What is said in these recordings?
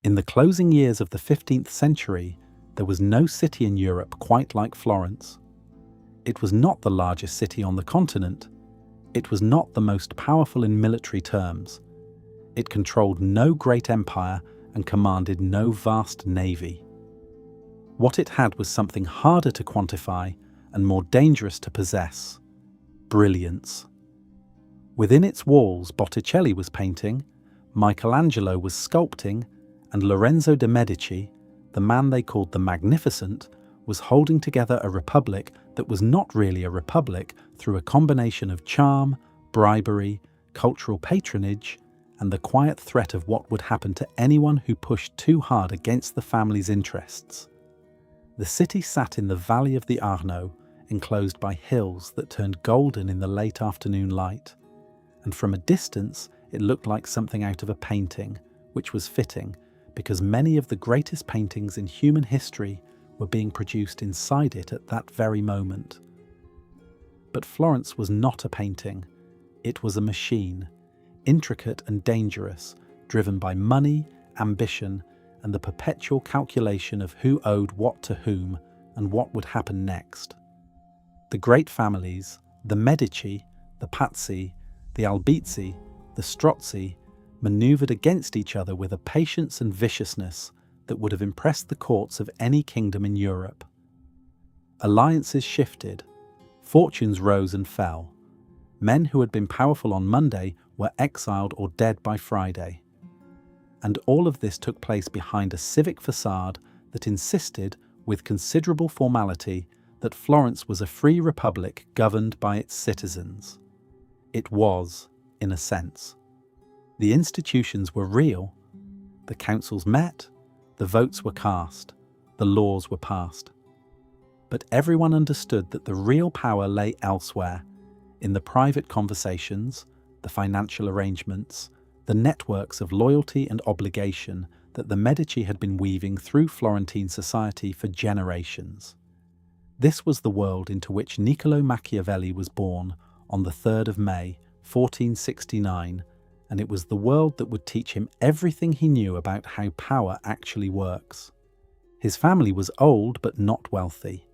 In the closing years of the 15th century, there was no city in Europe quite like Florence. It was not the largest city on the continent. It was not the most powerful in military terms. It controlled no great empire and commanded no vast navy. What it had was something harder to quantify and more dangerous to possess: brilliance. Within its walls, Botticelli was painting, Michelangelo was sculpting, and Lorenzo de' Medici, the man they called the Magnificent, was holding together a republic that was not really a republic through a combination of charm, bribery, cultural patronage, and the quiet threat of what would happen to anyone who pushed too hard against the family's interests. The city sat in the valley of the Arno, enclosed by hills that turned golden in the late afternoon light, and from a distance it looked like something out of a painting, which was fitting, because many of the greatest paintings in human history were being produced inside it at that very moment. But Florence was not a painting. It was a machine, intricate and dangerous, driven by money, ambition, and the perpetual calculation of who owed what to whom and what would happen next. The great families, the Medici, the Pazzi, the Albizzi, the Strozzi, manoeuvred against each other with a patience and viciousness that would have impressed the courts of any kingdom in Europe. Alliances shifted, fortunes rose and fell. Men who had been powerful on Monday were exiled or dead by Friday. And all of this took place behind a civic facade that insisted, with considerable formality, that Florence was a free republic governed by its citizens. It was, in a sense. The institutions were real. The councils met, the votes were cast, the laws were passed. But everyone understood that the real power lay elsewhere, in the private conversations, the financial arrangements, the networks of loyalty and obligation that the Medici had been weaving through Florentine society for generations. This was the world into which Niccolo Machiavelli was born on the 3rd of May, 1469, and it was the world that would teach him everything he knew about how power actually works. His family was old but not wealthy.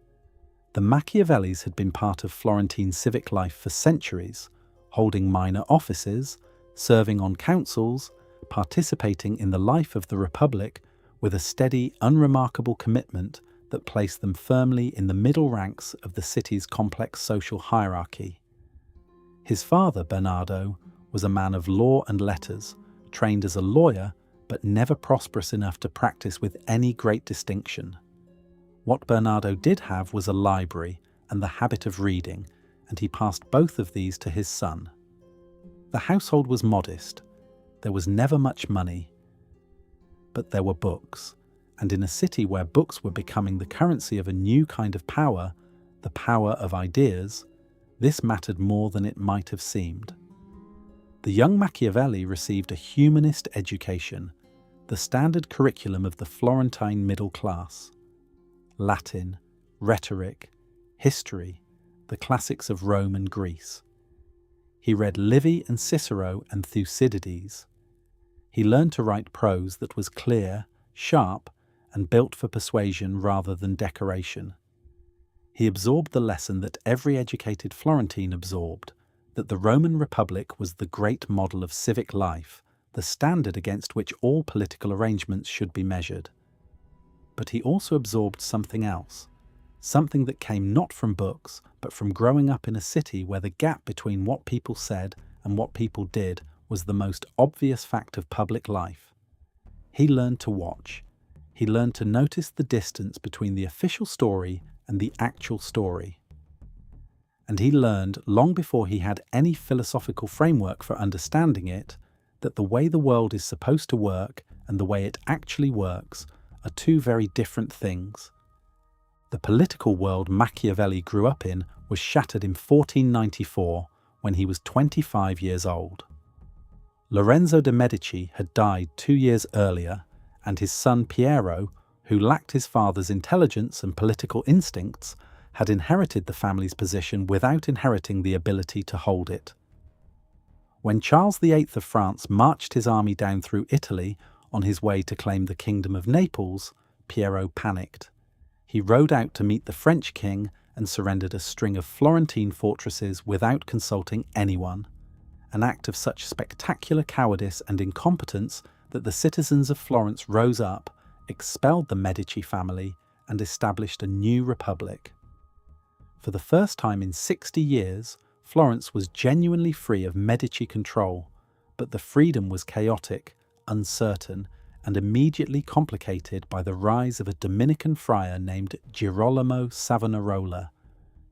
The Machiavellis had been part of Florentine civic life for centuries, holding minor offices, serving on councils, participating in the life of the Republic with a steady, unremarkable commitment that placed them firmly in the middle ranks of the city's complex social hierarchy. His father, Bernardo, was a man of law and letters, trained as a lawyer, but never prosperous enough to practice with any great distinction. What Bernardo did have was a library and the habit of reading, and he passed both of these to his son. The household was modest. There was never much money. But there were books, and in a city where books were becoming the currency of a new kind of power, the power of ideas, this mattered more than it might have seemed. The young Machiavelli received a humanist education, the standard curriculum of the Florentine middle class. Latin, rhetoric, history, the classics of Rome and Greece. He read Livy and Cicero and Thucydides. He learned to write prose that was clear, sharp, and built for persuasion rather than decoration. He absorbed the lesson that every educated Florentine absorbed, that the Roman Republic was the great model of civic life, the standard against which all political arrangements should be measured. But he also absorbed something else, something that came not from books, but from growing up in a city where the gap between what people said and what people did was the most obvious fact of public life. He learned to watch. He learned to notice the distance between the official story and the actual story. And he learned, long before he had any philosophical framework for understanding it, that the way the world is supposed to work and the way it actually works are two very different things. The political world Machiavelli grew up in was shattered in 1494 when he was 25 years old. Lorenzo de' Medici had died 2 years earlier, and his son Piero, who lacked his father's intelligence and political instincts, had inherited the family's position without inheriting the ability to hold it. When Charles VIII of France marched his army down through Italy on his way to claim the kingdom of Naples, Piero panicked. He rode out to meet the French king and surrendered a string of Florentine fortresses without consulting anyone, an act of such spectacular cowardice and incompetence that the citizens of Florence rose up, expelled the Medici family, and established a new republic. For the first time in 60 years, Florence was genuinely free of Medici control, but the freedom was chaotic, uncertain, and immediately complicated by the rise of a Dominican friar named Girolamo Savonarola,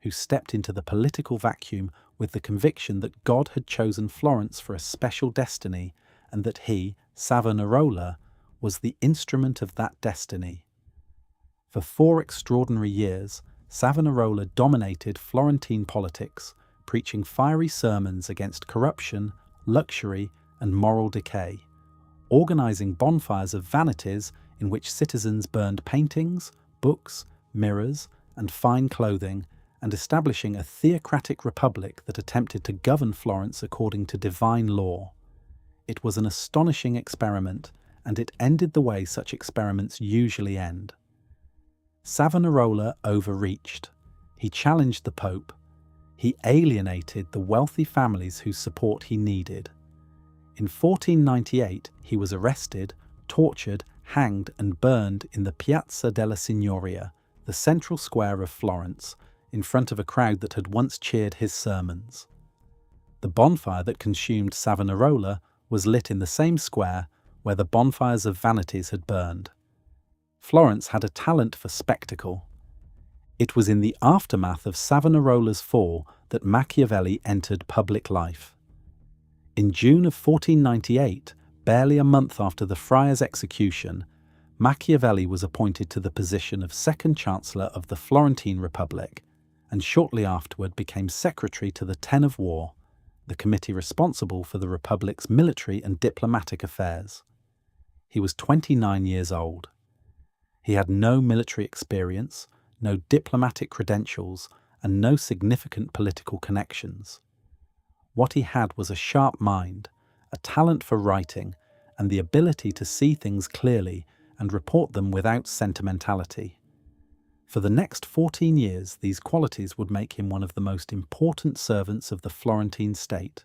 who stepped into the political vacuum with the conviction that God had chosen Florence for a special destiny and that he, Savonarola, was the instrument of that destiny. For 4 extraordinary years, Savonarola dominated Florentine politics, preaching fiery sermons against corruption, luxury, and moral decay, organizing bonfires of vanities in which citizens burned paintings, books, mirrors, and fine clothing, and establishing a theocratic republic that attempted to govern Florence according to divine law. It was an astonishing experiment, and it ended the way such experiments usually end. Savonarola overreached. He challenged the Pope. He alienated the wealthy families whose support he needed. In 1498, he was arrested, tortured, hanged, and burned in the Piazza della Signoria, the central square of Florence, in front of a crowd that had once cheered his sermons. The bonfire that consumed Savonarola was lit in the same square where the bonfires of vanities had burned. Florence had a talent for spectacle. It was in the aftermath of Savonarola's fall that Machiavelli entered public life. In June of 1498, barely a month after the friar's execution, Machiavelli was appointed to the position of second chancellor of the Florentine Republic, and shortly afterward became secretary to the Ten of War, the committee responsible for the Republic's military and diplomatic affairs. He was 29 years old. He had no military experience, no diplomatic credentials, and no significant political connections. What he had was a sharp mind, a talent for writing, and the ability to see things clearly and report them without sentimentality. For the next 14 years, these qualities would make him one of the most important servants of the Florentine state.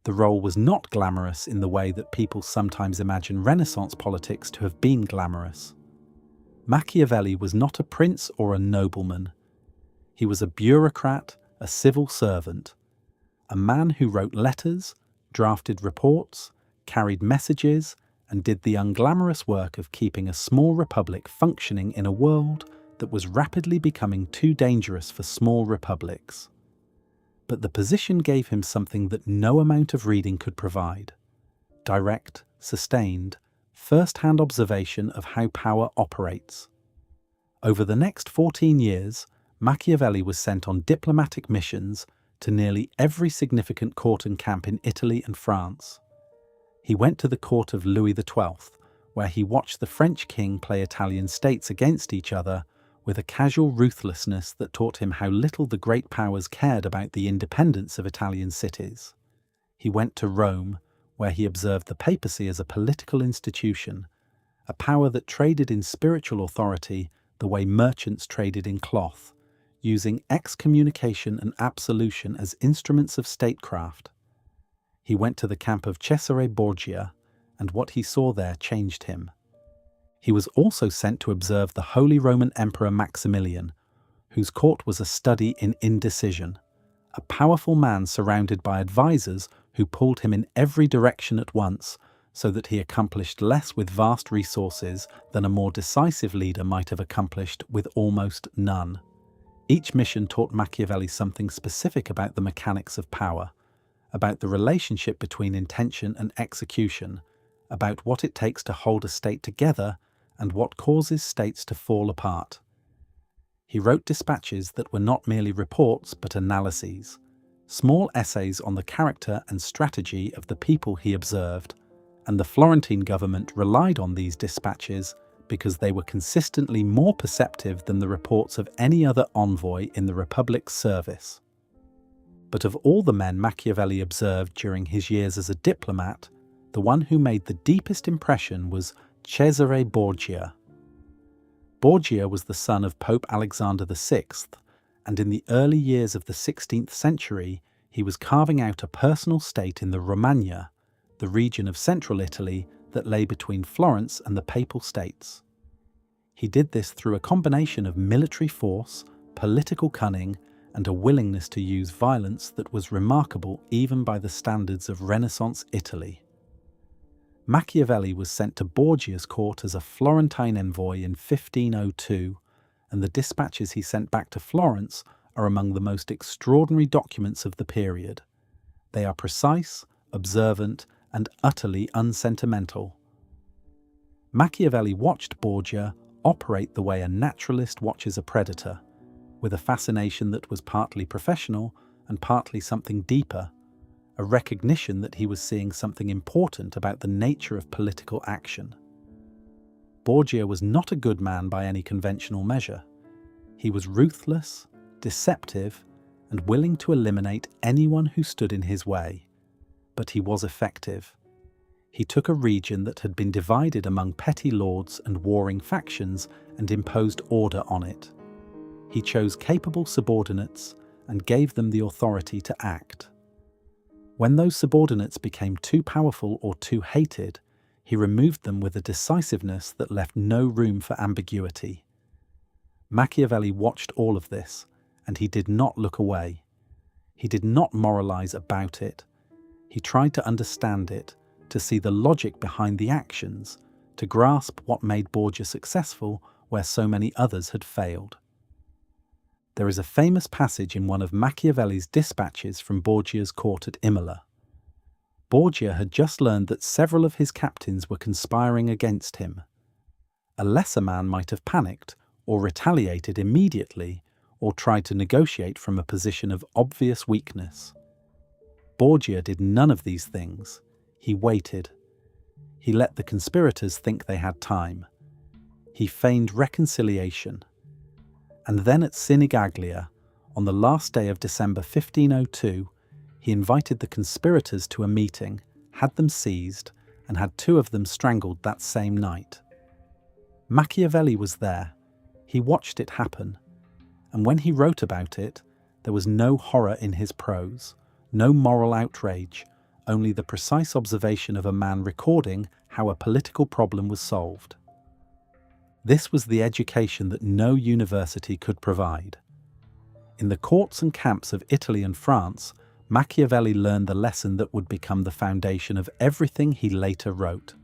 The role was not glamorous in the way that people sometimes imagine Renaissance politics to have been glamorous. Machiavelli was not a prince or a nobleman. He was a bureaucrat, a civil servant, a man who wrote letters, drafted reports, carried messages, and did the unglamorous work of keeping a small republic functioning in a world that was rapidly becoming too dangerous for small republics. But the position gave him something that no amount of reading could provide: direct, sustained, first-hand observation of how power operates. Over the next 14 years, Machiavelli was sent on diplomatic missions to nearly every significant court and camp in Italy and France. He went to the court of Louis XII, where he watched the French king play Italian states against each other with a casual ruthlessness that taught him how little the great powers cared about the independence of Italian cities. He went to Rome, where he observed the papacy as a political institution, a power that traded in spiritual authority the way merchants traded in cloth, using excommunication and absolution as instruments of statecraft. He went to the camp of Cesare Borgia, and what he saw there changed him. He was also sent to observe the Holy Roman Emperor Maximilian, whose court was a study in indecision, a powerful man surrounded by advisors who pulled him in every direction at once, so that he accomplished less with vast resources than a more decisive leader might have accomplished with almost none. Each mission taught Machiavelli something specific about the mechanics of power, about the relationship between intention and execution, about what it takes to hold a state together and what causes states to fall apart. He wrote dispatches that were not merely reports but analyses, small essays on the character and strategy of the people he observed, and the Florentine government relied on these dispatches because they were consistently more perceptive than the reports of any other envoy in the Republic's service. But of all the men Machiavelli observed during his years as a diplomat, The one who made the deepest impression was Cesare Borgia. Borgia was the son of Pope Alexander VI, and in the early years of the 16th century, he was carving out a personal state in the Romagna, the region of central Italy that lay between Florence and the Papal States. He did this through a combination of military force, political cunning, and a willingness to use violence that was remarkable even by the standards of Renaissance Italy. Machiavelli was sent to Borgia's court as a Florentine envoy in 1502, and the dispatches he sent back to Florence are among the most extraordinary documents of the period. They are precise, observant, and utterly unsentimental. Machiavelli watched Borgia operate the way a naturalist watches a predator, with a fascination that was partly professional and partly something deeper, a recognition that he was seeing something important about the nature of political action. Borgia was not a good man by any conventional measure. He was ruthless, deceptive, and willing to eliminate anyone who stood in his way. But he was effective. He took a region that had been divided among petty lords and warring factions and imposed order on it. He chose capable subordinates and gave them the authority to act. When those subordinates became too powerful or too hated, he removed them with a decisiveness that left no room for ambiguity. Machiavelli watched all of this, and he did not look away. He did not moralize about it. He tried to understand it, to see the logic behind the actions, to grasp what made Borgia successful where so many others had failed. There is a famous passage in one of Machiavelli's dispatches from Borgia's court at Imola. Borgia had just learned that several of his captains were conspiring against him. A lesser man might have panicked, or retaliated immediately, or tried to negotiate from a position of obvious weakness. Borgia did none of these things. He waited. He let the conspirators think they had time. He feigned reconciliation. And then at Sinigaglia, on the last day of December 1502, he invited the conspirators to a meeting, had them seized, and had 2 of them strangled that same night. Machiavelli was there. He watched it happen. And when he wrote about it, there was no horror in his prose, no moral outrage, only the precise observation of a man recording how a political problem was solved. This was the education that no university could provide. In the courts and camps of Italy and France, Machiavelli learned the lesson that would become the foundation of everything he later wrote: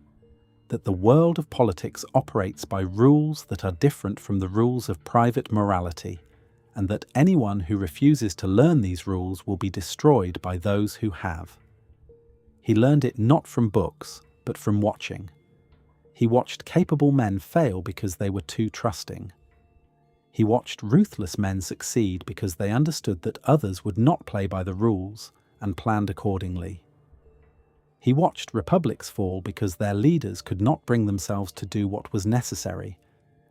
that the world of politics operates by rules that are different from the rules of private morality, and that anyone who refuses to learn these rules will be destroyed by those who have. He learned it not from books, but from watching. He watched capable men fail because they were too trusting. He watched ruthless men succeed because they understood that others would not play by the rules and planned accordingly. He watched republics fall because their leaders could not bring themselves to do what was necessary,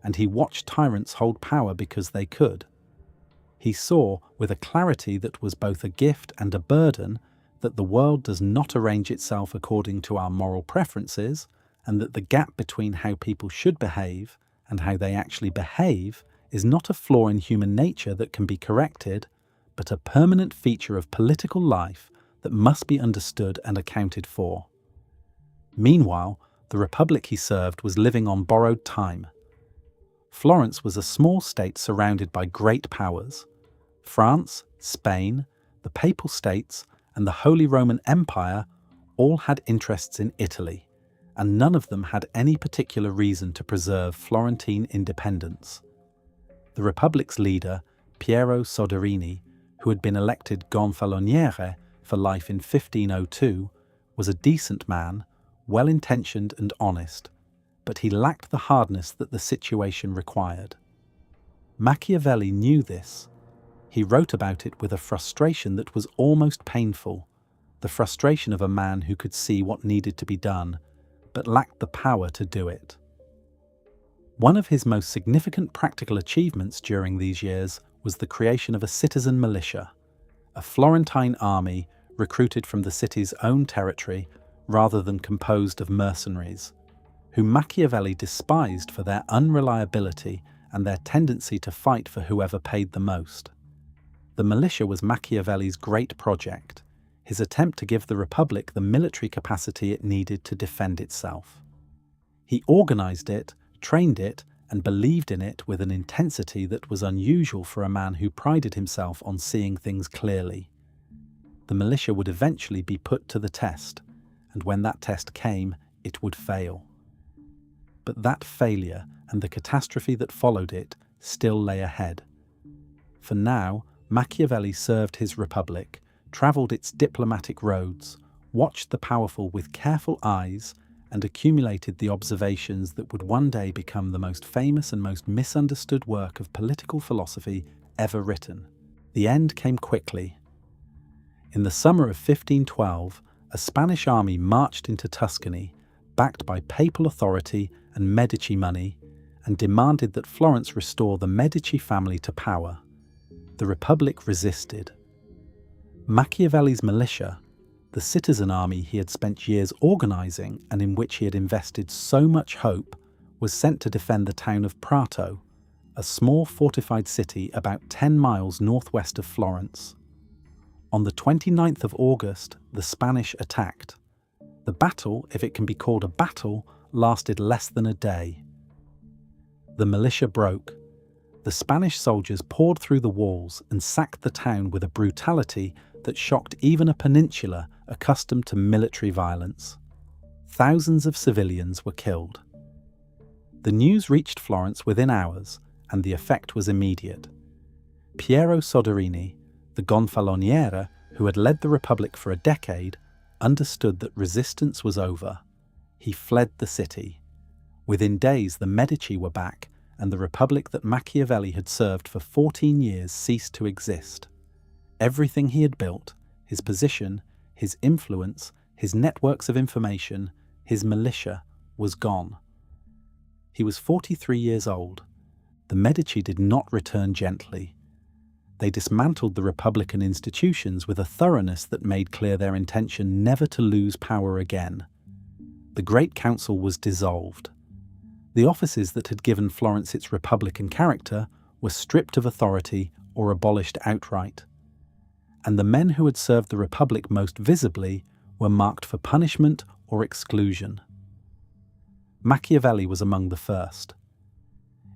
and he watched tyrants hold power because they could. He saw, with a clarity that was both a gift and a burden, that the world does not arrange itself according to our moral preferences, and that the gap between how people should behave and how they actually behave is not a flaw in human nature that can be corrected, but a permanent feature of political life that must be understood and accounted for. Meanwhile, the republic he served was living on borrowed time. Florence was a small state surrounded by great powers. France, Spain, the Papal States, and the Holy Roman Empire all had interests in Italy, and none of them had any particular reason to preserve Florentine independence. The Republic's leader, Piero Soderini, who had been elected Gonfaloniere for life in 1502, was a decent man, well-intentioned and honest, but he lacked the hardness that the situation required. Machiavelli knew this. He wrote about it with a frustration that was almost painful, the frustration of a man who could see what needed to be done, but lacked the power to do it. One of his most significant practical achievements during these years was the creation of a citizen militia, a Florentine army recruited from the city's own territory, rather than composed of mercenaries, whom Machiavelli despised for their unreliability and their tendency to fight for whoever paid the most. The militia was Machiavelli's great project, his attempt to give the Republic the military capacity it needed to defend itself. He organized it, trained it, and believed in it with an intensity that was unusual for a man who prided himself on seeing things clearly. The militia would eventually be put to the test, and when that test came, it would fail. But that failure and the catastrophe that followed it still lay ahead. For now, Machiavelli served his republic, travelled its diplomatic roads, watched the powerful with careful eyes, and accumulated the observations that would one day become the most famous and most misunderstood work of political philosophy ever written. The end came quickly. In the summer of 1512, a Spanish army marched into Tuscany, backed by papal authority and Medici money, and demanded that Florence restore the Medici family to power. The Republic resisted. Machiavelli's militia, the citizen army he had spent years organizing and in which he had invested so much hope, was sent to defend the town of Prato, a small fortified city about 10 miles northwest of Florence. On the 29th of August, the Spanish attacked. The battle, if it can be called a battle, lasted less than a day. The militia broke. The Spanish soldiers poured through the walls and sacked the town with a brutality that shocked even a peninsula accustomed to military violence. Thousands of civilians were killed. The news reached Florence within hours, and the effect was immediate. Piero Soderini, the gonfaloniere who had led the Republic for a decade, understood that resistance was over. He fled the city. Within days, the Medici were back, and the Republic that Machiavelli had served for 14 years ceased to exist. Everything he had built, his position, his influence, his networks of information, his militia, was gone. He was 43 years old. The Medici did not return gently. They dismantled the Republican institutions with a thoroughness that made clear their intention never to lose power again. The Great Council was dissolved. The offices that had given Florence its Republican character were stripped of authority or abolished outright. And the men who had served the Republic most visibly were marked for punishment or exclusion. Machiavelli was among the first.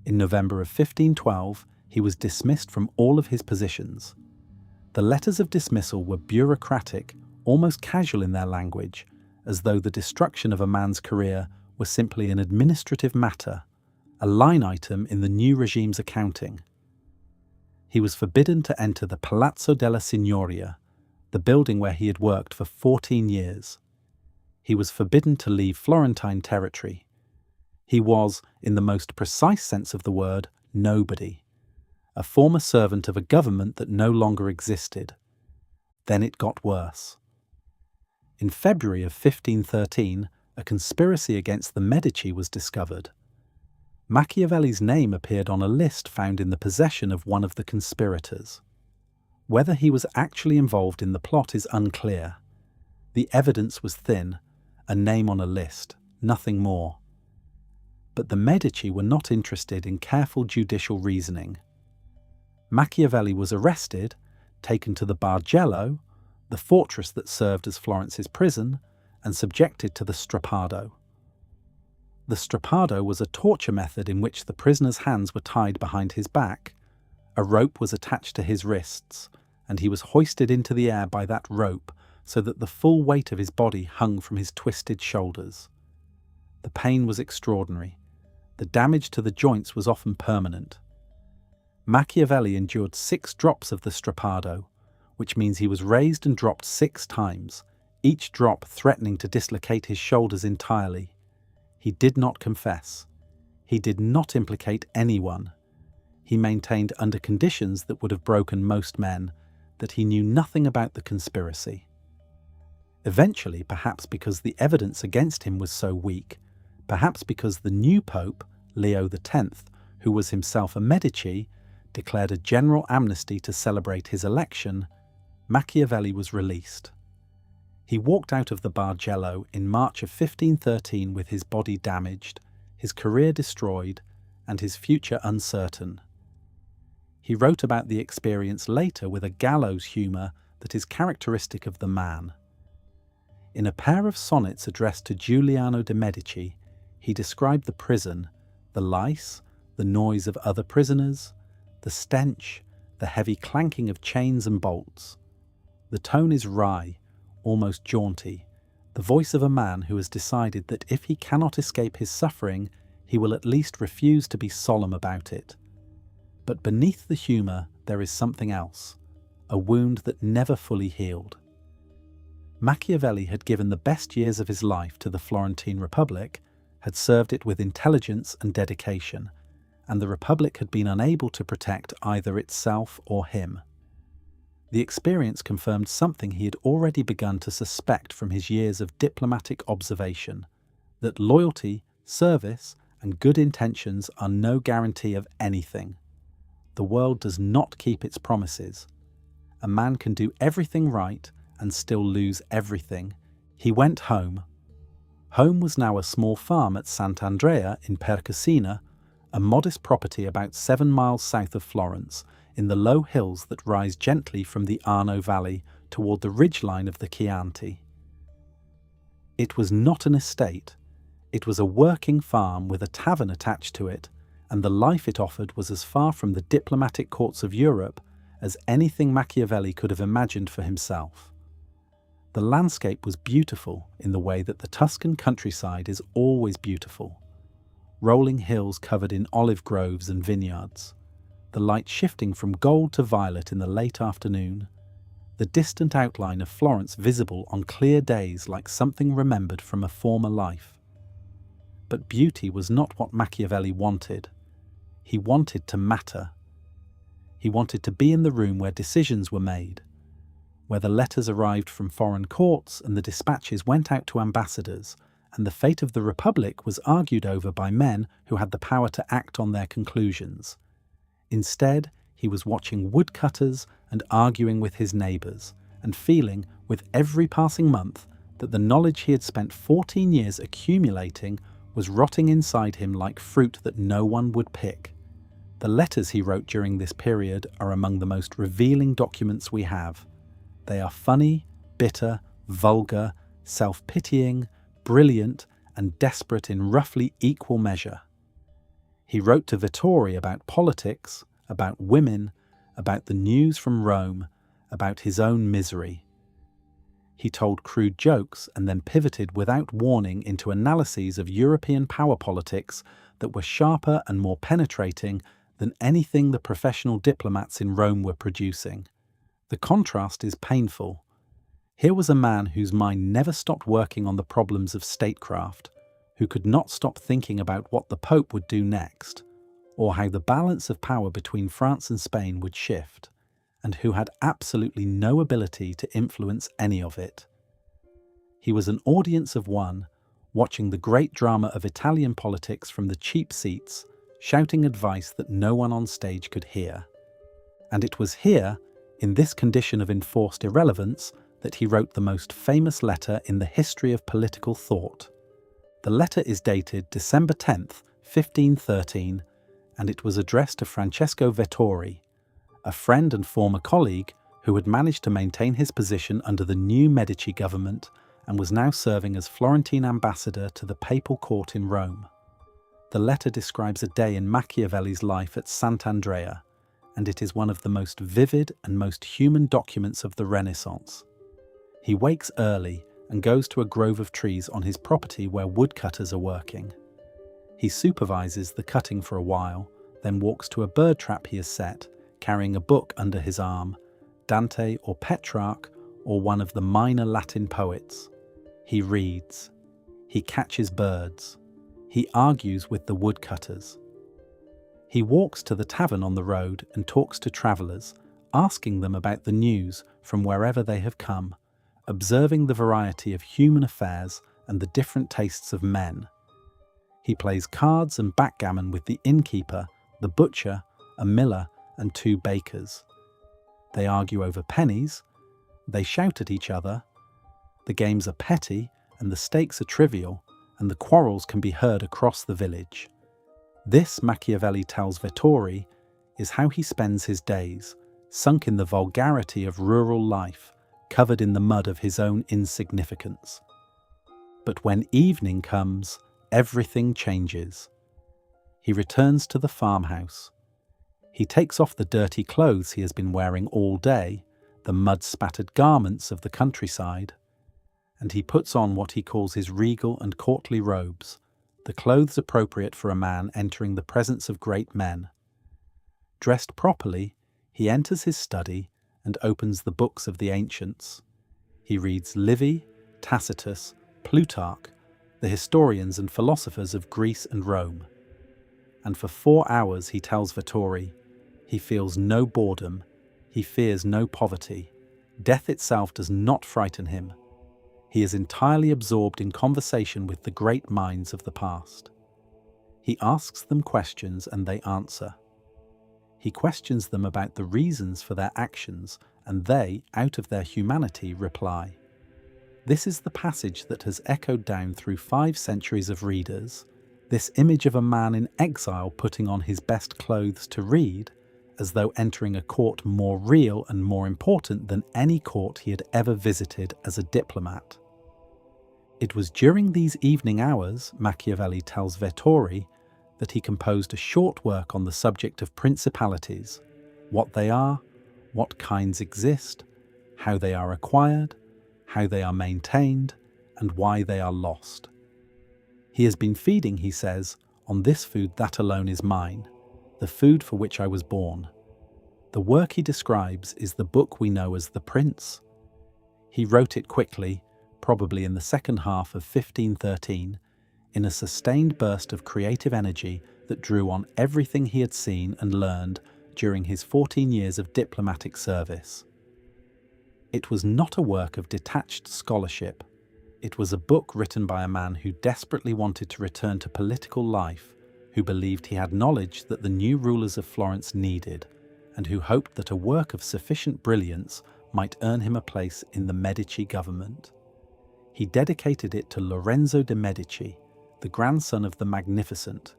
In November of 1512, he was dismissed from all of his positions. The letters of dismissal were bureaucratic, almost casual in their language, as though the destruction of a man's career was simply an administrative matter, a line item in the new regime's accounting. He was forbidden to enter the Palazzo della Signoria, the building where he had worked for 14 years. He was forbidden to leave Florentine territory. He was, in the most precise sense of the word, nobody, a former servant of a government that no longer existed. Then it got worse. In February of 1513, a conspiracy against the Medici was discovered. Machiavelli's name appeared on a list found in the possession of one of the conspirators. Whether he was actually involved in the plot is unclear. The evidence was thin, a name on a list, nothing more. But the Medici were not interested in careful judicial reasoning. Machiavelli was arrested, taken to the Bargello, the fortress that served as Florence's prison, and subjected to the strappado. The strappado was a torture method in which the prisoner's hands were tied behind his back. A rope was attached to his wrists, and he was hoisted into the air by that rope so that the full weight of his body hung from his twisted shoulders. The pain was extraordinary. The damage to the joints was often permanent. Machiavelli endured 6 drops of the strappado, which means he was raised and dropped 6 times, each drop threatening to dislocate his shoulders entirely. He did not confess. He did not implicate anyone. He maintained under conditions that would have broken most men that he knew nothing about the conspiracy. Eventually, perhaps because the evidence against him was so weak, perhaps because the new Pope, Leo X, who was himself a Medici, declared a general amnesty to celebrate his election, Machiavelli was released. He walked out of the Bargello in March of 1513 with his body damaged, his career destroyed, and his future uncertain. He wrote about the experience later with a gallows humour that is characteristic of the man. In a pair of sonnets addressed to Giuliano de' Medici, he described the prison, the lice, the noise of other prisoners, the stench, the heavy clanking of chains and bolts. The tone is wry, almost jaunty, the voice of a man who has decided that if he cannot escape his suffering, he will at least refuse to be solemn about it. But beneath the humour there is something else, a wound that never fully healed. Machiavelli had given the best years of his life to the Florentine Republic, had served it with intelligence and dedication, and the Republic had been unable to protect either itself or him. The experience confirmed something he had already begun to suspect from his years of diplomatic observation, that loyalty, service, and good intentions are no guarantee of anything. The world does not keep its promises. A man can do everything right and still lose everything. He went home. Home was now a small farm at Sant'Andrea in Percasina, a modest property about 7 miles south of Florence, in the low hills that rise gently from the Arno Valley toward the ridgeline of the Chianti. It was not an estate. It was a working farm with a tavern attached to it, and the life it offered was as far from the diplomatic courts of Europe as anything Machiavelli could have imagined for himself. The landscape was beautiful in the way that the Tuscan countryside is always beautiful. Rolling hills covered in olive groves and vineyards, the light shifting from gold to violet in the late afternoon, the distant outline of Florence visible on clear days like something remembered from a former life. But beauty was not what Machiavelli wanted. He wanted to matter. He wanted to be in the room where decisions were made, where the letters arrived from foreign courts and the dispatches went out to ambassadors, and the fate of the Republic was argued over by men who had the power to act on their conclusions. Instead, he was watching woodcutters and arguing with his neighbours, and feeling, with every passing month, that the knowledge he had spent 14 years accumulating was rotting inside him like fruit that no one would pick. The letters he wrote during this period are among the most revealing documents we have. They are funny, bitter, vulgar, self-pitying, brilliant, and desperate in roughly equal measure. He wrote to Vittori about politics, about women, about the news from Rome, about his own misery. He told crude jokes and then pivoted without warning into analyses of European power politics that were sharper and more penetrating than anything the professional diplomats in Rome were producing. The contrast is painful. Here was a man whose mind never stopped working on the problems of statecraft, who could not stop thinking about what the Pope would do next, or how the balance of power between France and Spain would shift, and who had absolutely no ability to influence any of it. He was an audience of one, watching the great drama of Italian politics from the cheap seats, shouting advice that no one on stage could hear. And it was here, in this condition of enforced irrelevance, that he wrote the most famous letter in the history of political thought. The letter is dated December 10th, 1513, and it was addressed to Francesco Vettori, a friend and former colleague who had managed to maintain his position under the new Medici government and was now serving as Florentine ambassador to the papal court in Rome. The letter describes a day in Machiavelli's life at Sant'Andrea, and it is one of the most vivid and most human documents of the Renaissance. He wakes early and goes to a grove of trees on his property where woodcutters are working. He supervises the cutting for a while, then walks to a bird trap he has set, carrying a book under his arm, Dante or Petrarch or one of the minor Latin poets. He reads. He catches birds. He argues with the woodcutters. He walks to the tavern on the road and talks to travellers, asking them about the news from wherever they have come, observing the variety of human affairs and the different tastes of men. He plays cards and backgammon with the innkeeper, the butcher, a miller, and 2 bakers. They argue over pennies. They shout at each other. The games are petty and the stakes are trivial, and the quarrels can be heard across the village. This, Machiavelli tells Vittori, is how he spends his days, sunk in the vulgarity of rural life, covered in the mud of his own insignificance. But when evening comes, everything changes. He returns to the farmhouse. He takes off the dirty clothes he has been wearing all day, the mud-spattered garments of the countryside, and he puts on what he calls his regal and courtly robes, the clothes appropriate for a man entering the presence of great men. Dressed properly, he enters his study and opens the books of the ancients. He reads Livy, Tacitus, Plutarch, the historians and philosophers of Greece and Rome. And for 4 hours, he tells Vittori, he feels no boredom, he fears no poverty. Death itself does not frighten him. He is entirely absorbed in conversation with the great minds of the past. He asks them questions and they answer. He questions them about the reasons for their actions, and they, out of their humanity, reply. This is the passage that has echoed down through 5 centuries of readers, this image of a man in exile putting on his best clothes to read, as though entering a court more real and more important than any court he had ever visited as a diplomat. It was during these evening hours, Machiavelli tells Vittori, that he composed a short work on the subject of principalities, what they are, what kinds exist, how they are acquired, how they are maintained, and why they are lost. He has been feeding, he says, on this food that alone is mine, the food for which I was born. The work he describes is the book we know as The Prince. He wrote it quickly, probably in the second half of 1513, in a sustained burst of creative energy that drew on everything he had seen and learned during his 14 years of diplomatic service. It was not a work of detached scholarship. It was a book written by a man who desperately wanted to return to political life, who believed he had knowledge that the new rulers of Florence needed, and who hoped that a work of sufficient brilliance might earn him a place in the Medici government. He dedicated it to Lorenzo de' Medici, the grandson of the Magnificent,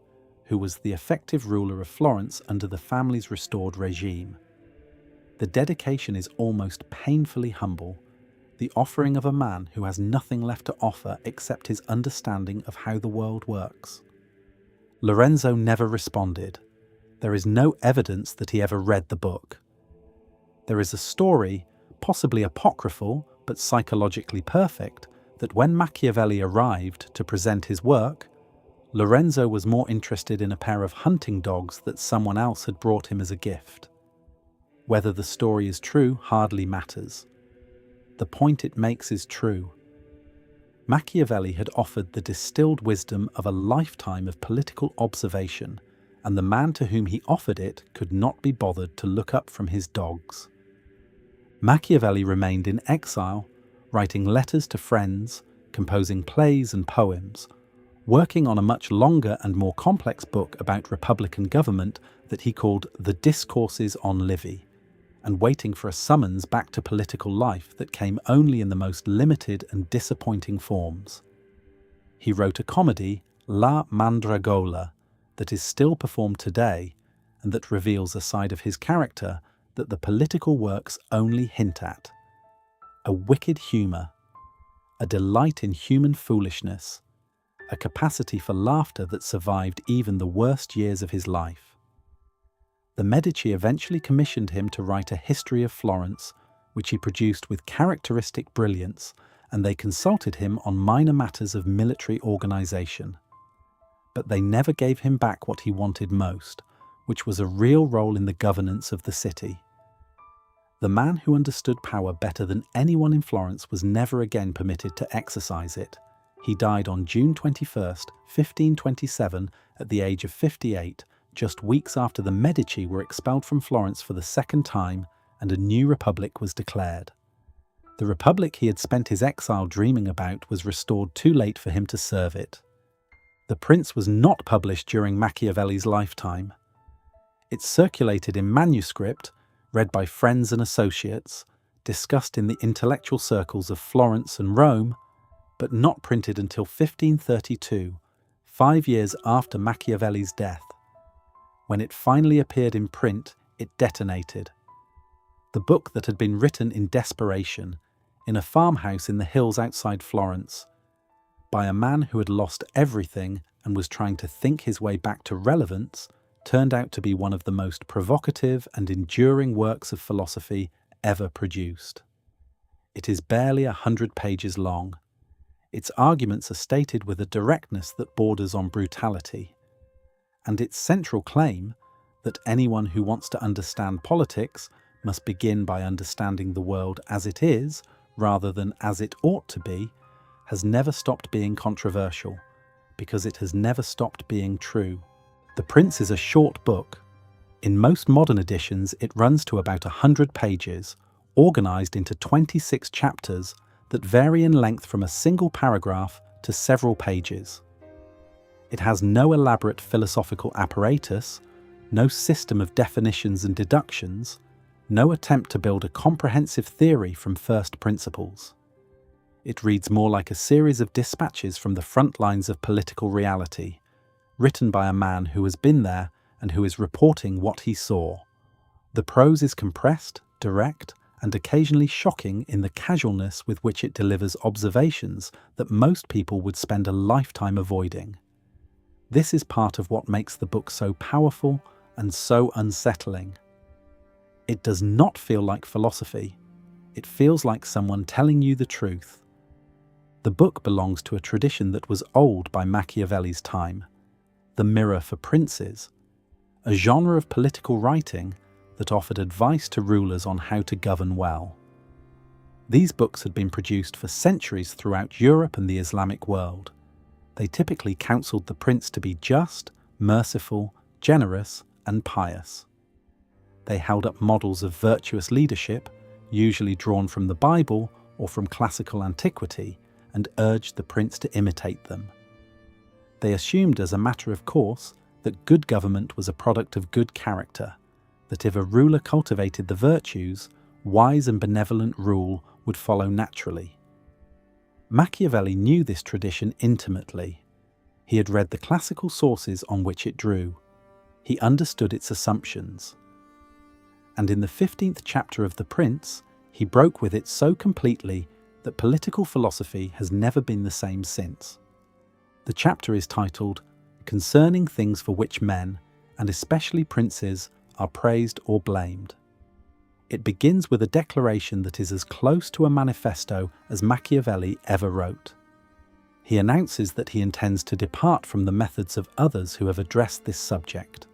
who was the effective ruler of Florence under the family's restored regime. The dedication is almost painfully humble, the offering of a man who has nothing left to offer except his understanding of how the world works. Lorenzo never responded. There is no evidence that he ever read the book. There is a story, possibly apocryphal but psychologically perfect, that when Machiavelli arrived to present his work, Lorenzo was more interested in a pair of hunting dogs that someone else had brought him as a gift. Whether the story is true hardly matters. The point it makes is true. Machiavelli had offered the distilled wisdom of a lifetime of political observation, and the man to whom he offered it could not be bothered to look up from his dogs. Machiavelli remained in exile, writing letters to friends, composing plays and poems, working on a much longer and more complex book about republican government that he called the Discourses on Livy, and waiting for a summons back to political life that came only in the most limited and disappointing forms. He wrote a comedy, La Mandragola, that is still performed today and that reveals a side of his character that the political works only hint at. A wicked humour, a delight in human foolishness, a capacity for laughter that survived even the worst years of his life. The Medici eventually commissioned him to write a history of Florence, which he produced with characteristic brilliance, and they consulted him on minor matters of military organisation. But they never gave him back what he wanted most, which was a real role in the governance of the city. The man who understood power better than anyone in Florence was never again permitted to exercise it. He died on June 21st, 1527, at the age of 58, just weeks after the Medici were expelled from Florence for the second time and a new republic was declared. The republic he had spent his exile dreaming about was restored too late for him to serve it. The Prince was not published during Machiavelli's lifetime. It circulated in manuscript, read by friends and associates, discussed in the intellectual circles of Florence and Rome, but not printed until 1532, 5 years after Machiavelli's death. When it finally appeared in print, it detonated. The book that had been written in desperation, in a farmhouse in the hills outside Florence, by a man who had lost everything and was trying to think his way back to relevance, turned out to be one of the most provocative and enduring works of philosophy ever produced. It is barely 100 pages long. Its arguments are stated with a directness that borders on brutality. And its central claim, that anyone who wants to understand politics must begin by understanding the world as it is, rather than as it ought to be, has never stopped being controversial, because it has never stopped being true. The Prince is a short book. In most modern editions, it runs to about 100 pages, organised into 26 chapters that vary in length from a single paragraph to several pages. It has no elaborate philosophical apparatus, no system of definitions and deductions, no attempt to build a comprehensive theory from first principles. It reads more like a series of dispatches from the front lines of political reality, written by a man who has been there and who is reporting what he saw. The prose is compressed, direct, and occasionally shocking in the casualness with which it delivers observations that most people would spend a lifetime avoiding. This is part of what makes the book so powerful and so unsettling. It does not feel like philosophy. It feels like someone telling you the truth. The book belongs to a tradition that was old by Machiavelli's time, the mirror for princes, a genre of political writing that offered advice to rulers on how to govern well. These books had been produced for centuries throughout Europe and the Islamic world. They typically counseled the prince to be just, merciful, generous, and pious. They held up models of virtuous leadership, usually drawn from the Bible or from classical antiquity, and urged the prince to imitate them. They assumed as a matter of course that good government was a product of good character, that if a ruler cultivated the virtues, wise and benevolent rule would follow naturally. Machiavelli knew this tradition intimately. He had read the classical sources on which it drew. He understood its assumptions. And in the 15th chapter of The Prince, he broke with it so completely that political philosophy has never been the same since. The chapter is titled, "Concerning Things for Which Men, and Especially Princes, Are Praised or Blamed." It begins with a declaration that is as close to a manifesto as Machiavelli ever wrote. He announces that he intends to depart from the methods of others who have addressed this subject.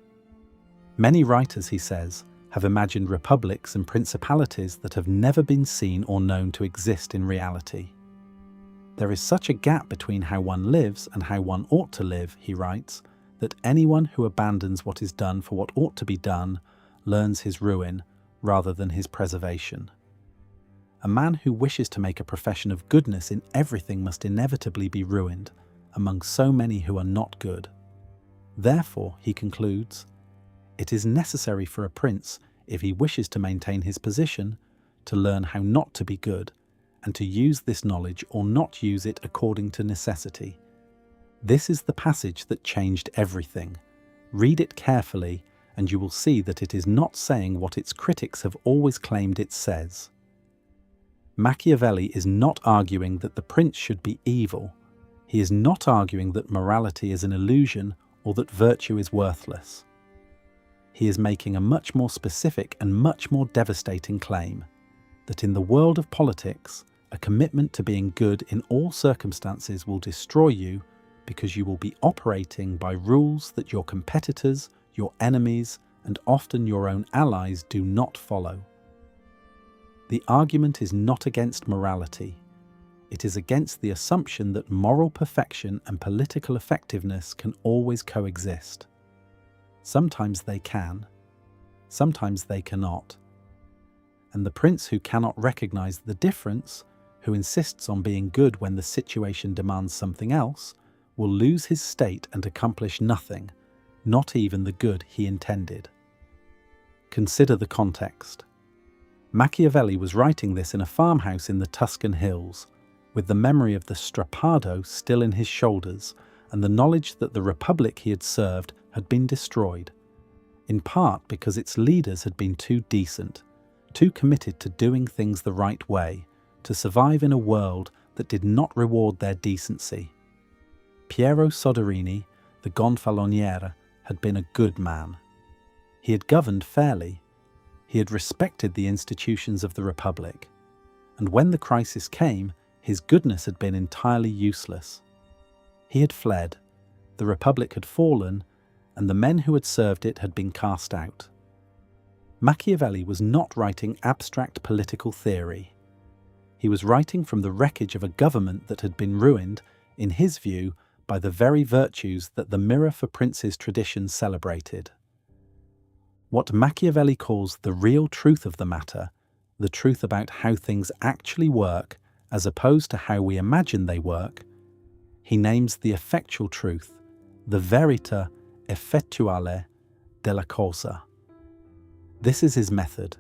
Many writers, he says, have imagined republics and principalities that have never been seen or known to exist in reality. There is such a gap between how one lives and how one ought to live, he writes, that anyone who abandons what is done for what ought to be done learns his ruin rather than his preservation. A man who wishes to make a profession of goodness in everything must inevitably be ruined among so many who are not good. Therefore, he concludes, it is necessary for a prince, if he wishes to maintain his position, to learn how not to be good, and to use this knowledge or not use it according to necessity. This is the passage that changed everything. Read it carefully, and you will see that it is not saying what its critics have always claimed it says. Machiavelli is not arguing that the prince should be evil. He is not arguing that morality is an illusion or that virtue is worthless. He is making a much more specific and much more devastating claim, that in the world of politics, a commitment to being good in all circumstances will destroy you because you will be operating by rules that your competitors, your enemies, and often your own allies do not follow. The argument is not against morality. It is against the assumption that moral perfection and political effectiveness can always coexist. Sometimes they can, sometimes they cannot. And the prince who cannot recognize the difference, who insists on being good when the situation demands something else, will lose his state and accomplish nothing, not even the good he intended. Consider the context. Machiavelli was writing this in a farmhouse in the Tuscan hills, with the memory of the strappado still in his shoulders and the knowledge that the republic he had served had been destroyed, in part because its leaders had been too decent, too committed to doing things the right way, to survive in a world that did not reward their decency. Piero Soderini, the Gonfaloniere, had been a good man. He had governed fairly. He had respected the institutions of the Republic. And when the crisis came, his goodness had been entirely useless. He had fled, the Republic had fallen, and the men who had served it had been cast out. Machiavelli was not writing abstract political theory. He was writing from the wreckage of a government that had been ruined, in his view, by the very virtues that the Mirror for Princes tradition celebrated. What Machiavelli calls the real truth of the matter, the truth about how things actually work as opposed to how we imagine they work, he names the effectual truth, the verita effettuale della cosa. This is his method.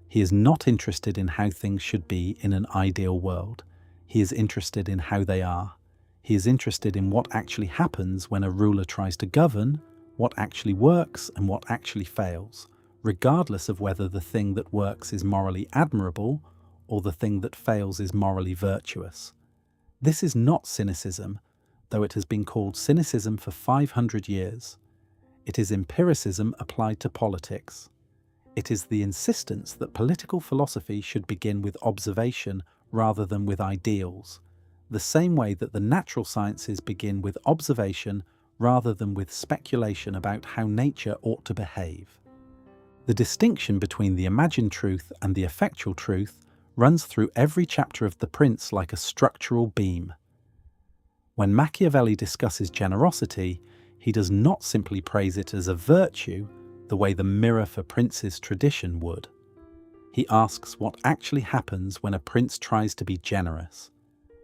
He is not interested in how things should be in an ideal world. He is interested in how they are. He is interested in what actually happens when a ruler tries to govern, what actually works and what actually fails, regardless of whether the thing that works is morally admirable or the thing that fails is morally virtuous. This is not cynicism, though it has been called cynicism for 500 years. It is empiricism applied to politics. It is the insistence that political philosophy should begin with observation rather than with ideals, the same way that the natural sciences begin with observation rather than with speculation about how nature ought to behave. The distinction between the imagined truth and the effectual truth runs through every chapter of The Prince like a structural beam. When Machiavelli discusses generosity, he does not simply praise it as a virtue, the way the Mirror for Princes tradition would. He asks what actually happens when a prince tries to be generous.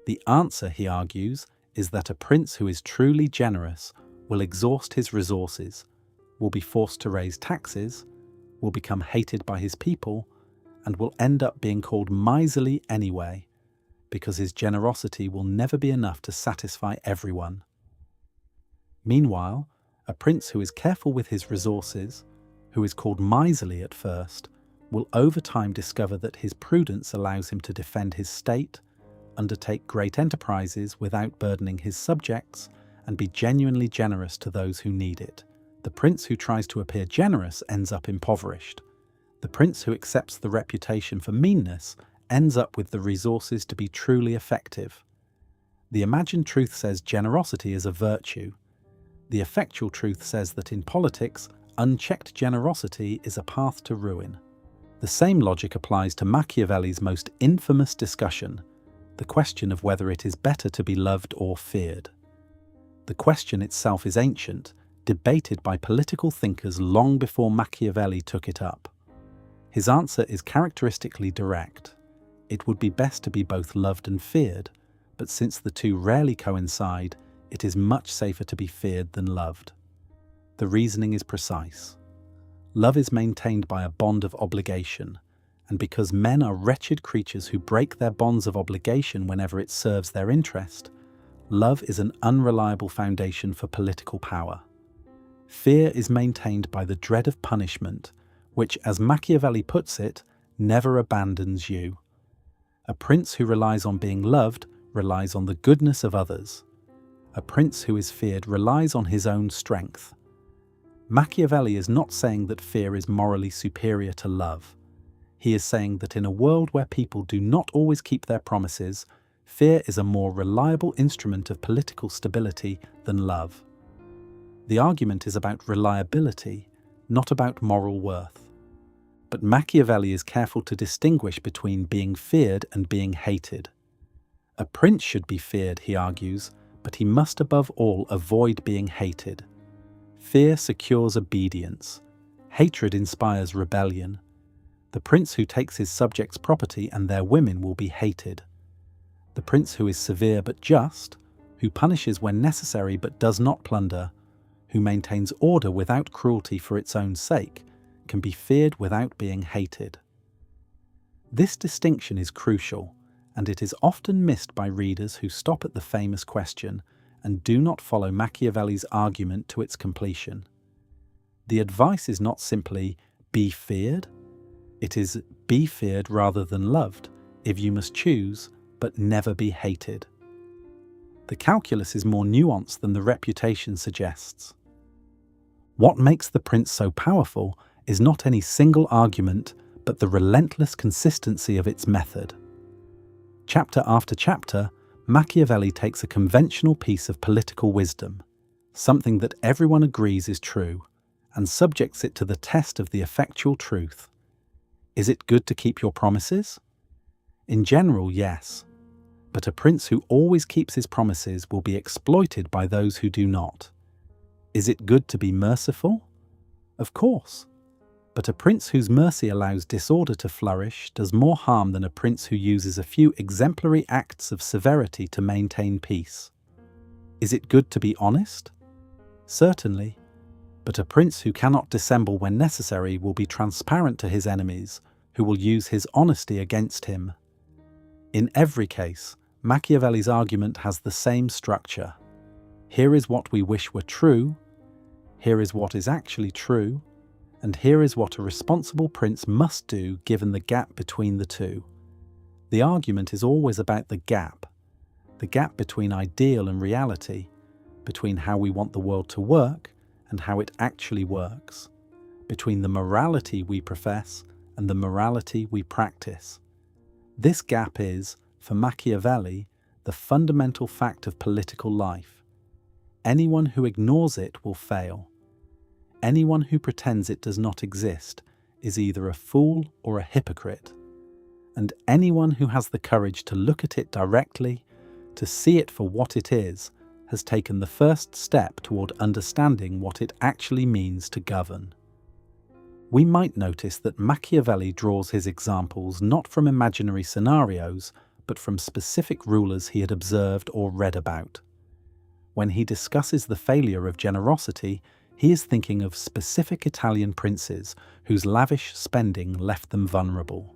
The answer, he argues, is that a prince who is truly generous will exhaust his resources, will be forced to raise taxes, will become hated by his people, and will end up being called miserly anyway, because his generosity will never be enough to satisfy everyone. Meanwhile, a prince who is careful with his resources, who is called miserly at first, will over time discover that his prudence allows him to defend his state, undertake great enterprises without burdening his subjects, and be genuinely generous to those who need it. The prince who tries to appear generous ends up impoverished. The prince who accepts the reputation for meanness ends up with the resources to be truly effective. The imagined truth says generosity is a virtue. The effectual truth says that in politics, unchecked generosity is a path to ruin. The same logic applies to Machiavelli's most infamous discussion, the question of whether it is better to be loved or feared. The question itself is ancient, debated by political thinkers long before Machiavelli took it up. His answer is characteristically direct. It would be best to be both loved and feared, but since the two rarely coincide, it is much safer to be feared than loved. The reasoning is precise. Love is maintained by a bond of obligation, and because men are wretched creatures who break their bonds of obligation whenever it serves their interest, love is an unreliable foundation for political power. Fear is maintained by the dread of punishment, which, as Machiavelli puts it, never abandons you. A prince who relies on being loved relies on the goodness of others. A prince who is feared relies on his own strength. Machiavelli is not saying that fear is morally superior to love. He is saying that in a world where people do not always keep their promises, fear is a more reliable instrument of political stability than love. The argument is about reliability, not about moral worth. But Machiavelli is careful to distinguish between being feared and being hated. A prince should be feared, he argues, but he must above all avoid being hated. Fear secures obedience. Hatred inspires rebellion. The prince who takes his subjects' property and their women will be hated. The prince who is severe but just, who punishes when necessary but does not plunder, who maintains order without cruelty for its own sake, can be feared without being hated. This distinction is crucial, and it is often missed by readers who stop at the famous question and do not follow Machiavelli's argument to its completion. The advice is not simply be feared, it is be feared rather than loved, if you must choose, but never be hated. The calculus is more nuanced than the reputation suggests. What makes the prince so powerful is not any single argument, but the relentless consistency of its method. Chapter after chapter, Machiavelli takes a conventional piece of political wisdom, something that everyone agrees is true, and subjects it to the test of the effectual truth. Is it good to keep your promises? In general, yes. But a prince who always keeps his promises will be exploited by those who do not. Is it good to be merciful? Of course. But a prince whose mercy allows disorder to flourish does more harm than a prince who uses a few exemplary acts of severity to maintain peace. Is it good to be honest? Certainly. But a prince who cannot dissemble when necessary will be transparent to his enemies, who will use his honesty against him. In every case, Machiavelli's argument has the same structure. Here is what we wish were true, here is what is actually true, and here is what a responsible prince must do given the gap between the two. The argument is always about the gap between ideal and reality, between how we want the world to work and how it actually works, between the morality we profess and the morality we practice. This gap is, for Machiavelli, the fundamental fact of political life. Anyone who ignores it will fail. Anyone who pretends it does not exist is either a fool or a hypocrite. And anyone who has the courage to look at it directly, to see it for what it is, has taken the first step toward understanding what it actually means to govern. We might notice that Machiavelli draws his examples not from imaginary scenarios, but from specific rulers he had observed or read about. When he discusses the failure of generosity, he is thinking of specific Italian princes whose lavish spending left them vulnerable.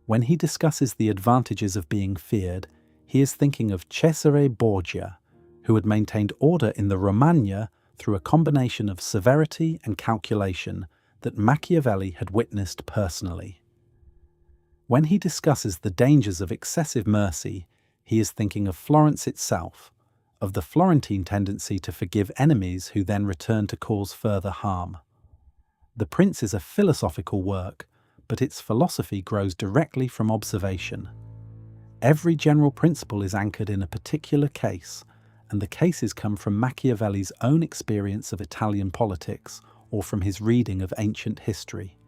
When he discusses the advantages of being feared, he is thinking of Cesare Borgia, who had maintained order in the Romagna through a combination of severity and calculation that Machiavelli had witnessed personally. When he discusses the dangers of excessive mercy, he is thinking of Florence itself, of the Florentine tendency to forgive enemies who then return to cause further harm. The Prince is a philosophical work, but its philosophy grows directly from observation. Every general principle is anchored in a particular case, and the cases come from Machiavelli's own experience of Italian politics or from his reading of ancient history.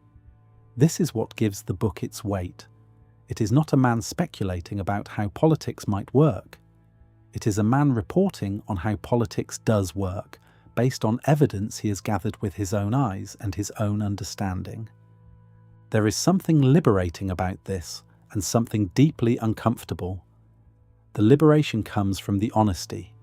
This is what gives the book its weight. It is not a man speculating about how politics might work. It is a man reporting on how politics does work, based on evidence he has gathered with his own eyes and his own understanding. There is something liberating about this, and something deeply uncomfortable. The liberation comes from the honesty.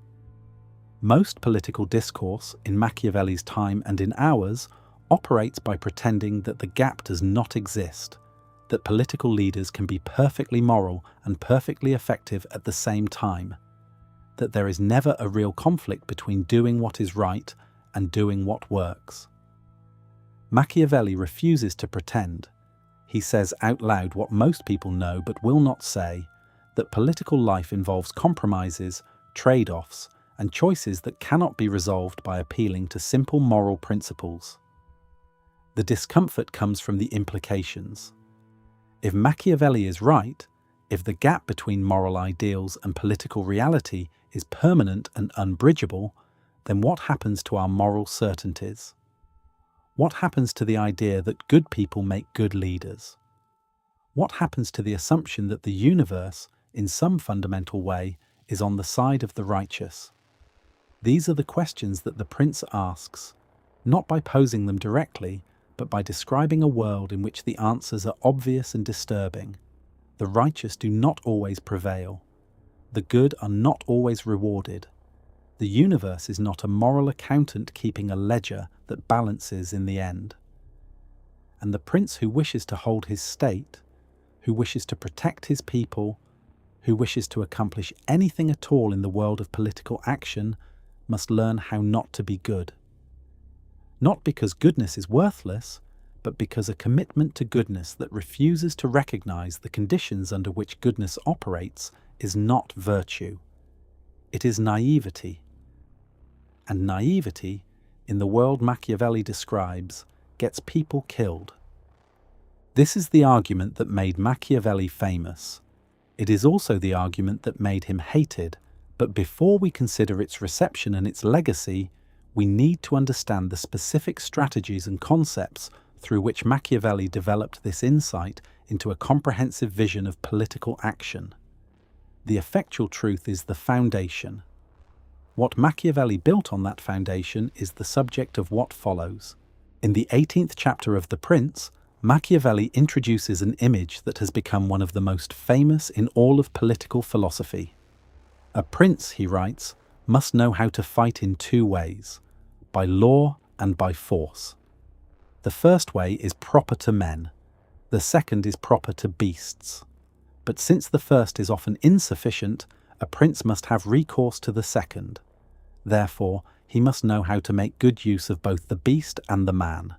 Most political discourse, in Machiavelli's time and in ours, operates by pretending that the gap does not exist, that political leaders can be perfectly moral and perfectly effective at the same time, that there is never a real conflict between doing what is right and doing what works. Machiavelli refuses to pretend. He says out loud what most people know but will not say, that political life involves compromises, trade-offs, and choices that cannot be resolved by appealing to simple moral principles. The discomfort comes from the implications. If Machiavelli is right, if the gap between moral ideals and political reality is permanent and unbridgeable, then what happens to our moral certainties? What happens to the idea that good people make good leaders? What happens to the assumption that the universe, in some fundamental way, is on the side of the righteous? These are the questions that the prince asks, not by posing them directly, but by describing a world in which the answers are obvious and disturbing. The righteous do not always prevail. The good are not always rewarded. The universe is not a moral accountant keeping a ledger that balances in the end. And the prince who wishes to hold his state, who wishes to protect his people, who wishes to accomplish anything at all in the world of political action, must learn how not to be good. Not because goodness is worthless, but because a commitment to goodness that refuses to recognize the conditions under which goodness operates is not virtue. It is naivety. And naivety, in the world Machiavelli describes, gets people killed. This is the argument that made Machiavelli famous. It is also the argument that made him hated, but before we consider its reception and its legacy, we need to understand the specific strategies and concepts through which Machiavelli developed this insight into a comprehensive vision of political action. The effectual truth is the foundation. What Machiavelli built on that foundation is the subject of what follows. In the 18th chapter of The Prince, Machiavelli introduces an image that has become one of the most famous in all of political philosophy. A prince, he writes, must know how to fight in two ways, by law and by force. The first way is proper to men, the second is proper to beasts. But since the first is often insufficient, a prince must have recourse to the second. Therefore, he must know how to make good use of both the beast and the man.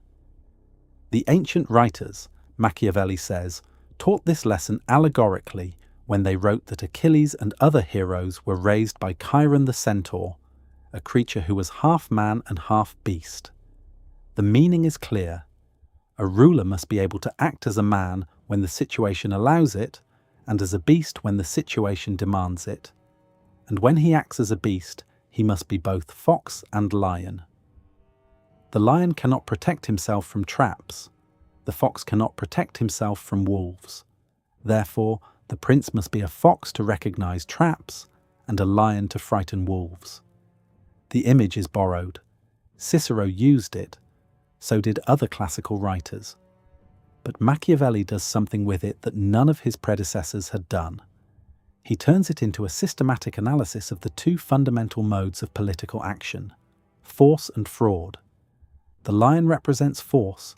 The ancient writers, Machiavelli says, taught this lesson allegorically when they wrote that Achilles and other heroes were raised by Chiron the centaur, a creature who was half man and half beast. The meaning is clear. A ruler must be able to act as a man when the situation allows it, and as a beast when the situation demands it. And when he acts as a beast, he must be both fox and lion. The lion cannot protect himself from traps. The fox cannot protect himself from wolves. Therefore, the prince must be a fox to recognize traps and a lion to frighten wolves. The image is borrowed. Cicero used it. So did other classical writers. But Machiavelli does something with it that none of his predecessors had done. He turns it into a systematic analysis of the two fundamental modes of political action, force and fraud. The lion represents force,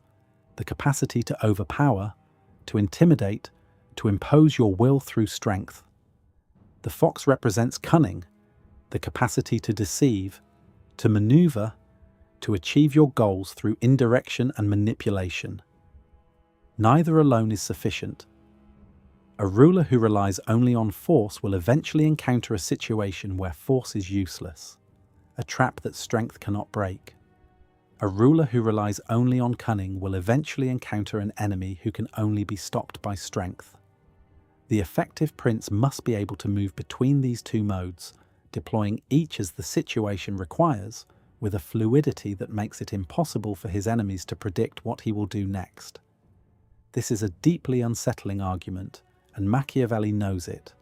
the capacity to overpower, to intimidate, to impose your will through strength. The fox represents cunning, the capacity to deceive, to maneuver, to achieve your goals through indirection and manipulation. Neither alone is sufficient. A ruler who relies only on force will eventually encounter a situation where force is useless, a trap that strength cannot break. A ruler who relies only on cunning will eventually encounter an enemy who can only be stopped by strength. The effective prince must be able to move between these two modes, deploying each as the situation requires, with a fluidity that makes it impossible for his enemies to predict what he will do next. This is a deeply unsettling argument, and Machiavelli knows it.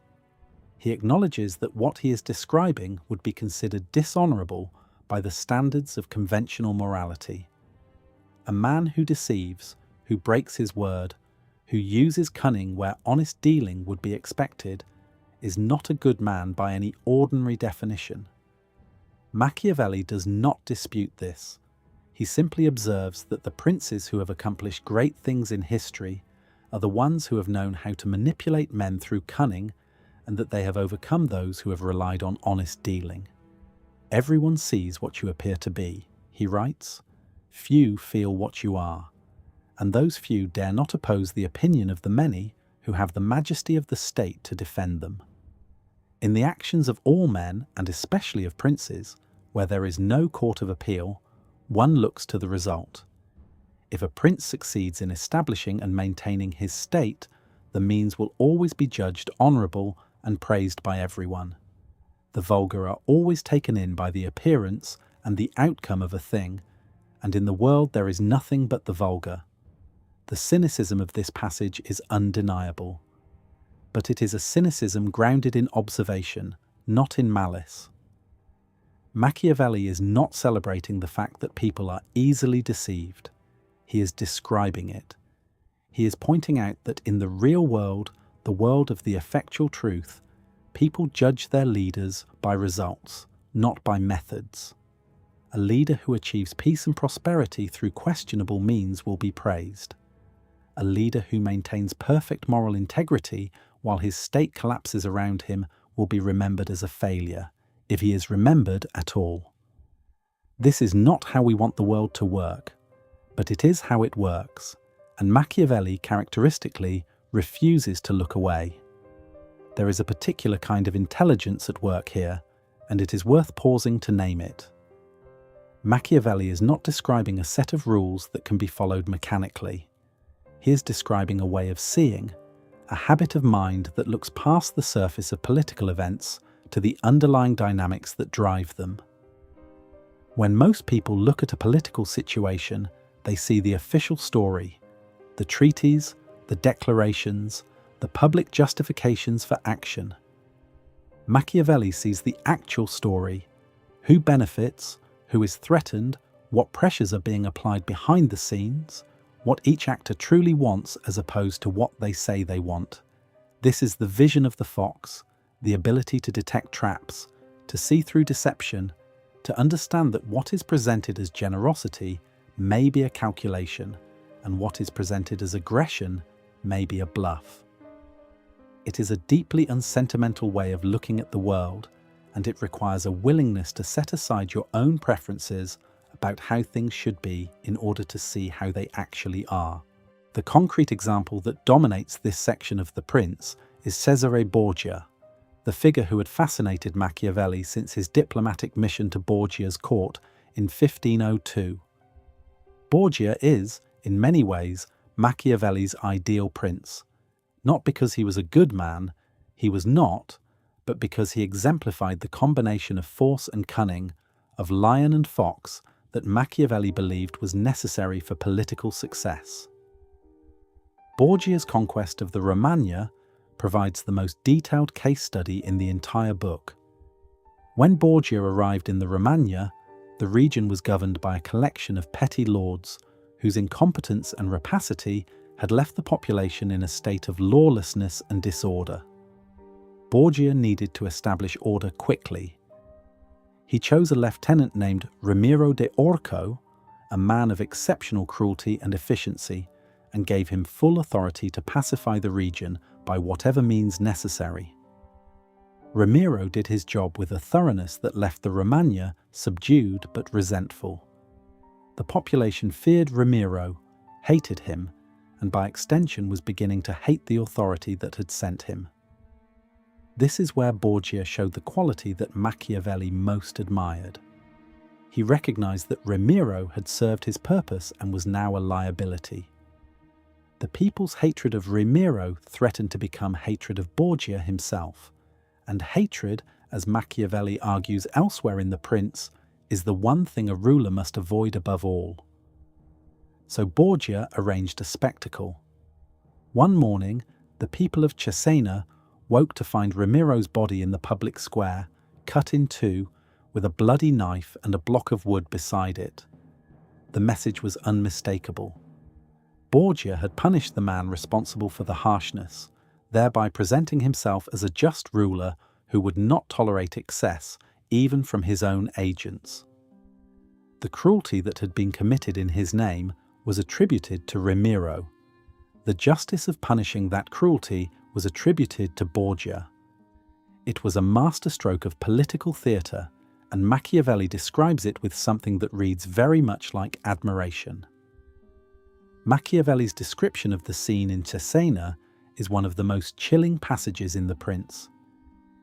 He acknowledges that what he is describing would be considered dishonourable by the standards of conventional morality. A man who deceives, who breaks his word, who uses cunning where honest dealing would be expected, is not a good man by any ordinary definition. Machiavelli does not dispute this. He simply observes that the princes who have accomplished great things in history are the ones who have known how to manipulate men through cunning, and that they have overcome those who have relied on honest dealing. Everyone sees what you appear to be, he writes. Few feel what you are, and those few dare not oppose the opinion of the many who have the majesty of the state to defend them. In the actions of all men, and especially of princes, where there is no court of appeal, one looks to the result. If a prince succeeds in establishing and maintaining his state, the means will always be judged honourable and praised by everyone. The vulgar are always taken in by the appearance and the outcome of a thing, and in the world there is nothing but the vulgar. The cynicism of this passage is undeniable. But it is a cynicism grounded in observation, not in malice. Machiavelli is not celebrating the fact that people are easily deceived. He is describing it. He is pointing out that in the real world, the world of the effectual truth, people judge their leaders by results, not by methods. A leader who achieves peace and prosperity through questionable means will be praised. a leader who maintains perfect moral integrity while his state collapses around him will be remembered as a failure, if he is remembered at all. This is not how we want the world to work, but it is how it works, and Machiavelli characteristically refuses to look away. There is a particular kind of intelligence at work here, and it is worth pausing to name it. Machiavelli is not describing a set of rules that can be followed mechanically. He is describing a way of seeing, a habit of mind that looks past the surface of political events to the underlying dynamics that drive them. When most people look at a political situation, they see the official story, the treaties, the declarations, the public justifications for action. Machiavelli sees the actual story, who benefits, who is threatened, what pressures are being applied behind the scenes, what each actor truly wants as opposed to what they say they want. This is the vision of the fox, the ability to detect traps, to see through deception, to understand that what is presented as generosity may be a calculation, and what is presented as aggression may be a bluff. It is a deeply unsentimental way of looking at the world, and it requires a willingness to set aside your own preferences about how things should be in order to see how they actually are. The concrete example that dominates this section of The Prince is Cesare Borgia, the figure who had fascinated Machiavelli since his diplomatic mission to Borgia's court in 1502. Borgia is, in many ways, Machiavelli's ideal prince, not because he was a good man, he was not, but because he exemplified the combination of force and cunning, of lion and fox, that Machiavelli believed was necessary for political success. Borgia's conquest of the Romagna provides the most detailed case study in the entire book. When Borgia arrived in the Romagna, the region was governed by a collection of petty lords whose incompetence and rapacity had left the population in a state of lawlessness and disorder. Borgia needed to establish order quickly. He chose a lieutenant named Ramiro de Orco, a man of exceptional cruelty and efficiency, and gave him full authority to pacify the region by whatever means necessary. Ramiro did his job with a thoroughness that left the Romagna subdued but resentful. The population feared Ramiro, hated him, and by extension was beginning to hate the authority that had sent him. This is where Borgia showed the quality that Machiavelli most admired. He recognized that Ramiro had served his purpose and was now a liability. The people's hatred of Ramiro threatened to become hatred of Borgia himself, and hatred, as Machiavelli argues elsewhere in The Prince, is the one thing a ruler must avoid above all. So Borgia arranged a spectacle. One morning, the people of Cesena woke to find Ramiro's body in the public square, cut in two, with a bloody knife and a block of wood beside it. The message was unmistakable. Borgia had punished the man responsible for the harshness, thereby presenting himself as a just ruler who would not tolerate excess, even from his own agents. The cruelty that had been committed in his name was attributed to Ramiro. The justice of punishing that cruelty was attributed to Borgia. It was a masterstroke of political theatre, and Machiavelli describes it with something that reads very much like admiration. Machiavelli's description of the scene in Cesena is one of the most chilling passages in The Prince.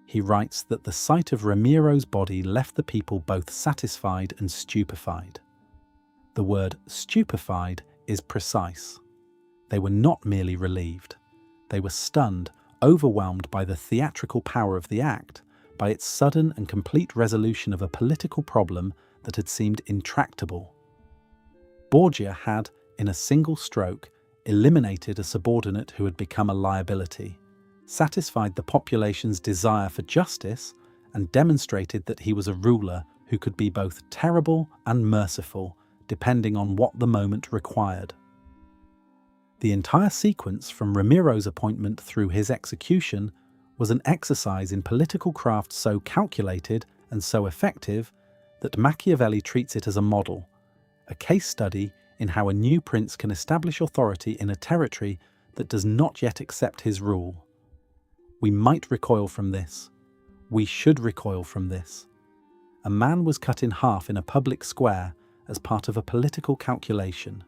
He writes that the sight of Ramiro's body left the people both satisfied and stupefied. The word stupefied is precise. They were not merely relieved. They were stunned, overwhelmed by the theatrical power of the act, by its sudden and complete resolution of a political problem that had seemed intractable. Borgia had, in a single stroke, eliminated a subordinate who had become a liability, satisfied the population's desire for justice, and demonstrated that he was a ruler who could be both terrible and merciful, depending on what the moment required. The entire sequence, from Ramiro's appointment through his execution, was an exercise in political craft so calculated and so effective that Machiavelli treats it as a model, a case study in how a new prince can establish authority in a territory that does not yet accept his rule. We might recoil from this. We should recoil from this. A man was cut in half in a public square as part of a political calculation.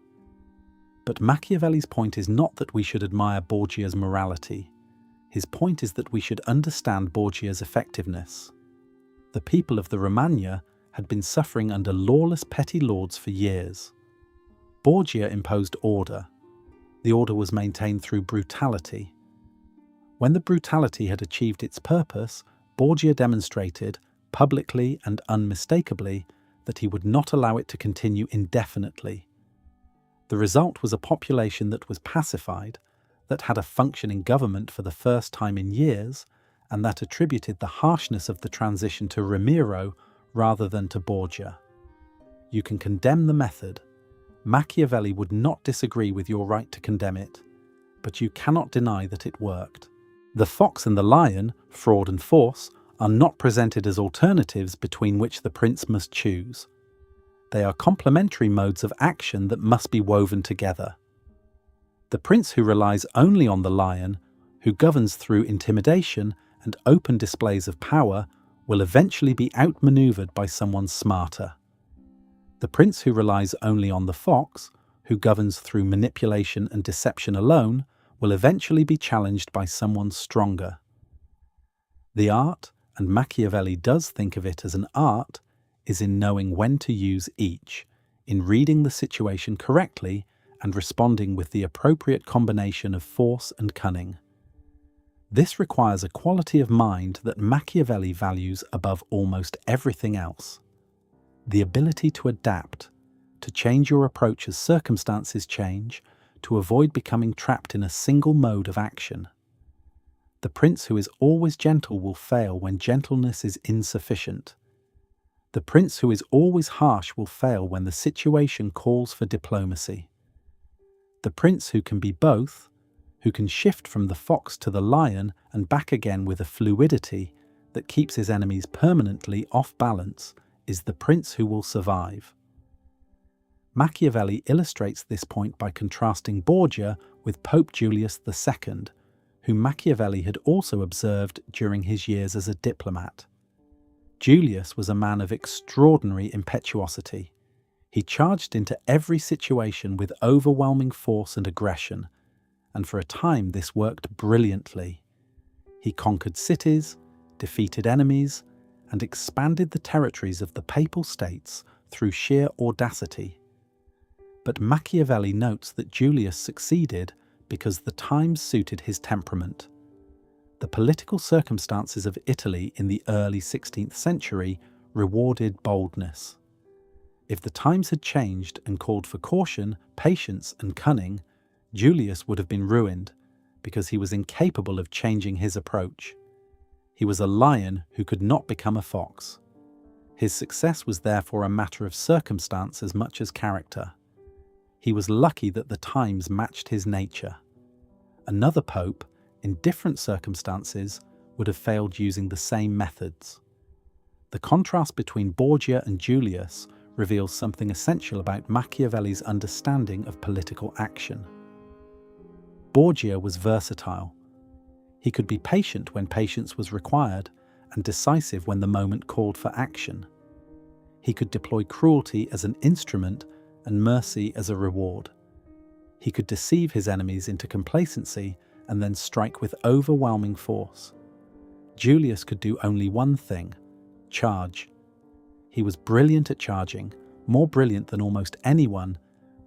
But Machiavelli's point is not that we should admire Borgia's morality. His point is that we should understand Borgia's effectiveness. The people of the Romagna had been suffering under lawless petty lords for years. Borgia imposed order. The order was maintained through brutality. When the brutality had achieved its purpose, Borgia demonstrated, publicly and unmistakably, that he would not allow it to continue indefinitely. The result was a population that was pacified, that had a functioning government for the first time in years, and that attributed the harshness of the transition to Ramiro rather than to Borgia. You can condemn the method. Machiavelli would not disagree with your right to condemn it, but you cannot deny that it worked. The fox and the lion, fraud and force, are not presented as alternatives between which the prince must choose. They are complementary modes of action that must be woven together. The prince who relies only on the lion, who governs through intimidation and open displays of power, will eventually be outmaneuvered by someone smarter. The prince who relies only on the fox, who governs through manipulation and deception alone, will eventually be challenged by someone stronger. The art, and Machiavelli does think of it as an art, is in knowing when to use each, in reading the situation correctly and responding with the appropriate combination of force and cunning. This requires a quality of mind that Machiavelli values above almost everything else. The ability to adapt, to change your approach as circumstances change, to avoid becoming trapped in a single mode of action. The prince who is always gentle will fail when gentleness is insufficient. The prince who is always harsh will fail when the situation calls for diplomacy. The prince who can be both, who can shift from the fox to the lion and back again with a fluidity that keeps his enemies permanently off balance, is the prince who will survive. Machiavelli illustrates this point by contrasting Borgia with Pope Julius II, whom Machiavelli had also observed during his years as a diplomat. Julius was a man of extraordinary impetuosity. He charged into every situation with overwhelming force and aggression, and for a time this worked brilliantly. He conquered cities, defeated enemies, and expanded the territories of the Papal States through sheer audacity. But Machiavelli notes that Julius succeeded because the times suited his temperament. The political circumstances of Italy in the early 16th century rewarded boldness. If the times had changed and called for caution, patience, and cunning, Julius would have been ruined because he was incapable of changing his approach. He was a lion who could not become a fox. His success was therefore a matter of circumstance as much as character. He was lucky that the times matched his nature. Another pope, in different circumstances, would have failed using the same methods. The contrast between Borgia and Julius reveals something essential about Machiavelli's understanding of political action. Borgia was versatile. He could be patient when patience was required and decisive when the moment called for action. He could deploy cruelty as an instrument and mercy as a reward. He could deceive his enemies into complacency and then strike with overwhelming force. Julius could do only one thing: charge. He was brilliant at charging, more brilliant than almost anyone,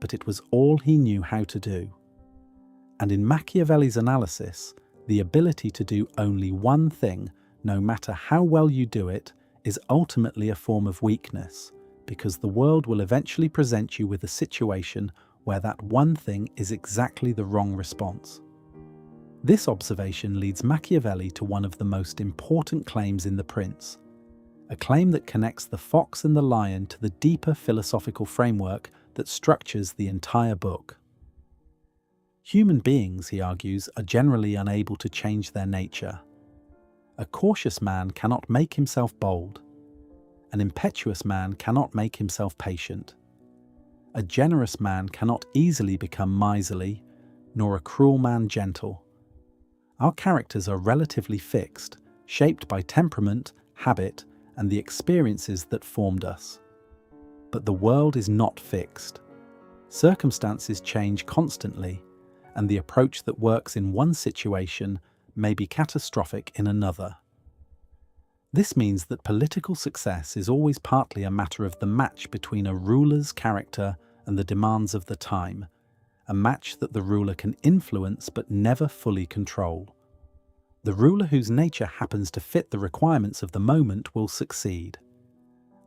but it was all he knew how to do. And in Machiavelli's analysis, the ability to do only one thing, no matter how well you do it, is ultimately a form of weakness, because the world will eventually present you with a situation where that one thing is exactly the wrong response. This observation leads Machiavelli to one of the most important claims in The Prince, a claim that connects the fox and the lion to the deeper philosophical framework that structures the entire book. Human beings, he argues, are generally unable to change their nature. A cautious man cannot make himself bold. An impetuous man cannot make himself patient. A generous man cannot easily become miserly, nor a cruel man gentle. Our characters are relatively fixed, shaped by temperament, habit, and the experiences that formed us. But the world is not fixed. Circumstances change constantly, and the approach that works in one situation may be catastrophic in another. This means that political success is always partly a matter of the match between a ruler's character and the demands of the time, a match that the ruler can influence but never fully control. The ruler whose nature happens to fit the requirements of the moment will succeed.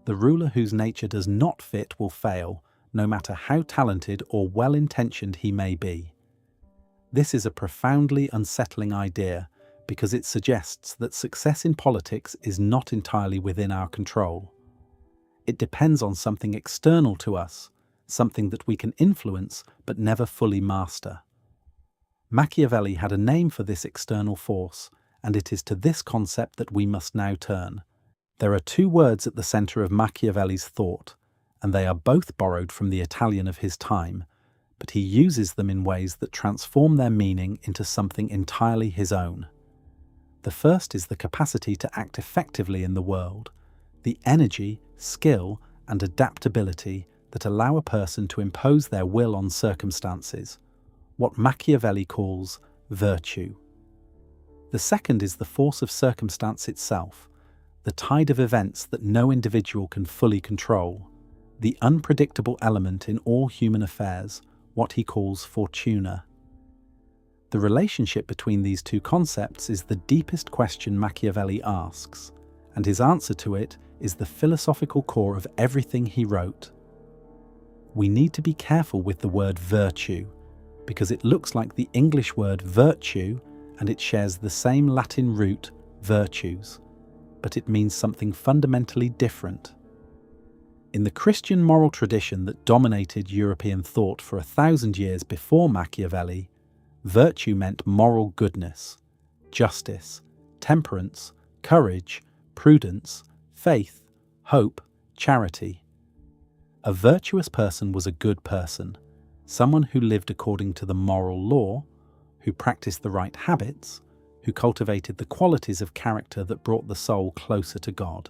The ruler whose nature does not fit will fail, no matter how talented or well-intentioned he may be. This is a profoundly unsettling idea because it suggests that success in politics is not entirely within our control. It depends on something external to us, something that we can influence but never fully master. Machiavelli had a name for this external force, and it is to this concept that we must now turn. There are two words at the center of Machiavelli's thought, and they are both borrowed from the Italian of his time, but he uses them in ways that transform their meaning into something entirely his own. The first is the capacity to act effectively in the world, the energy, skill, and adaptability that allow a person to impose their will on circumstances, what Machiavelli calls virtue. The second is the force of circumstance itself, the tide of events that no individual can fully control, the unpredictable element in all human affairs, what he calls Fortuna. The relationship between these two concepts is the deepest question Machiavelli asks, and his answer to it is the philosophical core of everything he wrote. We need to be careful with the word virtue, because it looks like the English word virtue and it shares the same Latin root, virtues, but it means something fundamentally different. In the Christian moral tradition that dominated European thought for 1,000 years before Machiavelli, virtue meant moral goodness, justice, temperance, courage, prudence, faith, hope, charity. A virtuous person was a good person, someone who lived according to the moral law, who practiced the right habits, who cultivated the qualities of character that brought the soul closer to God.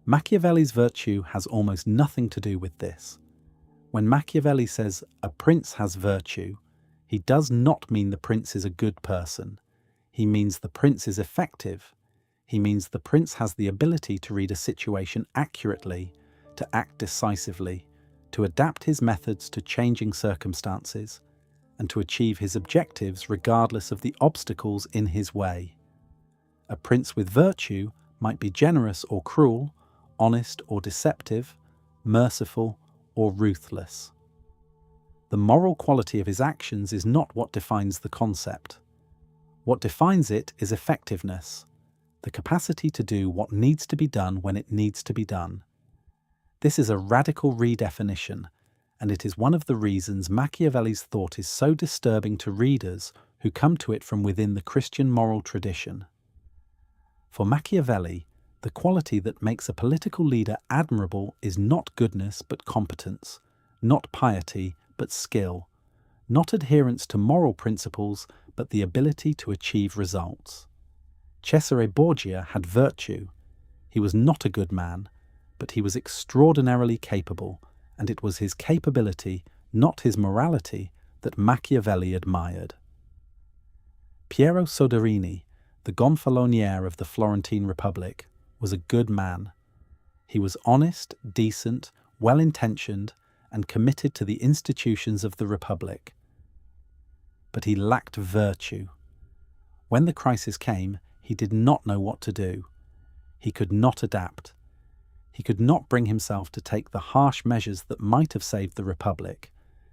Machiavelli's virtue has almost nothing to do with this. When Machiavelli says a prince has virtue, he does not mean the prince is a good person. He means the prince is effective. He means the prince has the ability to read a situation accurately, to act decisively, to adapt his methods to changing circumstances, and to achieve his objectives regardless of the obstacles in his way. A prince with virtue might be generous or cruel, honest or deceptive, merciful or ruthless. The moral quality of his actions is not what defines the concept. What defines it is effectiveness, the capacity to do what needs to be done when it needs to be done. This is a radical redefinition, and it is one of the reasons Machiavelli's thought is so disturbing to readers who come to it from within the Christian moral tradition. For Machiavelli, the quality that makes a political leader admirable is not goodness but competence, not piety but skill, not adherence to moral principles but the ability to achieve results. Cesare Borgia had virtue. He was not a good man, but he was extraordinarily capable, and it was his capability, not his morality, that Machiavelli admired. Piero Soderini, the gonfaloniere of the Florentine Republic, was a good man. He was honest, decent, well-intentioned, and committed to the institutions of the Republic. But he lacked virtue. When the crisis came, he did not know what to do. He could not adapt. He could not bring himself to take the harsh measures that might have saved the Republic,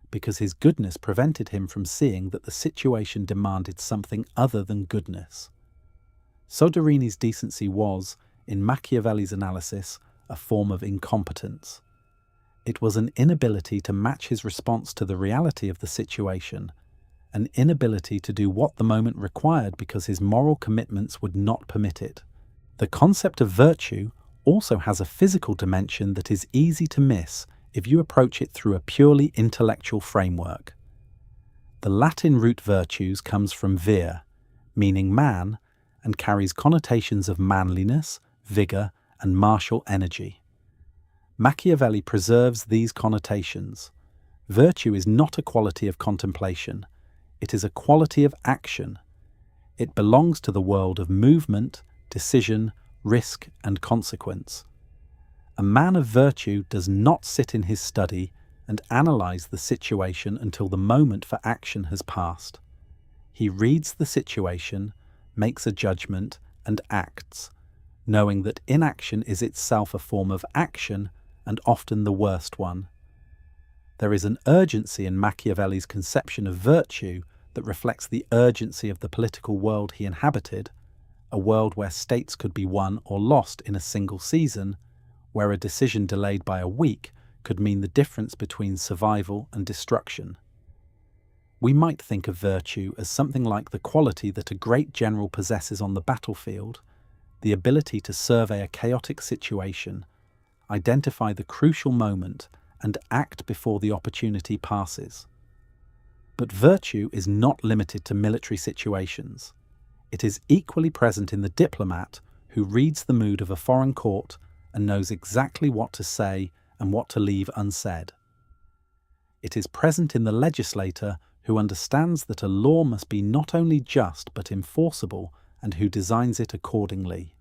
because his goodness prevented him from seeing that the situation demanded something other than goodness. Soderini's decency was, in Machiavelli's analysis, a form of incompetence. It was an inability to match his response to the reality of the situation, an inability to do what the moment required because his moral commitments would not permit it. The concept of virtue also has a physical dimension that is easy to miss if you approach it through a purely intellectual framework. The Latin root virtues comes from vir, meaning man, and carries connotations of manliness, vigour, and martial energy. Machiavelli preserves these connotations. Virtue is not a quality of contemplation, it is a quality of action. It belongs to the world of movement, decision, risk, and consequence. A man of virtue does not sit in his study and analyse the situation until the moment for action has passed. He reads the situation, makes a judgment, and acts, knowing that inaction is itself a form of action and often the worst one. There is an urgency in Machiavelli's conception of virtue that reflects the urgency of the political world he inhabited, a world where states could be won or lost in a single season, where a decision delayed by a week could mean the difference between survival and destruction. We might think of virtue as something like the quality that a great general possesses on the battlefield, the ability to survey a chaotic situation, identify the crucial moment, and act before the opportunity passes. But virtue is not limited to military situations. It is equally present in the diplomat who reads the mood of a foreign court and knows exactly what to say and what to leave unsaid. It is present in the legislator who understands that a law must be not only just but enforceable and who designs it accordingly.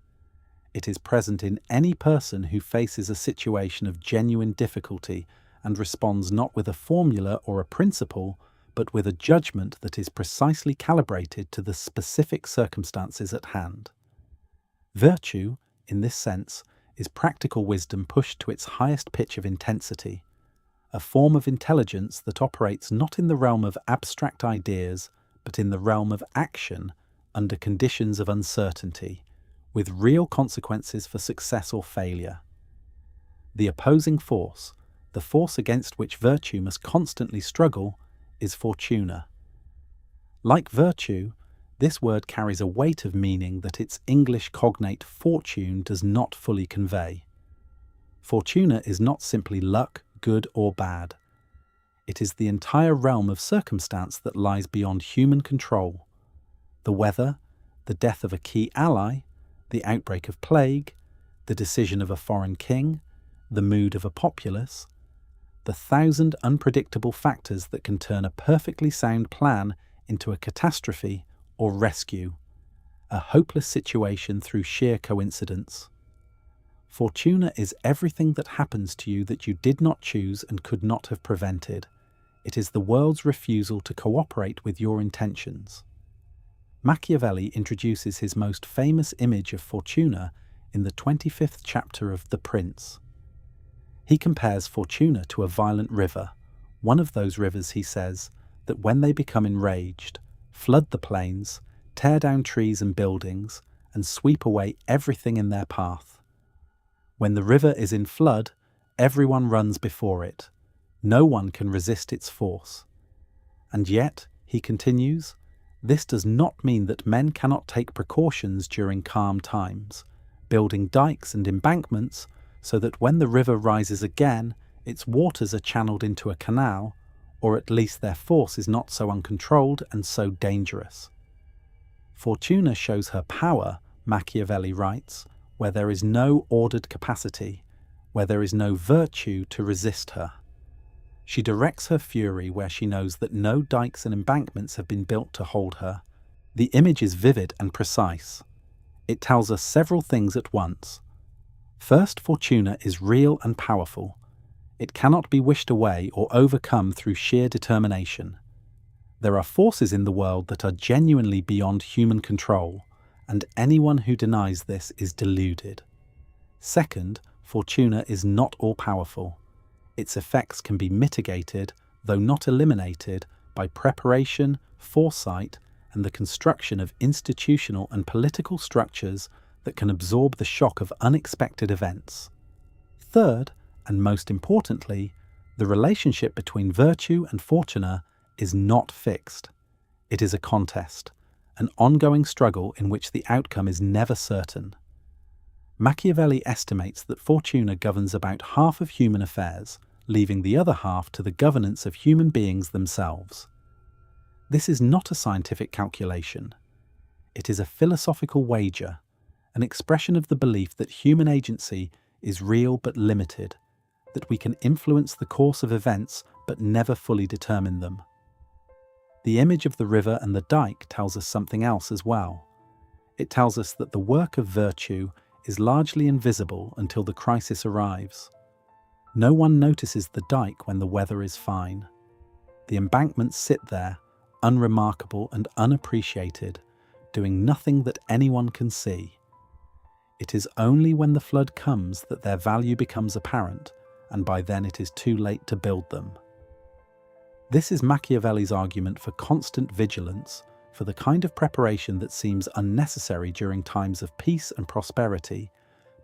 It is present in any person who faces a situation of genuine difficulty and responds not with a formula or a principle, but with a judgment that is precisely calibrated to the specific circumstances at hand. Virtue, in this sense, is practical wisdom pushed to its highest pitch of intensity, a form of intelligence that operates not in the realm of abstract ideas, but in the realm of action under conditions of uncertainty, with real consequences for success or failure. The opposing force, the force against which virtue must constantly struggle, is Fortuna. Like virtue, this word carries a weight of meaning that its English cognate fortune does not fully convey. Fortuna is not simply luck, good or bad. It is the entire realm of circumstance that lies beyond human control. The weather, the death of a key ally, the outbreak of plague, the decision of a foreign king, the mood of a populace, the 1,000 unpredictable factors that can turn a perfectly sound plan into a catastrophe or rescue, a hopeless situation through sheer coincidence. Fortuna is everything that happens to you that you did not choose and could not have prevented. It is the world's refusal to cooperate with your intentions. Machiavelli introduces his most famous image of Fortuna in the 25th chapter of The Prince. He compares Fortuna to a violent river, one of those rivers, he says, that when they become enraged, flood the plains, tear down trees and buildings, and sweep away everything in their path. When the river is in flood, everyone runs before it. No one can resist its force. And yet, he continues, this does not mean that men cannot take precautions during calm times, building dikes and embankments so that when the river rises again, its waters are channeled into a canal, or at least their force is not so uncontrolled and so dangerous. Fortuna shows her power, Machiavelli writes, where there is no ordered capacity, where there is no virtue to resist her. She directs her fury where she knows that no dikes and embankments have been built to hold her. The image is vivid and precise. It tells us several things at once. First, Fortuna is real and powerful. It cannot be wished away or overcome through sheer determination. There are forces in the world that are genuinely beyond human control, and anyone who denies this is deluded. Second, Fortuna is not all-powerful. Its effects can be mitigated, though not eliminated, by preparation, foresight, and the construction of institutional and political structures that can absorb the shock of unexpected events. Third, and most importantly, the relationship between virtue and Fortuna is not fixed. It is a contest, an ongoing struggle in which the outcome is never certain. Machiavelli estimates that Fortuna governs about half of human affairs, leaving the other half to the governance of human beings themselves. This is not a scientific calculation. It is a philosophical wager, an expression of the belief that human agency is real but limited, that we can influence the course of events but never fully determine them. The image of the river and the dike tells us something else as well. It tells us that the work of virtue is largely invisible until the crisis arrives. No one notices the dike when the weather is fine. The embankments sit there, unremarkable and unappreciated, doing nothing that anyone can see. It is only when the flood comes that their value becomes apparent, and by then it is too late to build them. This is Machiavelli's argument for constant vigilance, for the kind of preparation that seems unnecessary during times of peace and prosperity,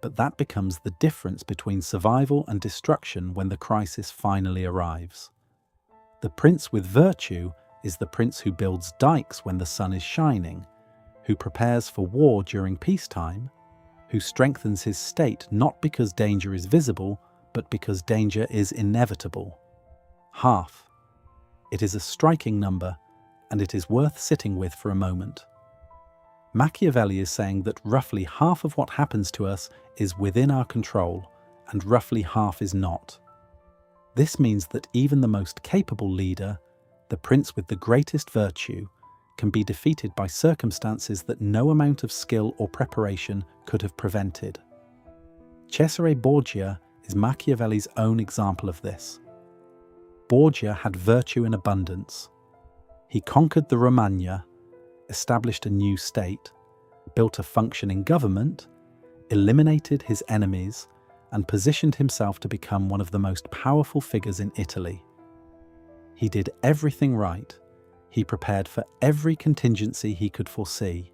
but that becomes the difference between survival and destruction when the crisis finally arrives. The prince with virtue is the prince who builds dikes when the sun is shining, who prepares for war during peacetime, who strengthens his state not because danger is visible, but because danger is inevitable. Half. It is a striking number, and it is worth sitting with for a moment. Machiavelli is saying that roughly half of what happens to us is within our control, and roughly half is not. This means that even the most capable leader, the prince with the greatest virtue, can be defeated by circumstances that no amount of skill or preparation could have prevented. Cesare Borgia is Machiavelli's own example of this. Borgia had virtue in abundance. He conquered the Romagna, established a new state, built a functioning government, eliminated his enemies, and positioned himself to become one of the most powerful figures in Italy. He did everything right. He prepared for every contingency he could foresee.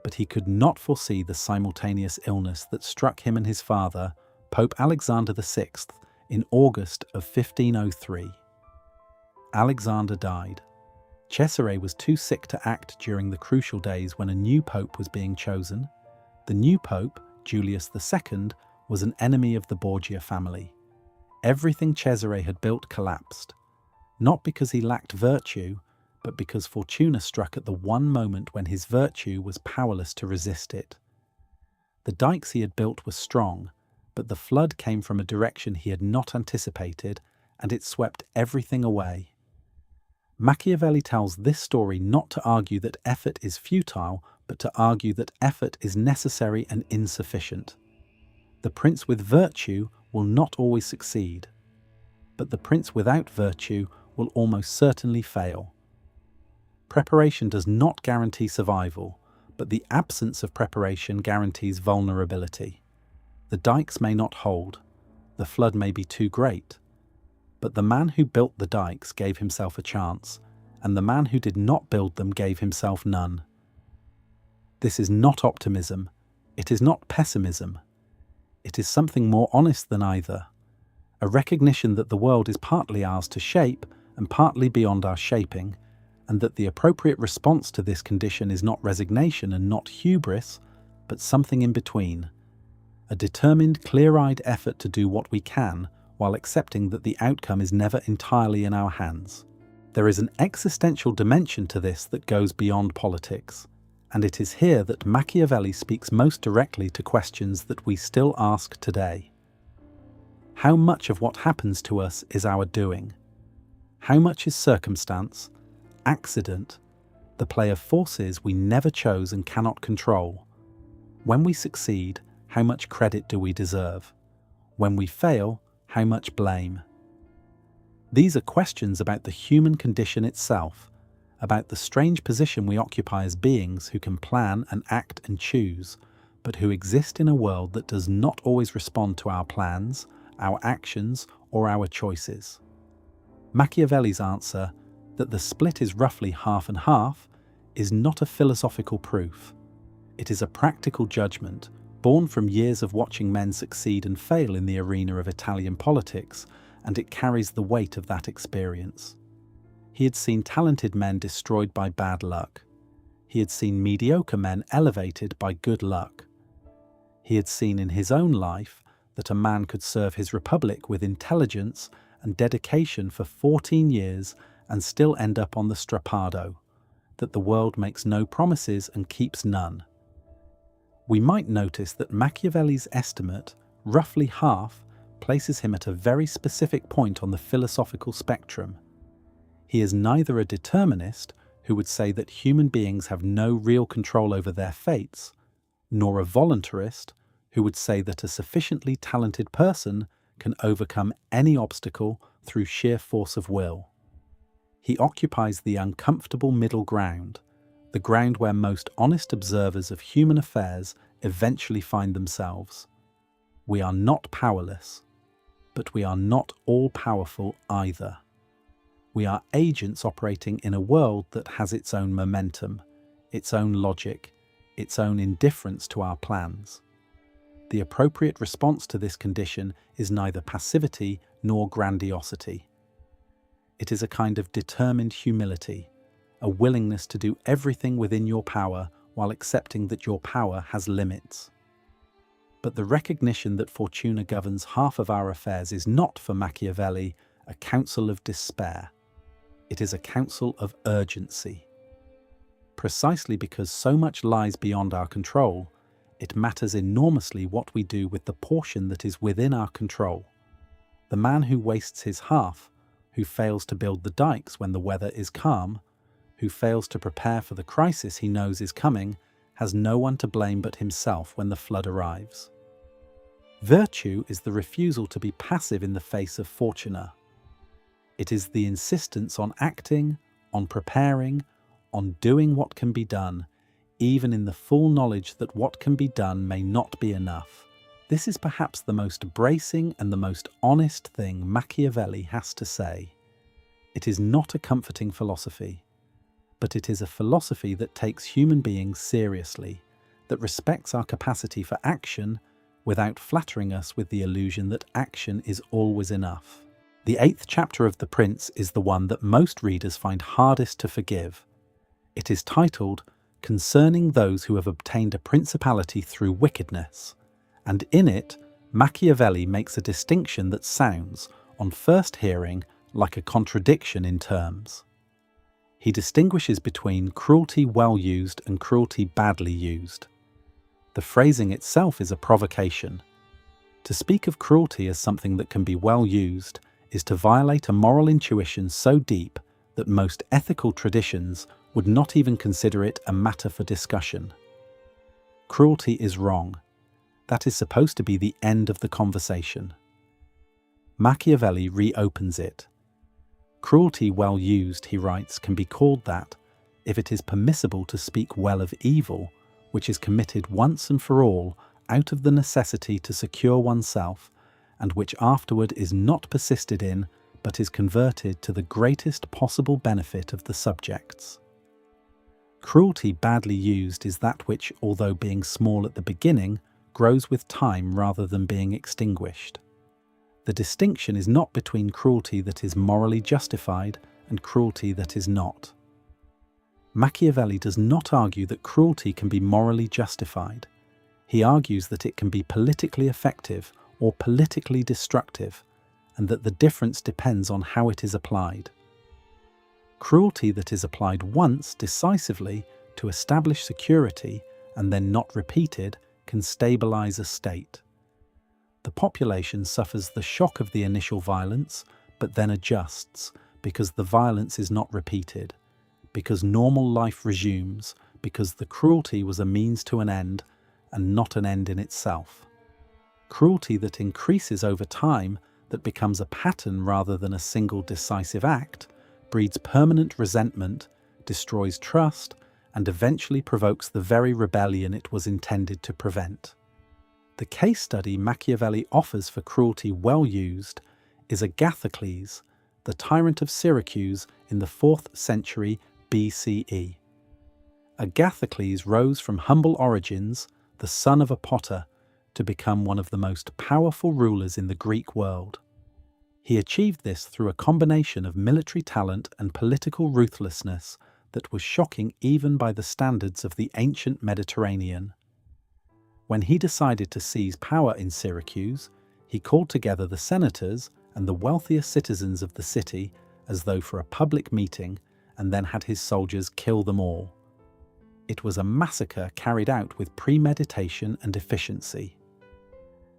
But he could not foresee the simultaneous illness that struck him and his father, Pope Alexander VI, in August of 1503. Alexander died. Cesare was too sick to act during the crucial days when a new pope was being chosen. The new pope, Julius II, was an enemy of the Borgia family. Everything Cesare had built collapsed, not because he lacked virtue, but because Fortuna struck at the one moment when his virtue was powerless to resist it. The dikes he had built were strong, but the flood came from a direction he had not anticipated, and it swept everything away. Machiavelli tells this story not to argue that effort is futile, but to argue that effort is necessary and insufficient. The prince with virtue will not always succeed, but the prince without virtue will almost certainly fail. Preparation does not guarantee survival, but the absence of preparation guarantees vulnerability. The dikes may not hold, the flood may be too great, but the man who built the dikes gave himself a chance, and the man who did not build them gave himself none. This is not optimism, it is not pessimism. It is something more honest than either, a recognition that the world is partly ours to shape and partly beyond our shaping, and that the appropriate response to this condition is not resignation and not hubris, but something in between. A determined, clear-eyed effort to do what we can, while accepting that the outcome is never entirely in our hands. There is an existential dimension to this that goes beyond politics, and it is here that Machiavelli speaks most directly to questions that we still ask today. How much of what happens to us is our doing? How much is circumstance, accident, the play of forces we never chose and cannot control? When we succeed, how much credit do we deserve? When we fail, how much blame? These are questions about the human condition itself, about the strange position we occupy as beings who can plan and act and choose, but who exist in a world that does not always respond to our plans, our actions, or our choices. Machiavelli's answer, that the split is roughly half and half, is not a philosophical proof. It is a practical judgment, born from years of watching men succeed and fail in the arena of Italian politics, and it carries the weight of that experience. He had seen talented men destroyed by bad luck. He had seen mediocre men elevated by good luck. He had seen in his own life that a man could serve his republic with intelligence and dedication for 14 years and still end up on the strappado, that the world makes no promises and keeps none. We might notice that Machiavelli's estimate, roughly half, places him at a very specific point on the philosophical spectrum. He is neither a determinist, who would say that human beings have no real control over their fates, nor a voluntarist, who would say that a sufficiently talented person can overcome any obstacle through sheer force of will. He occupies the uncomfortable middle ground, the ground where most honest observers of human affairs eventually find themselves. We are not powerless, but we are not all-powerful either. We are agents operating in a world that has its own momentum, its own logic, its own indifference to our plans. The appropriate response to this condition is neither passivity nor grandiosity. It is a kind of determined humility, a willingness to do everything within your power while accepting that your power has limits. But the recognition that Fortuna governs half of our affairs is not, for Machiavelli, a counsel of despair. It is a counsel of urgency. Precisely because so much lies beyond our control, it matters enormously what we do with the portion that is within our control. The man who wastes his half, who fails to build the dikes when the weather is calm, who fails to prepare for the crisis he knows is coming, has no one to blame but himself when the flood arrives. Virtue is the refusal to be passive in the face of Fortuna. It is the insistence on acting, on preparing, on doing what can be done, even in the full knowledge that what can be done may not be enough. This is perhaps the most bracing and the most honest thing Machiavelli has to say. It is not a comforting philosophy, but it is a philosophy that takes human beings seriously, that respects our capacity for action without flattering us with the illusion that action is always enough. The 8th chapter of The Prince is the one that most readers find hardest to forgive. It is titled, "Concerning those who have obtained a principality through wickedness," and in it, Machiavelli makes a distinction that sounds, on first hearing, like a contradiction in terms. He distinguishes between cruelty well used and cruelty badly used. The phrasing itself is a provocation. To speak of cruelty as something that can be well used is to violate a moral intuition so deep that most ethical traditions would not even consider it a matter for discussion. Cruelty is wrong. That is supposed to be the end of the conversation. Machiavelli reopens it. Cruelty well used, he writes, can be called that if it is permissible to speak well of evil, which is committed once and for all out of the necessity to secure oneself, and which afterward is not persisted in, but is converted to the greatest possible benefit of the subjects. Cruelty badly used is that which, although being small at the beginning, grows with time rather than being extinguished. The distinction is not between cruelty that is morally justified and cruelty that is not. Machiavelli does not argue that cruelty can be morally justified. He argues that it can be politically effective or politically destructive, and that the difference depends on how it is applied. Cruelty that is applied once decisively to establish security and then not repeated can stabilize a state. The population suffers the shock of the initial violence, but then adjusts, because the violence is not repeated, because normal life resumes, because the cruelty was a means to an end and not an end in itself. Cruelty that increases over time, that becomes a pattern rather than a single decisive act, breeds permanent resentment, destroys trust, and eventually provokes the very rebellion it was intended to prevent. The case study Machiavelli offers for cruelty well used is Agathocles, the tyrant of Syracuse in the 4th century BCE. Agathocles rose from humble origins, the son of a potter, to become one of the most powerful rulers in the Greek world. He achieved this through a combination of military talent and political ruthlessness that was shocking even by the standards of the ancient Mediterranean. When he decided to seize power in Syracuse, He called together the senators and the wealthiest citizens of the city as though for a public meeting, and then had his soldiers kill them all. It was a massacre carried out with premeditation and efficiency.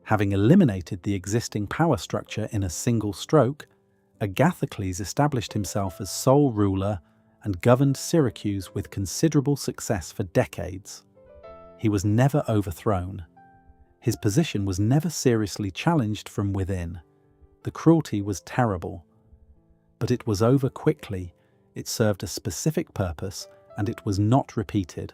Having eliminated the existing power structure in a single stroke, Agathocles established himself as sole ruler and governed Syracuse with considerable success for decades. He was never overthrown. His position was never seriously challenged from within. The cruelty was terrible. But it was over quickly, it served a specific purpose, and it was not repeated.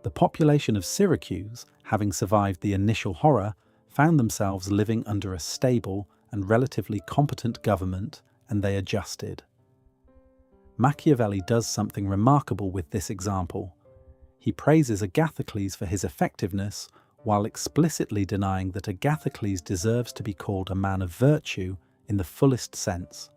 The population of Syracuse, having survived the initial horror, found themselves living under a stable and relatively competent government, and they adjusted. Machiavelli does something remarkable with this example. He praises Agathocles for his effectiveness, while explicitly denying that Agathocles deserves to be called a man of virtue in the fullest sense.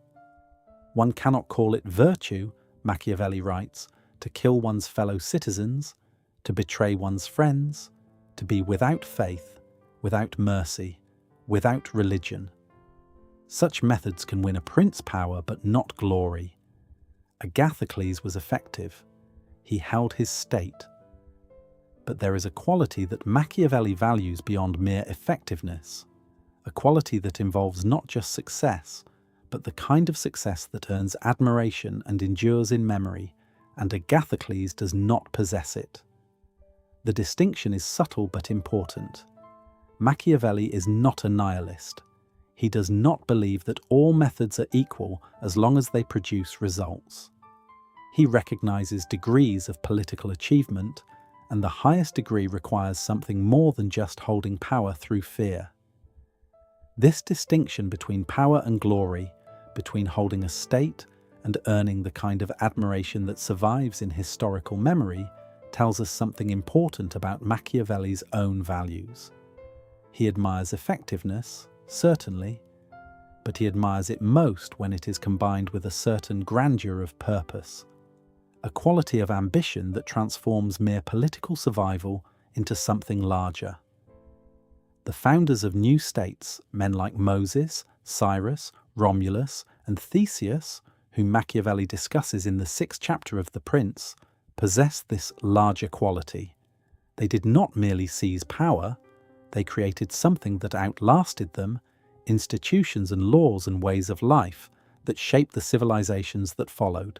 One cannot call it virtue, Machiavelli writes, to kill one's fellow citizens, to betray one's friends, to be without faith, without mercy, without religion. Such methods can win a prince power but not glory. Agathocles was effective. He held his state. But there is a quality that Machiavelli values beyond mere effectiveness, a quality that involves not just success, but the kind of success that earns admiration and endures in memory, and Agathocles does not possess it. The distinction is subtle but important. Machiavelli is not a nihilist. He does not believe that all methods are equal as long as they produce results. He recognizes degrees of political achievement, and the highest degree requires something more than just holding power through fear. This distinction between power and glory, between holding a state and earning the kind of admiration that survives in historical memory, tells us something important about Machiavelli's own values. He admires effectiveness, certainly, but he admires it most when it is combined with a certain grandeur of purpose, a quality of ambition that transforms mere political survival into something larger. The founders of new states, men like Moses, Cyrus, Romulus, and Theseus, whom Machiavelli discusses in the 6th chapter of The Prince, possessed this larger quality. They did not merely seize power, they created something that outlasted them, institutions and laws and ways of life that shaped the civilizations that followed.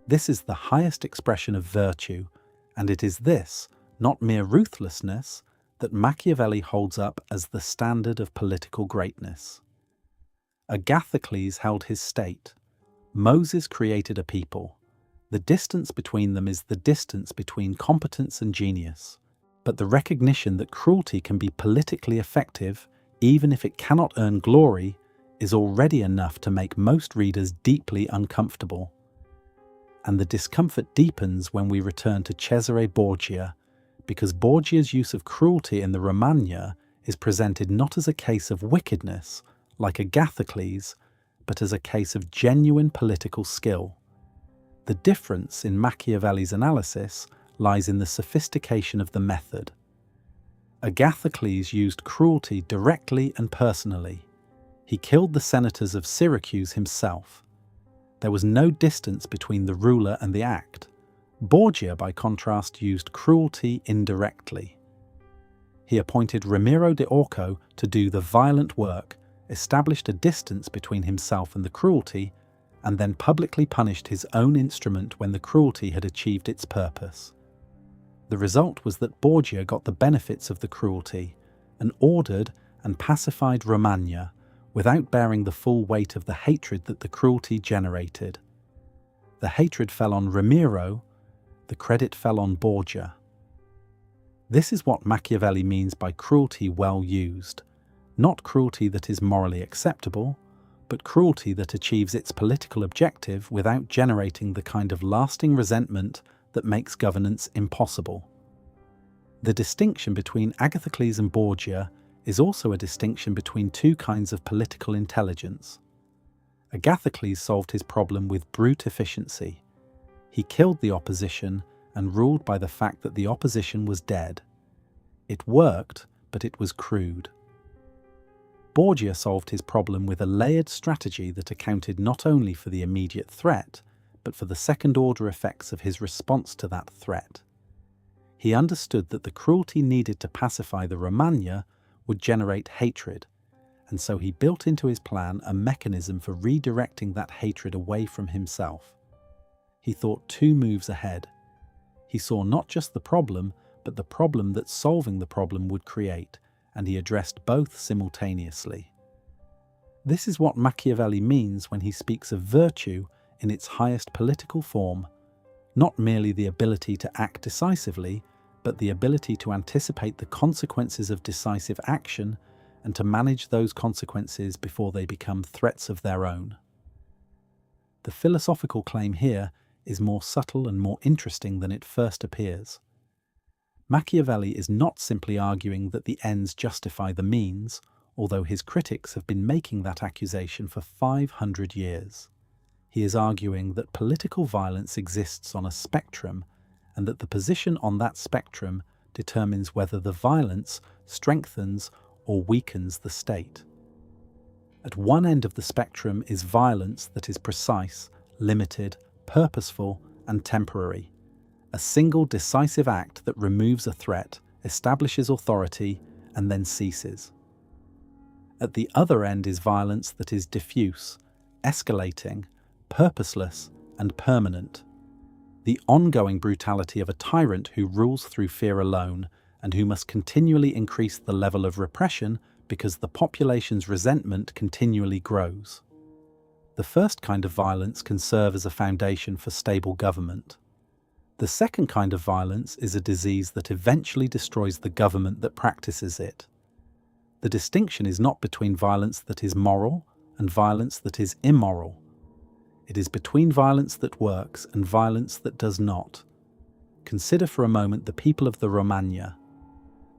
This is the highest expression of virtue, and it is this, not mere ruthlessness, that Machiavelli holds up as the standard of political greatness. Agathocles held his state. Moses created a people. The distance between them is the distance between competence and genius. But the recognition that cruelty can be politically effective, even if it cannot earn glory, is already enough to make most readers deeply uncomfortable. And the discomfort deepens when we return to Cesare Borgia, because Borgia's use of cruelty in the Romagna is presented not as a case of wickedness, like Agathocles, but as a case of genuine political skill. The difference in Machiavelli's analysis lies in the sophistication of the method. Agathocles used cruelty directly and personally. He killed the senators of Syracuse himself. There was no distance between the ruler and the act. Borgia, by contrast, used cruelty indirectly. He appointed Ramiro de Orco to do the violent work, established a distance between himself and the cruelty, and then publicly punished his own instrument when the cruelty had achieved its purpose. The result was that Borgia got the benefits of the cruelty, and ordered and pacified Romagna, without bearing the full weight of the hatred that the cruelty generated. The hatred fell on Ramiro, the credit fell on Borgia. This is what Machiavelli means by cruelty well used. Not cruelty that is morally acceptable, but cruelty that achieves its political objective without generating the kind of lasting resentment that makes governance impossible. The distinction between Agathocles and Borgia is also a distinction between two kinds of political intelligence. Agathocles solved his problem with brute efficiency. He killed the opposition and ruled by the fact that the opposition was dead. It worked, but it was crude. Borgia solved his problem with a layered strategy that accounted not only for the immediate threat, but for the second-order effects of his response to that threat. He understood that the cruelty needed to pacify the Romagna would generate hatred, and so he built into his plan a mechanism for redirecting that hatred away from himself. He thought 2 moves ahead. He saw not just the problem, but the problem that solving the problem would create, and he addressed both simultaneously. This is what Machiavelli means when he speaks of virtue in its highest political form, not merely the ability to act decisively, but the ability to anticipate the consequences of decisive action and to manage those consequences before they become threats of their own. The philosophical claim here is more subtle and more interesting than it first appears. Machiavelli is not simply arguing that the ends justify the means, although his critics have been making that accusation for 500 years. He is arguing that political violence exists on a spectrum and that the position on that spectrum determines whether the violence strengthens or weakens the state. At one end of the spectrum is violence that is precise, limited, purposeful, and temporary. A single decisive act that removes a threat, establishes authority, and then ceases. At the other end is violence that is diffuse, escalating, purposeless, and permanent. The ongoing brutality of a tyrant who rules through fear alone and who must continually increase the level of repression because the population's resentment continually grows. The first kind of violence can serve as a foundation for stable government. The second kind of violence is a disease that eventually destroys the government that practices it. The distinction is not between violence that is moral and violence that is immoral. It is between violence that works and violence that does not. Consider for a moment the people of the Romagna.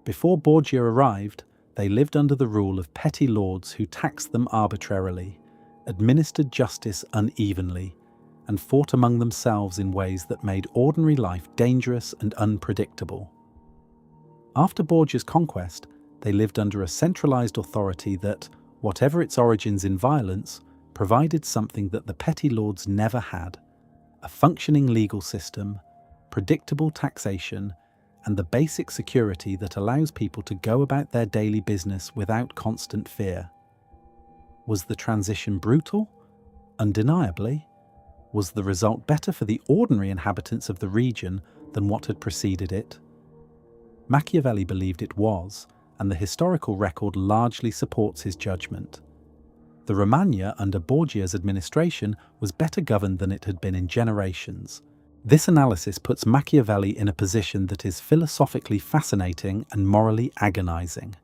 Before Borgia arrived, they lived under the rule of petty lords who taxed them arbitrarily, administered justice unevenly, and fought among themselves in ways that made ordinary life dangerous and unpredictable. After Borgia's conquest, they lived under a centralized authority that, whatever its origins in violence, provided something that the petty lords never had: a functioning legal system, predictable taxation, and the basic security that allows people to go about their daily business without constant fear. Was the transition brutal? Undeniably. Was the result better for the ordinary inhabitants of the region than what had preceded it? Machiavelli believed it was, and the historical record largely supports his judgment. The Romagna under Borgia's administration was better governed than it had been in generations. This analysis puts Machiavelli in a position that is philosophically fascinating and morally agonizing.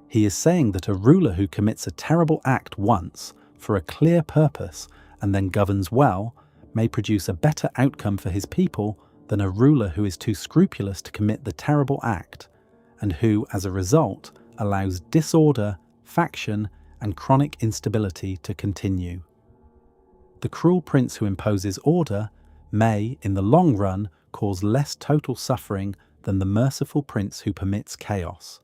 He is saying that a ruler who commits a terrible act once, for a clear purpose, and then governs well, may produce a better outcome for his people than a ruler who is too scrupulous to commit the terrible act, and who, as a result, allows disorder, faction, and chronic instability to continue. The cruel prince who imposes order may, in the long run, cause less total suffering than the merciful prince who permits chaos.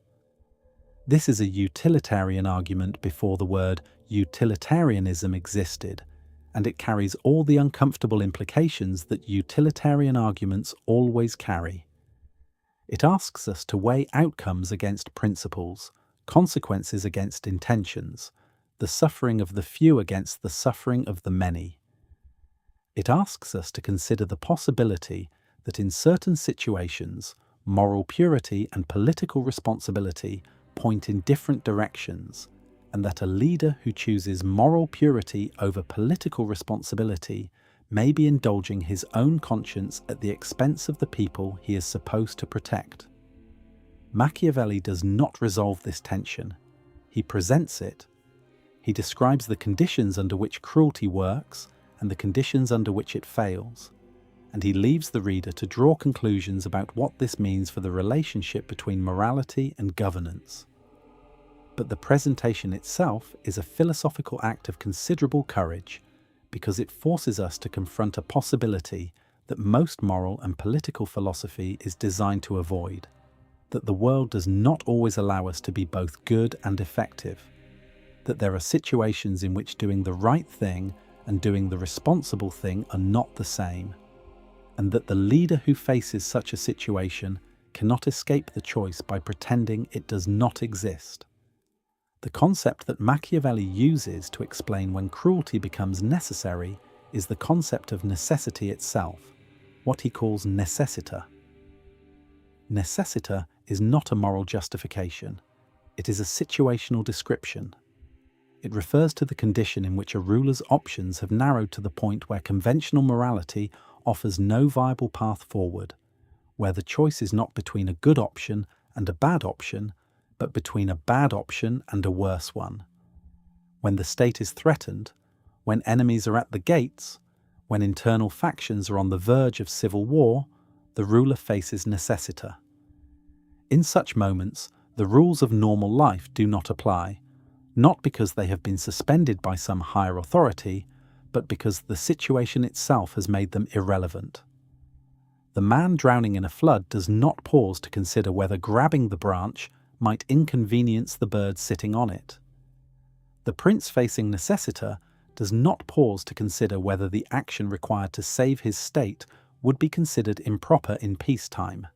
This is a utilitarian argument before the word utilitarianism existed, and it carries all the uncomfortable implications that utilitarian arguments always carry. It asks us to weigh outcomes against principles, consequences against intentions, the suffering of the few against the suffering of the many. It asks us to consider the possibility that in certain situations, moral purity and political responsibility point in different directions, and that a leader who chooses moral purity over political responsibility may be indulging his own conscience at the expense of the people he is supposed to protect. Machiavelli does not resolve this tension. He presents it. He describes the conditions under which cruelty works and the conditions under which it fails, and he leaves the reader to draw conclusions about what this means for the relationship between morality and governance. But the presentation itself is a philosophical act of considerable courage, because it forces us to confront a possibility that most moral and political philosophy is designed to avoid: that the world does not always allow us to be both good and effective, that there are situations in which doing the right thing and doing the responsible thing are not the same, and that the leader who faces such a situation cannot escape the choice by pretending it does not exist. The concept that Machiavelli uses to explain when cruelty becomes necessary is the concept of necessity itself, what he calls necessita. Necessita is not a moral justification. It is a situational description. It refers to the condition in which a ruler's options have narrowed to the point where conventional morality offers no viable path forward, where the choice is not between a good option and a bad option, but between a bad option and a worse one. When the state is threatened, when enemies are at the gates, when internal factions are on the verge of civil war, the ruler faces necessita. In such moments, the rules of normal life do not apply, not because they have been suspended by some higher authority, but because the situation itself has made them irrelevant. The man drowning in a flood does not pause to consider whether grabbing the branch might inconvenience the bird sitting on it. The prince facing necessita does not pause to consider whether the action required to save his state would be considered improper in peacetime.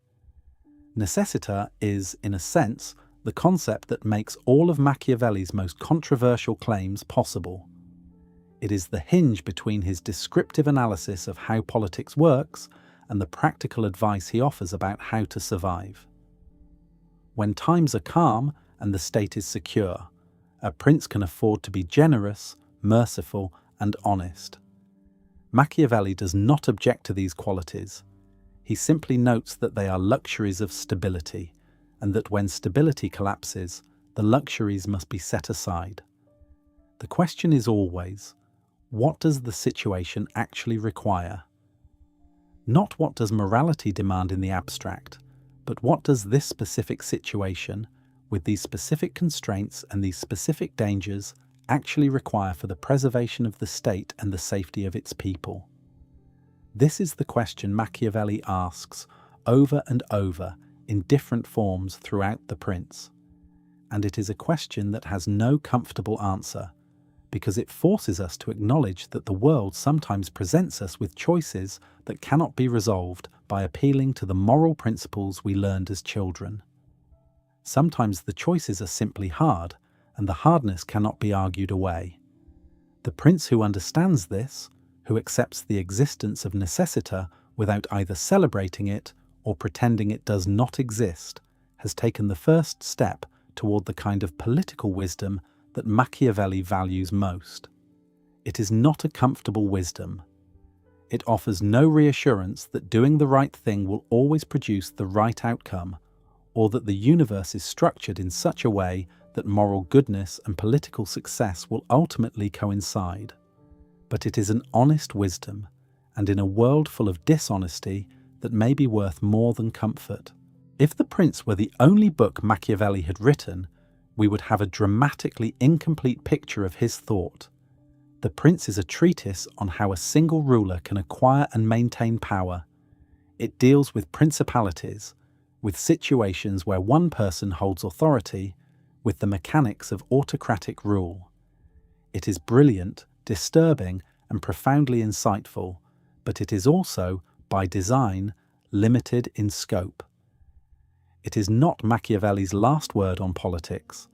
Necessita is, in a sense, the concept that makes all of Machiavelli's most controversial claims possible. It is the hinge between his descriptive analysis of how politics works and the practical advice he offers about how to survive. When times are calm and the state is secure, a prince can afford to be generous, merciful, and honest. Machiavelli does not object to these qualities. He simply notes that they are luxuries of stability, and that when stability collapses, the luxuries must be set aside. The question is always, what does the situation actually require? Not what does morality demand in the abstract, but what does this specific situation, with these specific constraints and these specific dangers, actually require for the preservation of the state and the safety of its people? This is the question Machiavelli asks over and over in different forms throughout The Prince. And it is a question that has no comfortable answer, because it forces us to acknowledge that the world sometimes presents us with choices that cannot be resolved by appealing to the moral principles we learned as children. Sometimes the choices are simply hard, and the hardness cannot be argued away. The prince who understands this, who accepts the existence of necessita without either celebrating it or pretending it does not exist, has taken the first step toward the kind of political wisdom that Machiavelli values most. It is not a comfortable wisdom. It offers no reassurance that doing the right thing will always produce the right outcome, or that the universe is structured in such a way that moral goodness and political success will ultimately coincide. But it is an honest wisdom, and in a world full of dishonesty, that may be worth more than comfort. If The Prince were the only book Machiavelli had written, we would have a dramatically incomplete picture of his thought. The Prince is a treatise on how a single ruler can acquire and maintain power. It deals with principalities, with situations where one person holds authority, with the mechanics of autocratic rule. It is brilliant, disturbing, and profoundly insightful, but it is also, by design, limited in scope. It is not Machiavelli's last word on politics.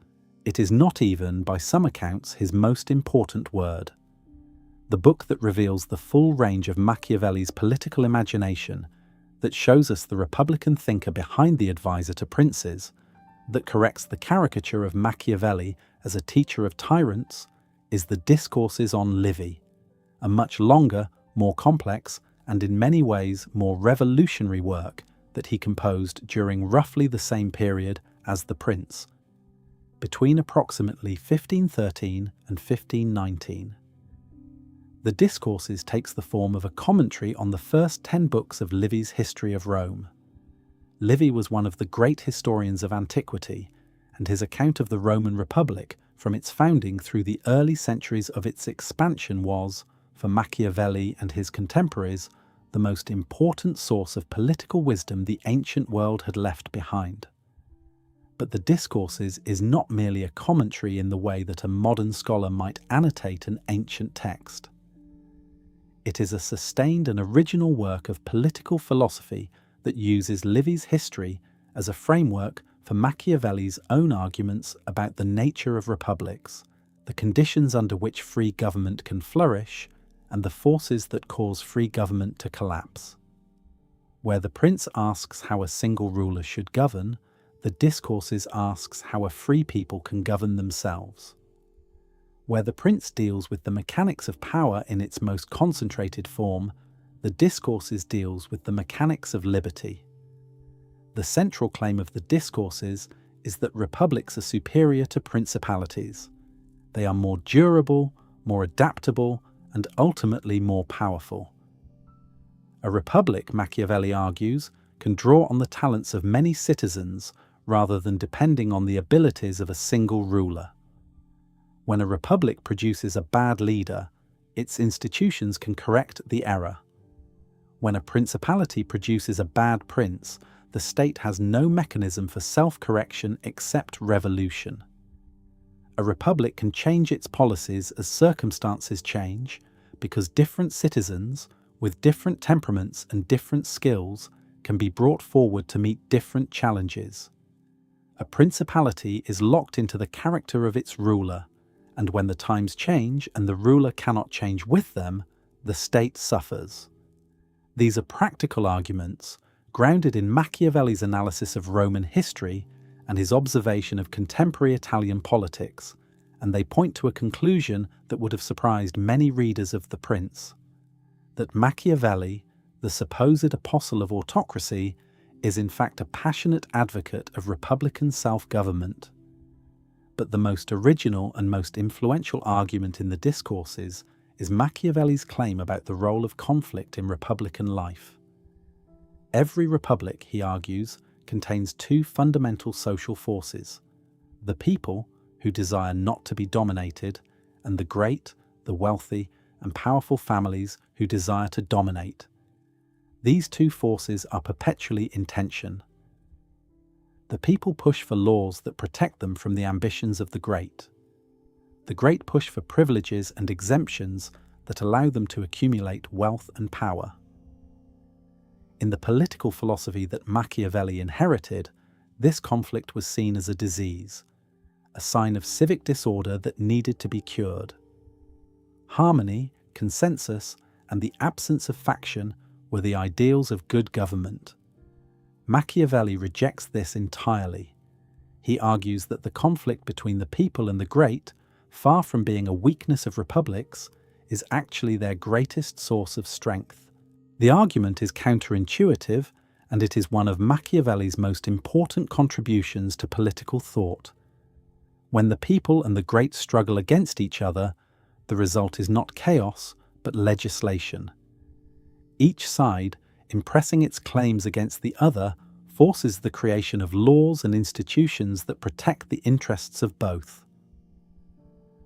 It is not even, by some accounts, his most important word. The book that reveals the full range of Machiavelli's political imagination, that shows us the Republican thinker behind the advisor to princes, that corrects the caricature of Machiavelli as a teacher of tyrants, is the Discourses on Livy, a much longer, more complex, and in many ways more revolutionary work that he composed during roughly the same period as The Prince, between approximately 1513 and 1519. The Discourses takes the form of a commentary on the first 10 books of Livy's History of Rome. Livy was one of the great historians of antiquity, and his account of the Roman Republic from its founding through the early centuries of its expansion was, for Machiavelli and his contemporaries, the most important source of political wisdom the ancient world had left behind. But the Discourses is not merely a commentary in the way that a modern scholar might annotate an ancient text. It is a sustained and original work of political philosophy that uses Livy's history as a framework for Machiavelli's own arguments about the nature of republics, the conditions under which free government can flourish, and the forces that cause free government to collapse. Where the prince asks how a single ruler should govern, the Discourses asks how a free people can govern themselves. Where the prince deals with the mechanics of power in its most concentrated form, the Discourses deals with the mechanics of liberty. The central claim of the Discourses is that republics are superior to principalities. They are more durable, more adaptable, and ultimately more powerful. A republic, Machiavelli argues, can draw on the talents of many citizens rather than depending on the abilities of a single ruler. When a republic produces a bad leader, its institutions can correct the error. When a principality produces a bad prince, the state has no mechanism for self-correction except revolution. A republic can change its policies as circumstances change, because different citizens, with different temperaments and different skills, can be brought forward to meet different challenges. A principality is locked into the character of its ruler, and when the times change and the ruler cannot change with them, the state suffers. These are practical arguments, grounded in Machiavelli's analysis of Roman history and his observation of contemporary Italian politics, and they point to a conclusion that would have surprised many readers of The Prince: that Machiavelli, the supposed apostle of autocracy, is in fact a passionate advocate of republican self-government. But the most original and most influential argument in the Discourses is Machiavelli's claim about the role of conflict in republican life. Every republic, he argues, contains two fundamental social forces: the people, who desire not to be dominated, and the great, the wealthy, and powerful families who desire to dominate. These two forces are perpetually in tension. The people push for laws that protect them from the ambitions of the great. The great push for privileges and exemptions that allow them to accumulate wealth and power. In the political philosophy that Machiavelli inherited, this conflict was seen as a disease, a sign of civic disorder that needed to be cured. Harmony, consensus, and the absence of faction were the ideals of good government. Machiavelli rejects this entirely. He argues that the conflict between the people and the great, far from being a weakness of republics, is actually their greatest source of strength. The argument is counterintuitive, and it is one of Machiavelli's most important contributions to political thought. When the people and the great struggle against each other, the result is not chaos, but legislation. Each side, impressing its claims against the other, forces the creation of laws and institutions that protect the interests of both.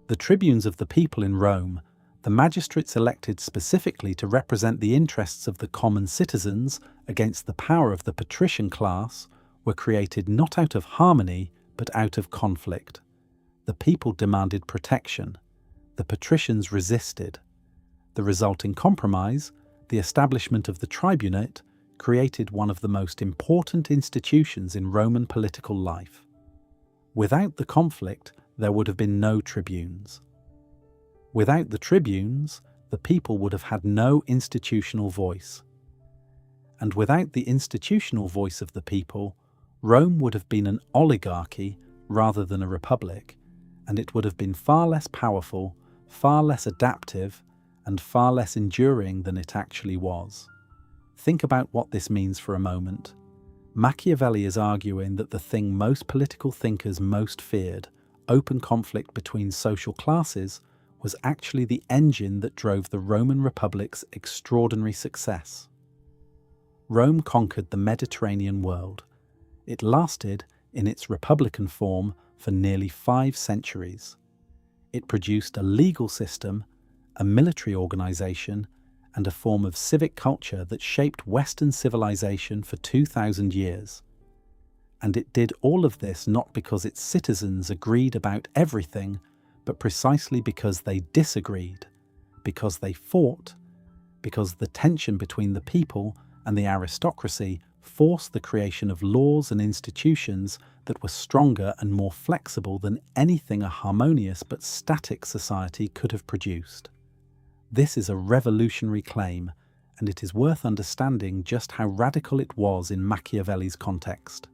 The tribunes of the people in Rome, the magistrates elected specifically to represent the interests of the common citizens against the power of the patrician class, were created not out of harmony, but out of conflict. The people demanded protection. The patricians resisted. The resulting compromise, the establishment of the tribunate, created one of the most important institutions in Roman political life. Without the conflict, there would have been no tribunes. Without the tribunes, the people would have had no institutional voice. And without the institutional voice of the people, Rome would have been an oligarchy rather than a republic, and it would have been far less powerful, far less adaptive, and far less enduring than it actually was. Think about what this means for a moment. Machiavelli is arguing that the thing most political thinkers most feared, open conflict between social classes, was actually the engine that drove the Roman Republic's extraordinary success. Rome conquered the Mediterranean world. It lasted, in its republican form, for nearly 5 centuries. It produced a legal system, a military organization, and a form of civic culture that shaped Western civilization for 2,000 years. And it did all of this not because its citizens agreed about everything, but precisely because they disagreed, because they fought, because the tension between the people and the aristocracy forced the creation of laws and institutions that were stronger and more flexible than anything a harmonious but static society could have produced. This is a revolutionary claim, and it is worth understanding just how radical it was in Machiavelli's context.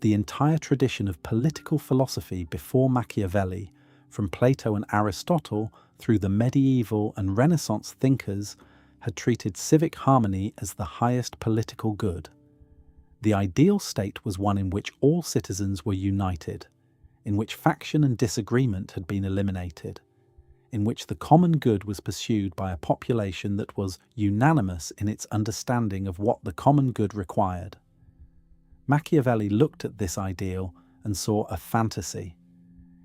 The entire tradition of political philosophy before Machiavelli, from Plato and Aristotle through the medieval and Renaissance thinkers, had treated civic harmony as the highest political good. The ideal state was one in which all citizens were united, in which faction and disagreement had been eliminated, in which the common good was pursued by a population that was unanimous in its understanding of what the common good required. Machiavelli looked at this ideal and saw a fantasy.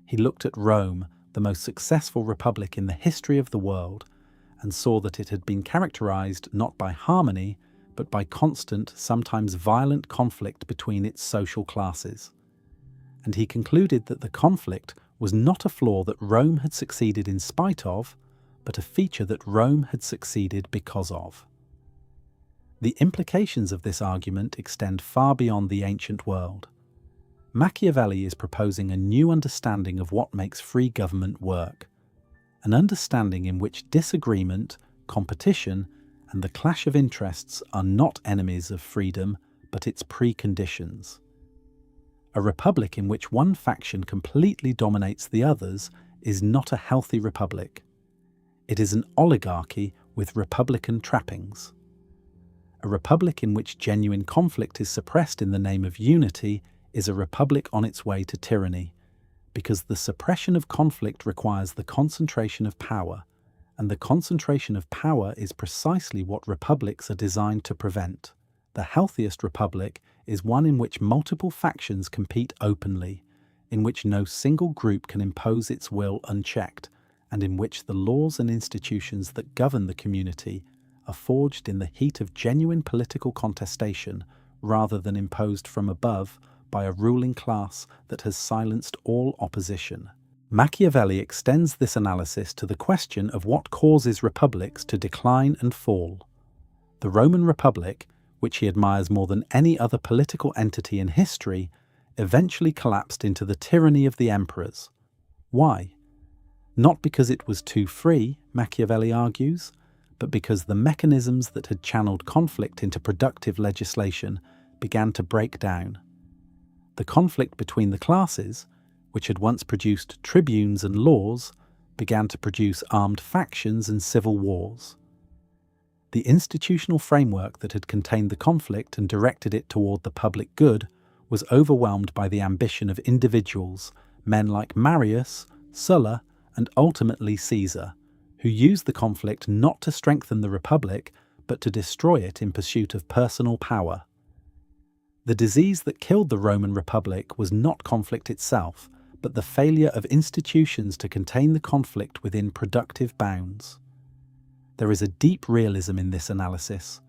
He looked at Rome, the most successful republic in the history of the world, and saw that it had been characterized not by harmony, but by constant, sometimes violent conflict between its social classes. And he concluded that the conflict was not a flaw that Rome had succeeded in spite of, but a feature that Rome had succeeded because of. The implications of this argument extend far beyond the ancient world. Machiavelli is proposing a new understanding of what makes free government work, an understanding in which disagreement, competition, and the clash of interests are not enemies of freedom, but its preconditions. A republic in which one faction completely dominates the others is not a healthy republic. It is an oligarchy with republican trappings. A republic in which genuine conflict is suppressed in the name of unity is a republic on its way to tyranny, because the suppression of conflict requires the concentration of power, and the concentration of power is precisely what republics are designed to prevent. The healthiest republic is one in which multiple factions compete openly, in which no single group can impose its will unchecked, and in which the laws and institutions that govern the community are forged in the heat of genuine political contestation rather than imposed from above by a ruling class that has silenced all opposition. Machiavelli extends this analysis to the question of what causes republics to decline and fall. The Roman Republic, which he admires more than any other political entity in history, eventually collapsed into the tyranny of the emperors. Why? Not because it was too free, Machiavelli argues, but because the mechanisms that had channeled conflict into productive legislation began to break down. The conflict between the classes, which had once produced tribunes and laws, began to produce armed factions and civil wars. The institutional framework that had contained the conflict and directed it toward the public good was overwhelmed by the ambition of individuals, men like Marius, Sulla, and ultimately Caesar, who used the conflict not to strengthen the republic, but to destroy it in pursuit of personal power. The disease that killed the Roman Republic was not conflict itself, but the failure of institutions to contain the conflict within productive bounds. There is a deep realism in this analysis,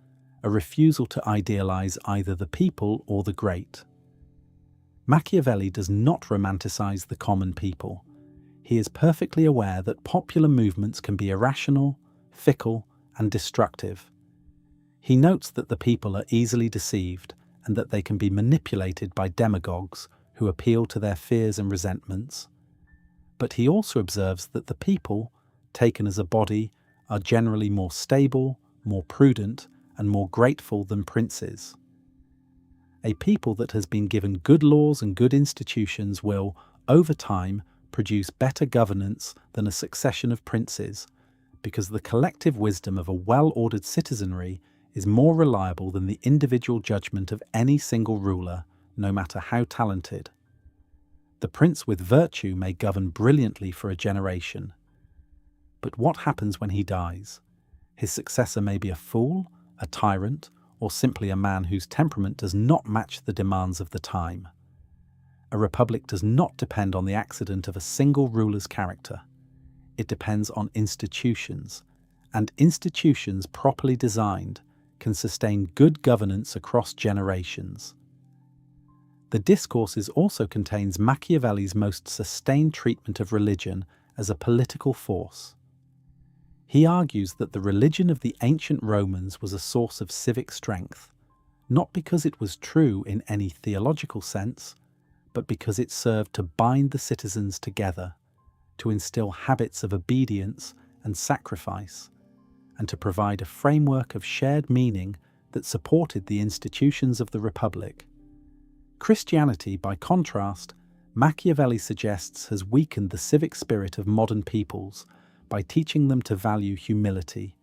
a refusal to idealize either the people or the great. Machiavelli does not romanticize the common people. He is perfectly aware that popular movements can be irrational, fickle, and destructive. He notes that the people are easily deceived and that they can be manipulated by demagogues who appeal to their fears and resentments. But he also observes that the people, taken as a body, are generally more stable, more prudent, and more grateful than princes. A people that has been given good laws and good institutions will, over time, produce better governance than a succession of princes, because the collective wisdom of a well-ordered citizenry is more reliable than the individual judgment of any single ruler, no matter how talented. The prince with virtue may govern brilliantly for a generation. But what happens when he dies? His successor may be a fool, a tyrant, or simply a man whose temperament does not match the demands of the time. A republic does not depend on the accident of a single ruler's character. It depends on institutions, and institutions properly designed can sustain good governance across generations. The Discourses also contains Machiavelli's most sustained treatment of religion as a political force. He argues that the religion of the ancient Romans was a source of civic strength, not because it was true in any theological sense, but because it served to bind the citizens together, to instill habits of obedience and sacrifice, and to provide a framework of shared meaning that supported the institutions of the Republic. Christianity, by contrast, Machiavelli suggests has weakened the civic spirit of modern peoples by teaching them to value humility,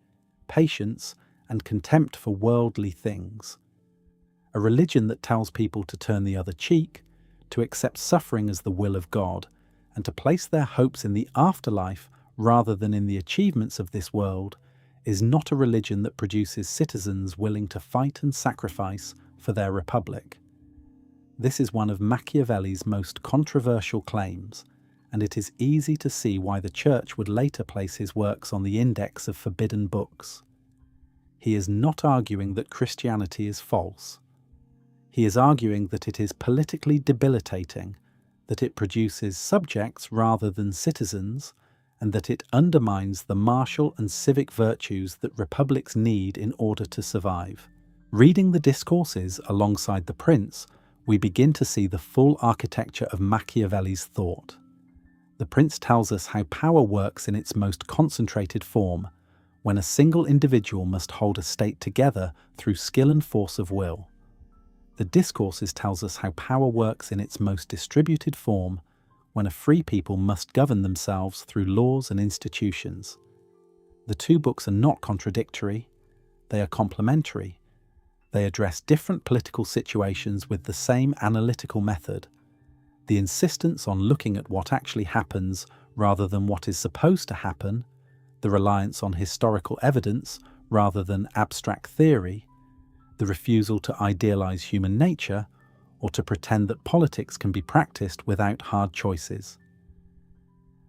patience, and contempt for worldly things. A religion that tells people to turn the other cheek, to accept suffering as the will of God, and to place their hopes in the afterlife rather than in the achievements of this world, is not a religion that produces citizens willing to fight and sacrifice for their republic. This is one of Machiavelli's most controversial claims, and it is easy to see why the Church would later place his works on the index of forbidden books. He is not arguing that Christianity is false. He is arguing that it is politically debilitating, that it produces subjects rather than citizens, and that it undermines the martial and civic virtues that republics need in order to survive. Reading the Discourses alongside the Prince, we begin to see the full architecture of Machiavelli's thought. The Prince tells us how power works in its most concentrated form, when a single individual must hold a state together through skill and force of will. The Discourses tells us how power works in its most distributed form, when a free people must govern themselves through laws and institutions. The two books are not contradictory, they are complementary. They address different political situations with the same analytical method. The insistence on looking at what actually happens rather than what is supposed to happen, the reliance on historical evidence rather than abstract theory, the refusal to idealize human nature, or to pretend that politics can be practiced without hard choices.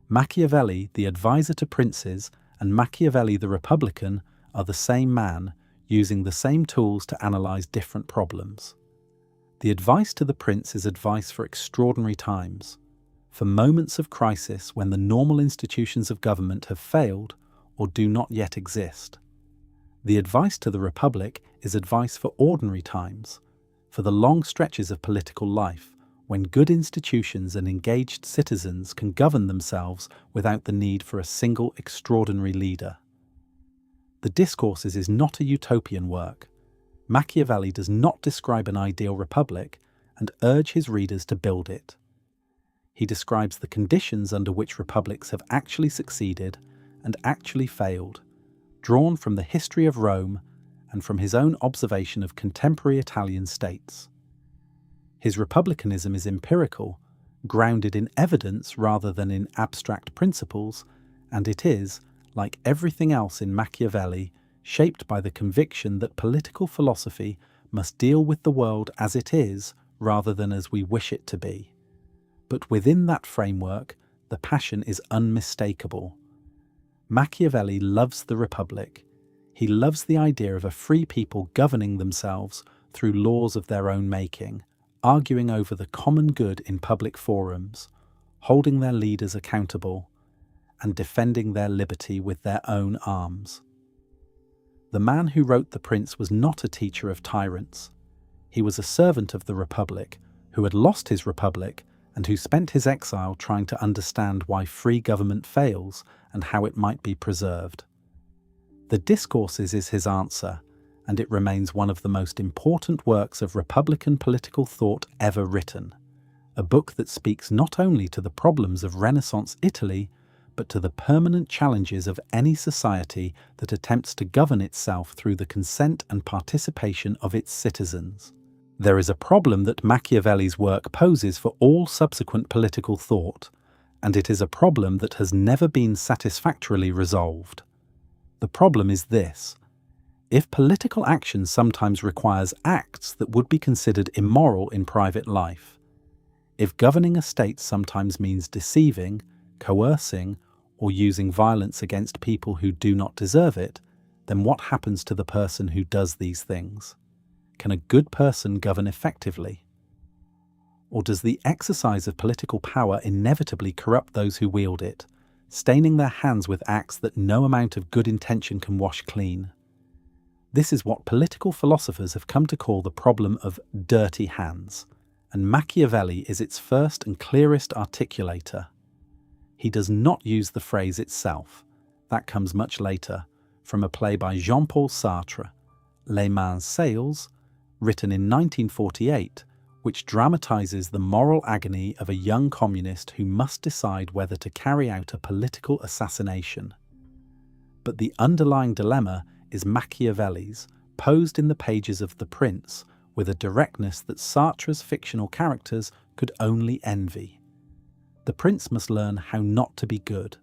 Machiavelli, the advisor to princes, and Machiavelli the Republican are the same man, using the same tools to analyze different problems. The advice to the prince is advice for extraordinary times, for moments of crisis when the normal institutions of government have failed or do not yet exist. The advice to the Republic is advice for ordinary times, for the long stretches of political life when good institutions and engaged citizens can govern themselves without the need for a single extraordinary leader. The Discourses is not a utopian work. Machiavelli does not describe an ideal republic and urge his readers to build it. He describes the conditions under which republics have actually succeeded and actually failed, drawn from the history of Rome and from his own observation of contemporary Italian states. His republicanism is empirical, grounded in evidence rather than in abstract principles, and it is, like everything else in Machiavelli, shaped by the conviction that political philosophy must deal with the world as it is rather than as we wish it to be. But within that framework, the passion is unmistakable. Machiavelli loves the Republic. He loves the idea of a free people governing themselves through laws of their own making, arguing over the common good in public forums, holding their leaders accountable, and defending their liberty with their own arms. The man who wrote The Prince was not a teacher of tyrants. He was a servant of the Republic, who had lost his republic and who spent his exile trying to understand why free government fails and how it might be preserved. The Discourses is his answer, and it remains one of the most important works of Republican political thought ever written, a book that speaks not only to the problems of Renaissance Italy, but to the permanent challenges of any society that attempts to govern itself through the consent and participation of its citizens. There is a problem that Machiavelli's work poses for all subsequent political thought, and it is a problem that has never been satisfactorily resolved. The problem is this: if political action sometimes requires acts that would be considered immoral in private life, if governing a state sometimes means deceiving, coercing, or using violence against people who do not deserve it, then what happens to the person who does these things? Can a good person govern effectively? Or does the exercise of political power inevitably corrupt those who wield it, staining their hands with acts that no amount of good intention can wash clean? This is what political philosophers have come to call the problem of dirty hands, and Machiavelli is its first and clearest articulator. He does not use the phrase itself. That comes much later, from a play by Jean-Paul Sartre, Les Mains Sales, written in 1948, which dramatizes the moral agony of a young communist who must decide whether to carry out a political assassination. But the underlying dilemma is Machiavelli's, posed in the pages of The Prince, with a directness that Sartre's fictional characters could only envy. The prince must learn how not to be good.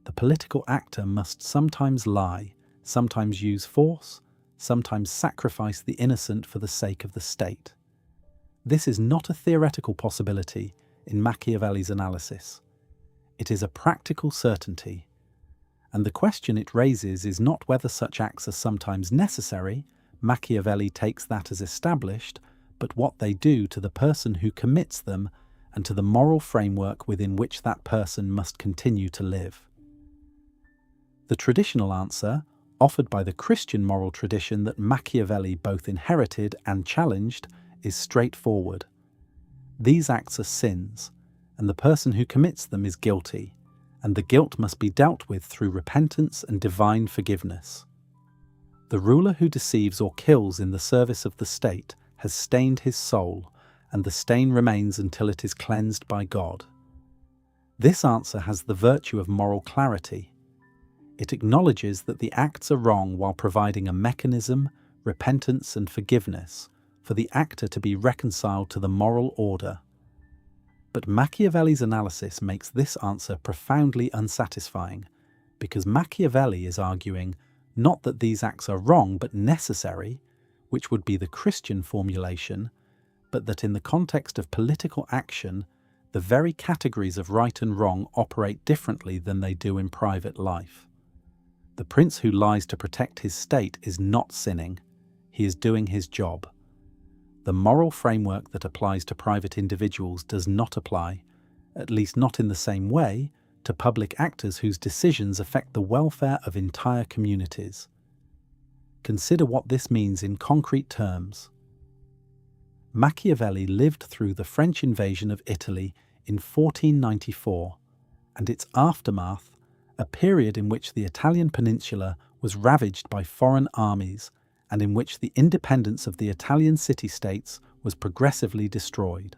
The political actor must sometimes lie, sometimes use force, sometimes sacrifice the innocent for the sake of the state. This is not a theoretical possibility in Machiavelli's analysis. It is a practical certainty, and the question it raises is not whether such acts are sometimes necessary, Machiavelli takes that as established, but what they do to the person who commits them and to the moral framework within which that person must continue to live. The traditional answer, offered by the Christian moral tradition that Machiavelli both inherited and challenged, is straightforward. These acts are sins, and the person who commits them is guilty, and the guilt must be dealt with through repentance and divine forgiveness. The ruler who deceives or kills in the service of the state has stained his soul, and the stain remains until it is cleansed by God. This answer has the virtue of moral clarity. It acknowledges that the acts are wrong while providing a mechanism, repentance and forgiveness, for the actor to be reconciled to the moral order. But Machiavelli's analysis makes this answer profoundly unsatisfying, because Machiavelli is arguing not that these acts are wrong but necessary, which would be the Christian formulation, but that in the context of political action, the very categories of right and wrong operate differently than they do in private life. The prince who lies to protect his state is not sinning, he is doing his job. The moral framework that applies to private individuals does not apply, at least not in the same way, to public actors whose decisions affect the welfare of entire communities. Consider what this means in concrete terms. Machiavelli lived through the French invasion of Italy in 1494, and its aftermath, a period in which the Italian peninsula was ravaged by foreign armies and in which the independence of the Italian city-states was progressively destroyed.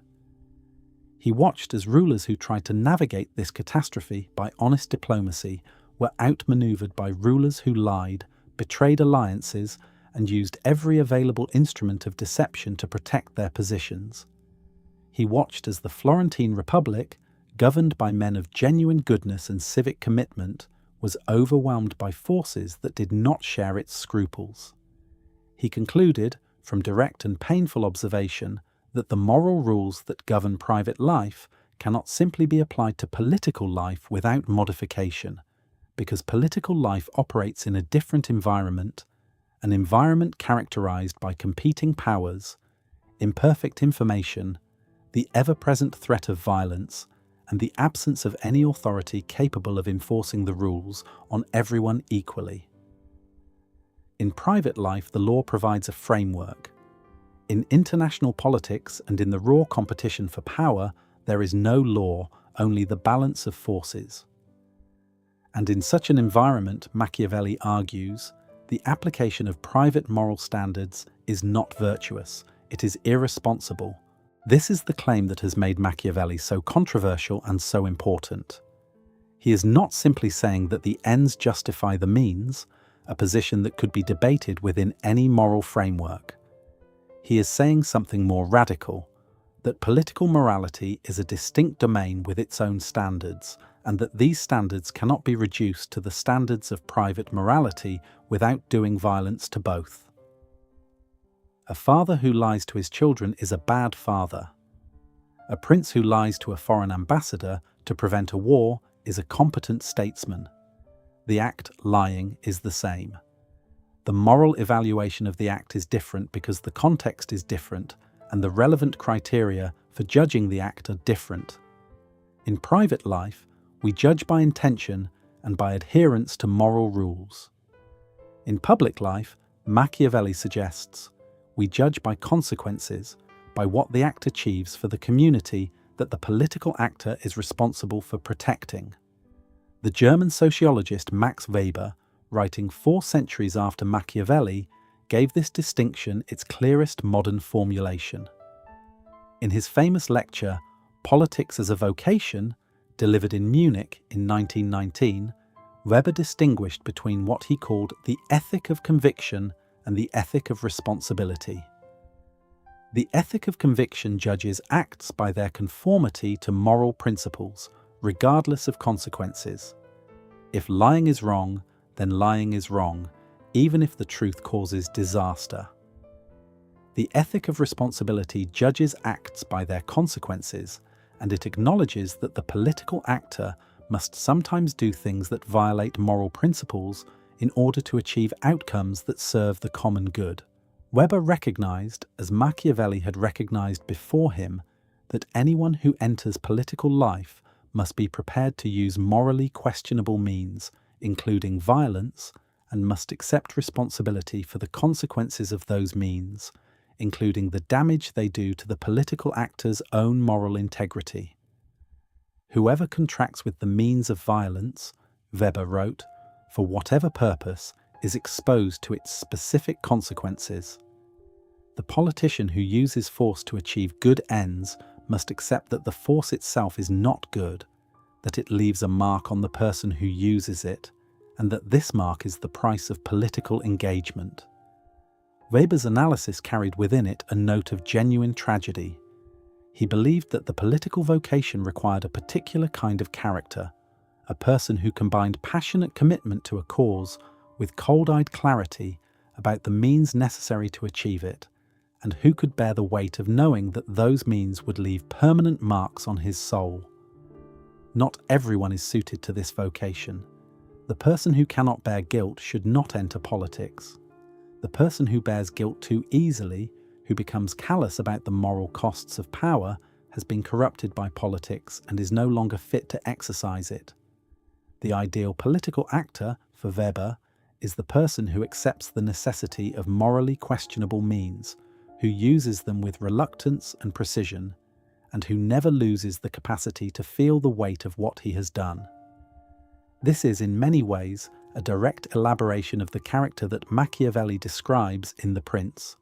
He watched as rulers who tried to navigate this catastrophe by honest diplomacy were outmaneuvered by rulers who lied, betrayed alliances, and used every available instrument of deception to protect their positions. He watched as the Florentine Republic, governed by men of genuine goodness and civic commitment, was overwhelmed by forces that did not share its scruples. He concluded, from direct and painful observation, that the moral rules that govern private life cannot simply be applied to political life without modification, because political life operates in a different environment, an environment characterized by competing powers, imperfect information, the ever-present threat of violence, and the absence of any authority capable of enforcing the rules on everyone equally. In private life, the law provides a framework. In international politics and in the raw competition for power, there is no law, only the balance of forces. And in such an environment, Machiavelli argues, the application of private moral standards is not virtuous, it is irresponsible. This is the claim that has made Machiavelli so controversial and so important. He is not simply saying that the ends justify the means, a position that could be debated within any moral framework. He is saying something more radical, that political morality is a distinct domain with its own standards, and that these standards cannot be reduced to the standards of private morality without doing violence to both. A father who lies to his children is a bad father. A prince who lies to a foreign ambassador to prevent a war is a competent statesman. The act lying is the same. The moral evaluation of the act is different because the context is different and the relevant criteria for judging the act are different. In private life, we judge by intention and by adherence to moral rules. In public life, Machiavelli suggests, we judge by consequences, by what the act achieves for the community that the political actor is responsible for protecting. The German sociologist Max Weber, writing 4 centuries after Machiavelli, gave this distinction its clearest modern formulation. In his famous lecture, Politics as a Vocation, delivered in Munich in 1919, Weber distinguished between what he called the ethic of conviction and the ethic of responsibility. The ethic of conviction judges acts by their conformity to moral principles, regardless of consequences. If lying is wrong, then lying is wrong, even if the truth causes disaster. The ethic of responsibility judges acts by their consequences, and it acknowledges that the political actor must sometimes do things that violate moral principles in order to achieve outcomes that serve the common good. Weber recognized, as Machiavelli had recognized before him, that anyone who enters political life must be prepared to use morally questionable means, including violence, and must accept responsibility for the consequences of those means, including the damage they do to the political actor's own moral integrity. Whoever contracts with the means of violence, Weber wrote, for whatever purpose, is exposed to its specific consequences. The politician who uses force to achieve good ends must accept that the force itself is not good, that it leaves a mark on the person who uses it, and that this mark is the price of political engagement. Weber's analysis carried within it a note of genuine tragedy. He believed that the political vocation required a particular kind of character, a person who combined passionate commitment to a cause with cold-eyed clarity about the means necessary to achieve it, and who could bear the weight of knowing that those means would leave permanent marks on his soul. Not everyone is suited to this vocation. The person who cannot bear guilt should not enter politics. The person who bears guilt too easily, who becomes callous about the moral costs of power, has been corrupted by politics and is no longer fit to exercise it. The ideal political actor, for Weber, is the person who accepts the necessity of morally questionable means, who uses them with reluctance and precision, and who never loses the capacity to feel the weight of what he has done. This is, in many ways, a direct elaboration of the character that Machiavelli describes in The Prince.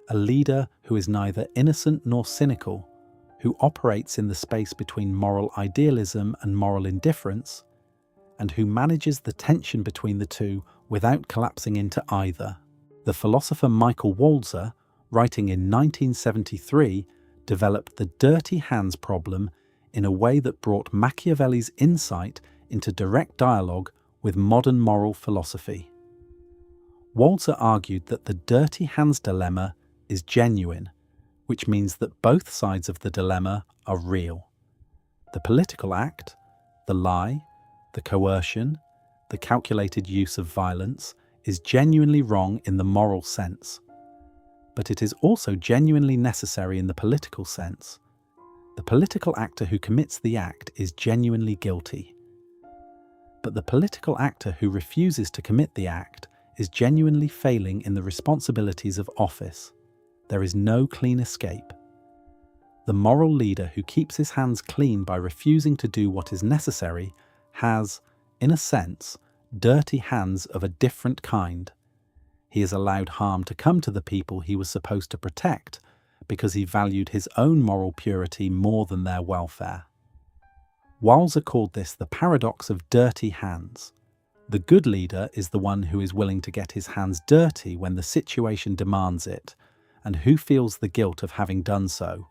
A leader who is neither innocent nor cynical, who operates in the space between moral idealism and moral indifference, and who manages the tension between the two without collapsing into either. The philosopher Michael Walzer, writing in 1973, developed the dirty hands problem in a way that brought Machiavelli's insight into direct dialogue with modern moral philosophy. Walzer argued that the dirty hands dilemma is genuine, which means that both sides of the dilemma are real. The political act, the lie, the coercion, the calculated use of violence is genuinely wrong in the moral sense. But it is also genuinely necessary in the political sense. The political actor who commits the act is genuinely guilty. But the political actor who refuses to commit the act is genuinely failing in the responsibilities of office. There is no clean escape. The moral leader who keeps his hands clean by refusing to do what is necessary has, in a sense, dirty hands of a different kind. He has allowed harm to come to the people he was supposed to protect because he valued his own moral purity more than their welfare. Walzer called this the paradox of dirty hands. The good leader is the one who is willing to get his hands dirty when the situation demands it, and who feels the guilt of having done so,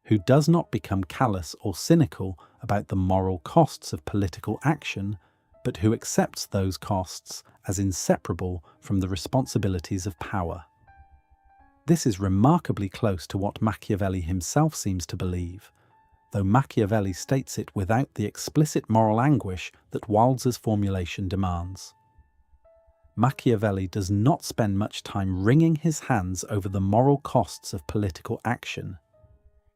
who does not become callous or cynical about the moral costs of political action, but who accepts those costs as inseparable from the responsibilities of power. This is remarkably close to what Machiavelli himself seems to believe, though Machiavelli states it without the explicit moral anguish that Walzer's formulation demands. Machiavelli does not spend much time wringing his hands over the moral costs of political action.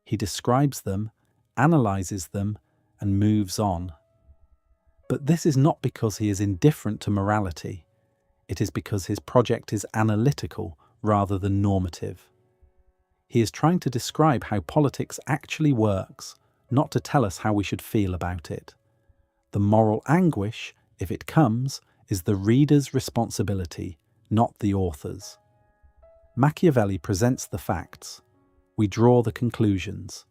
He describes them, analyzes them, and moves on. But this is not because he is indifferent to morality. It is because his project is analytical rather than normative. He is trying to describe how politics actually works, not to tell us how we should feel about it. The moral anguish, if it comes, is the reader's responsibility, not the author's. Machiavelli presents the facts. We draw the conclusions.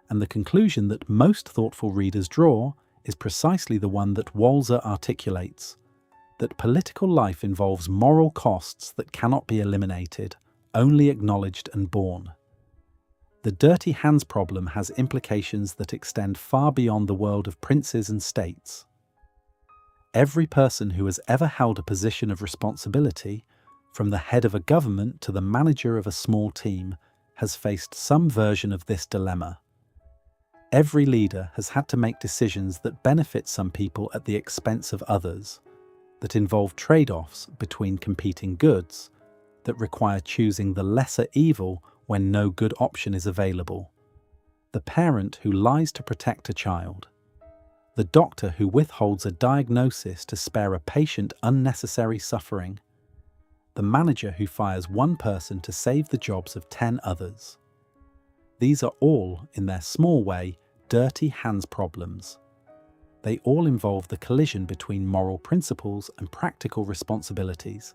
And the conclusion that most thoughtful readers draw is precisely the one that Walzer articulates, that political life involves moral costs that cannot be eliminated, only acknowledged and borne. The dirty hands problem has implications that extend far beyond the world of princes and states. Every person who has ever held a position of responsibility, from the head of a government to the manager of a small team, has faced some version of this dilemma. Every leader has had to make decisions that benefit some people at the expense of others, that involve trade-offs between competing goods, that require choosing the lesser evil when no good option is available. The parent who lies to protect a child. The doctor who withholds a diagnosis to spare a patient unnecessary suffering. The manager who fires one person to save the jobs of 10 others. These are all, in their small way, dirty hands problems. They all involve the collision between moral principles and practical responsibilities,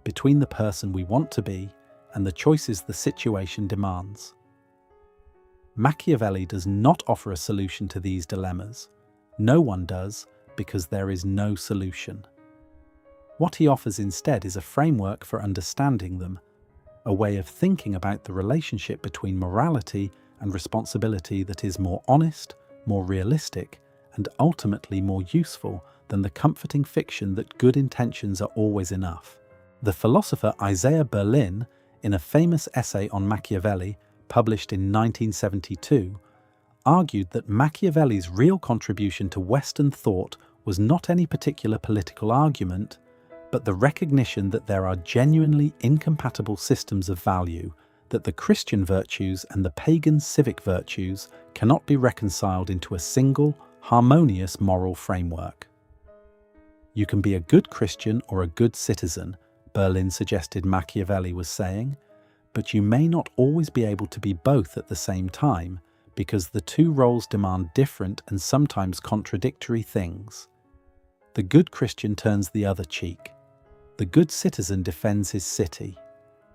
between the person we want to be and the choices the situation demands. Machiavelli does not offer a solution to these dilemmas. No one does, because there is no solution. What he offers instead is a framework for understanding them, a way of thinking about the relationship between morality and responsibility that is more honest, more realistic, and ultimately more useful than the comforting fiction that good intentions are always enough. The philosopher Isaiah Berlin, in a famous essay on Machiavelli published in 1972, argued that Machiavelli's real contribution to Western thought was not any particular political argument, but the recognition that there are genuinely incompatible systems of value, that the Christian virtues and the pagan civic virtues cannot be reconciled into a single, harmonious moral framework. You can be a good Christian or a good citizen, Berlin suggested Machiavelli was saying, but you may not always be able to be both at the same time, because the two roles demand different and sometimes contradictory things. The good Christian turns the other cheek. The good citizen defends his city.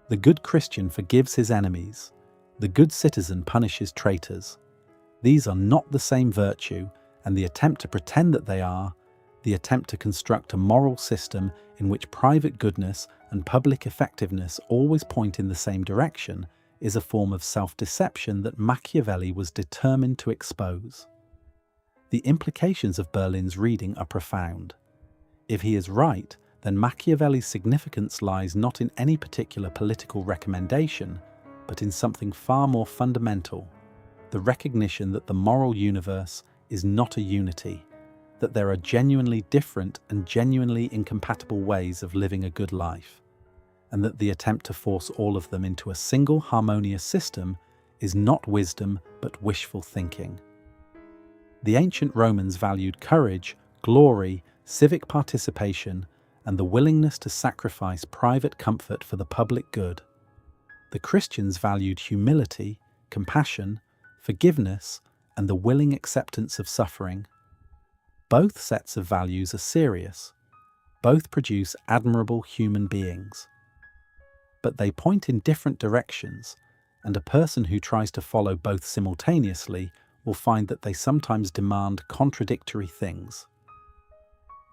The good Christian forgives his enemies. The good citizen punishes traitors. These are not the same virtue, and the attempt to pretend that they are, the attempt to construct a moral system in which private goodness and public effectiveness always point in the same direction, is a form of self-deception that Machiavelli was determined to expose. The implications of Berlin's reading are profound. If he is right, then Machiavelli's significance lies not in any particular political recommendation, but in something far more fundamental, the recognition that the moral universe is not a unity, that there are genuinely different and genuinely incompatible ways of living a good life, and that the attempt to force all of them into a single harmonious system is not wisdom but wishful thinking. The ancient Romans valued courage, glory, civic participation, and the willingness to sacrifice private comfort for the public good. The Christians valued humility, compassion, forgiveness, and the willing acceptance of suffering. Both sets of values are serious. Both produce admirable human beings. But they point in different directions, and a person who tries to follow both simultaneously will find that they sometimes demand contradictory things.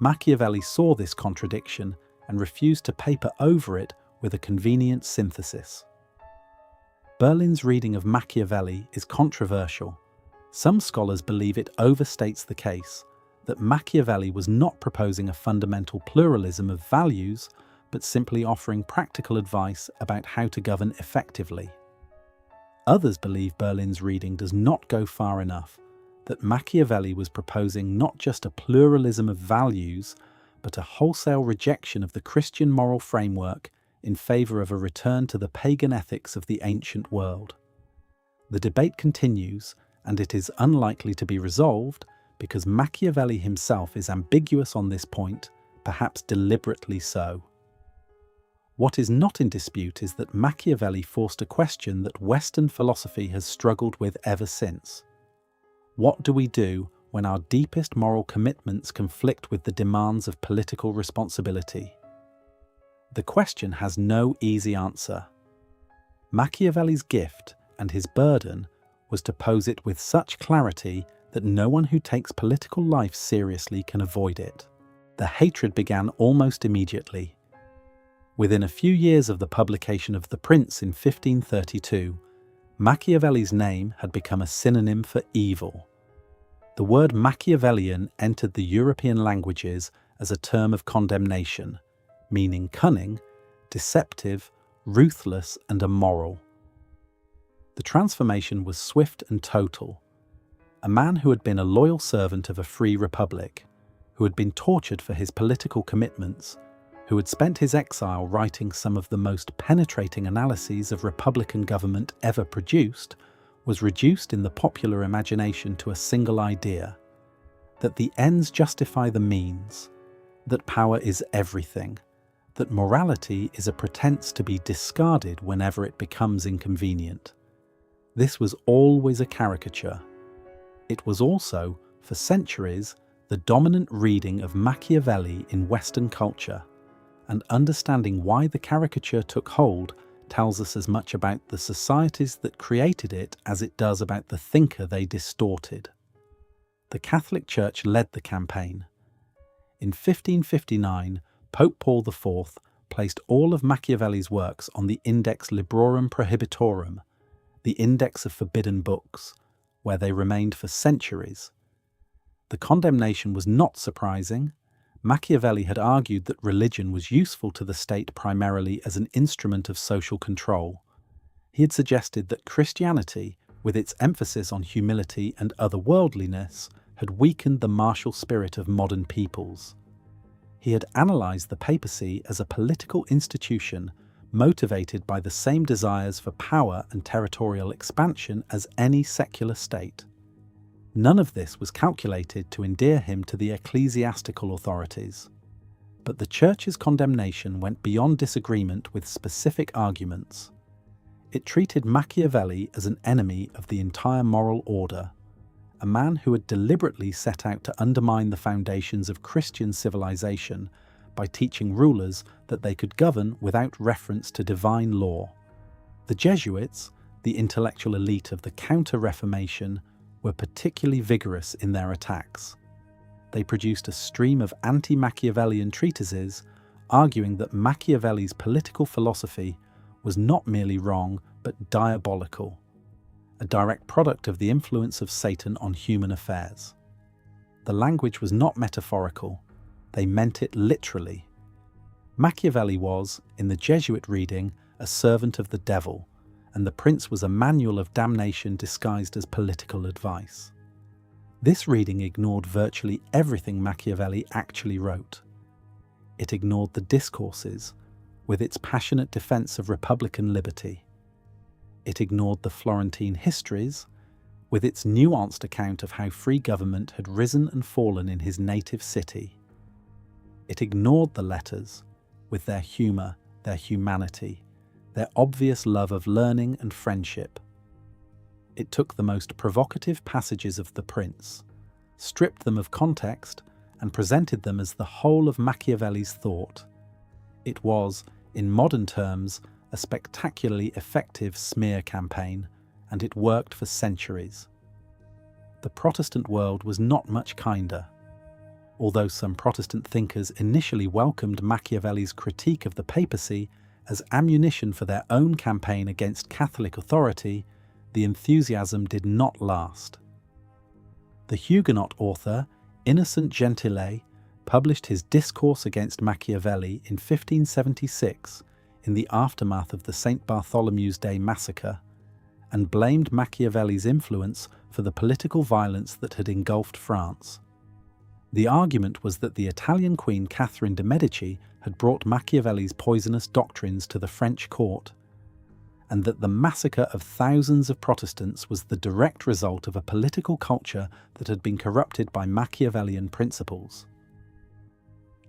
Machiavelli saw this contradiction and refused to paper over it with a convenient synthesis. Berlin's reading of Machiavelli is controversial. Some scholars believe it overstates the case, that Machiavelli was not proposing a fundamental pluralism of values, but simply offering practical advice about how to govern effectively. Others believe Berlin's reading does not go far enough, that Machiavelli was proposing not just a pluralism of values, but a wholesale rejection of the Christian moral framework in favour of a return to the pagan ethics of the ancient world. The debate continues, and it is unlikely to be resolved because Machiavelli himself is ambiguous on this point, perhaps deliberately so. What is not in dispute is that Machiavelli forced a question that Western philosophy has struggled with ever since. What do we do when our deepest moral commitments conflict with the demands of political responsibility? The question has no easy answer. Machiavelli's gift and his burden was to pose it with such clarity that no one who takes political life seriously can avoid it. The hatred began almost immediately. Within a few years of the publication of The Prince in 1532, Machiavelli's name had become a synonym for evil. The word Machiavellian entered the European languages as a term of condemnation, meaning cunning, deceptive, ruthless, and immoral. The transformation was swift and total. A man who had been a loyal servant of a free republic, who had been tortured for his political commitments, who had spent his exile writing some of the most penetrating analyses of republican government ever produced, was reduced in the popular imagination to a single idea: that the ends justify the means, that power is everything, that morality is a pretense to be discarded whenever it becomes inconvenient. This was always a caricature. It was also, for centuries, the dominant reading of Machiavelli in Western culture, and understanding why the caricature took hold tells us as much about the societies that created it as it does about the thinker they distorted. The Catholic Church led the campaign. In 1559, Pope Paul IV placed all of Machiavelli's works on the Index Librorum Prohibitorum, the Index of Forbidden Books, where they remained for centuries. The condemnation was not surprising. Machiavelli had argued that religion was useful to the state primarily as an instrument of social control. He had suggested that Christianity, with its emphasis on humility and otherworldliness, had weakened the martial spirit of modern peoples. He had analysed the papacy as a political institution motivated by the same desires for power and territorial expansion as any secular state. None of this was calculated to endear him to the ecclesiastical authorities. But the Church's condemnation went beyond disagreement with specific arguments. It treated Machiavelli as an enemy of the entire moral order, a man who had deliberately set out to undermine the foundations of Christian civilization by teaching rulers that they could govern without reference to divine law. The Jesuits, the intellectual elite of the Counter-Reformation, were particularly vigorous in their attacks. They produced a stream of anti-Machiavellian treatises arguing that Machiavelli's political philosophy was not merely wrong but diabolical, a direct product of the influence of Satan on human affairs. The language was not metaphorical, they meant it literally. Machiavelli was, in the Jesuit reading, a servant of the devil, and The Prince was a manual of damnation disguised as political advice. This reading ignored virtually everything Machiavelli actually wrote. It ignored the Discourses, with its passionate defense of republican liberty. It ignored the Florentine histories, with its nuanced account of how free government had risen and fallen in his native city. It ignored the letters, with their humour, their humanity, their obvious love of learning and friendship. It took the most provocative passages of The Prince, stripped them of context, and presented them as the whole of Machiavelli's thought. It was, in modern terms, a spectacularly effective smear campaign, and it worked for centuries. The Protestant world was not much kinder. Although some Protestant thinkers initially welcomed Machiavelli's critique of the papacy as ammunition for their own campaign against Catholic authority, the enthusiasm did not last. The Huguenot author, Innocent Gentilet, published his Discourse against Machiavelli in 1576 in the aftermath of the St. Bartholomew's Day massacre, and blamed Machiavelli's influence for the political violence that had engulfed France. The argument was that the Italian Queen Catherine de' Medici had brought Machiavelli's poisonous doctrines to the French court, and that the massacre of thousands of Protestants was the direct result of a political culture that had been corrupted by Machiavellian principles.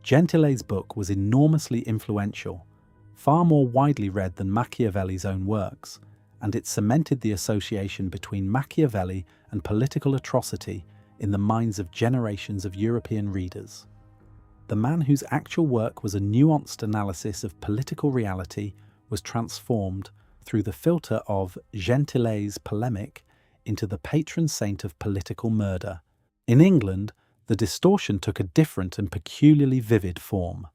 Gentile's book was enormously influential, far more widely read than Machiavelli's own works, and it cemented the association between Machiavelli and political atrocity in the minds of generations of European readers. The man whose actual work was a nuanced analysis of political reality was transformed through the filter of Gentile's polemic into the patron saint of political murder. In England, the distortion took a different and peculiarly vivid form.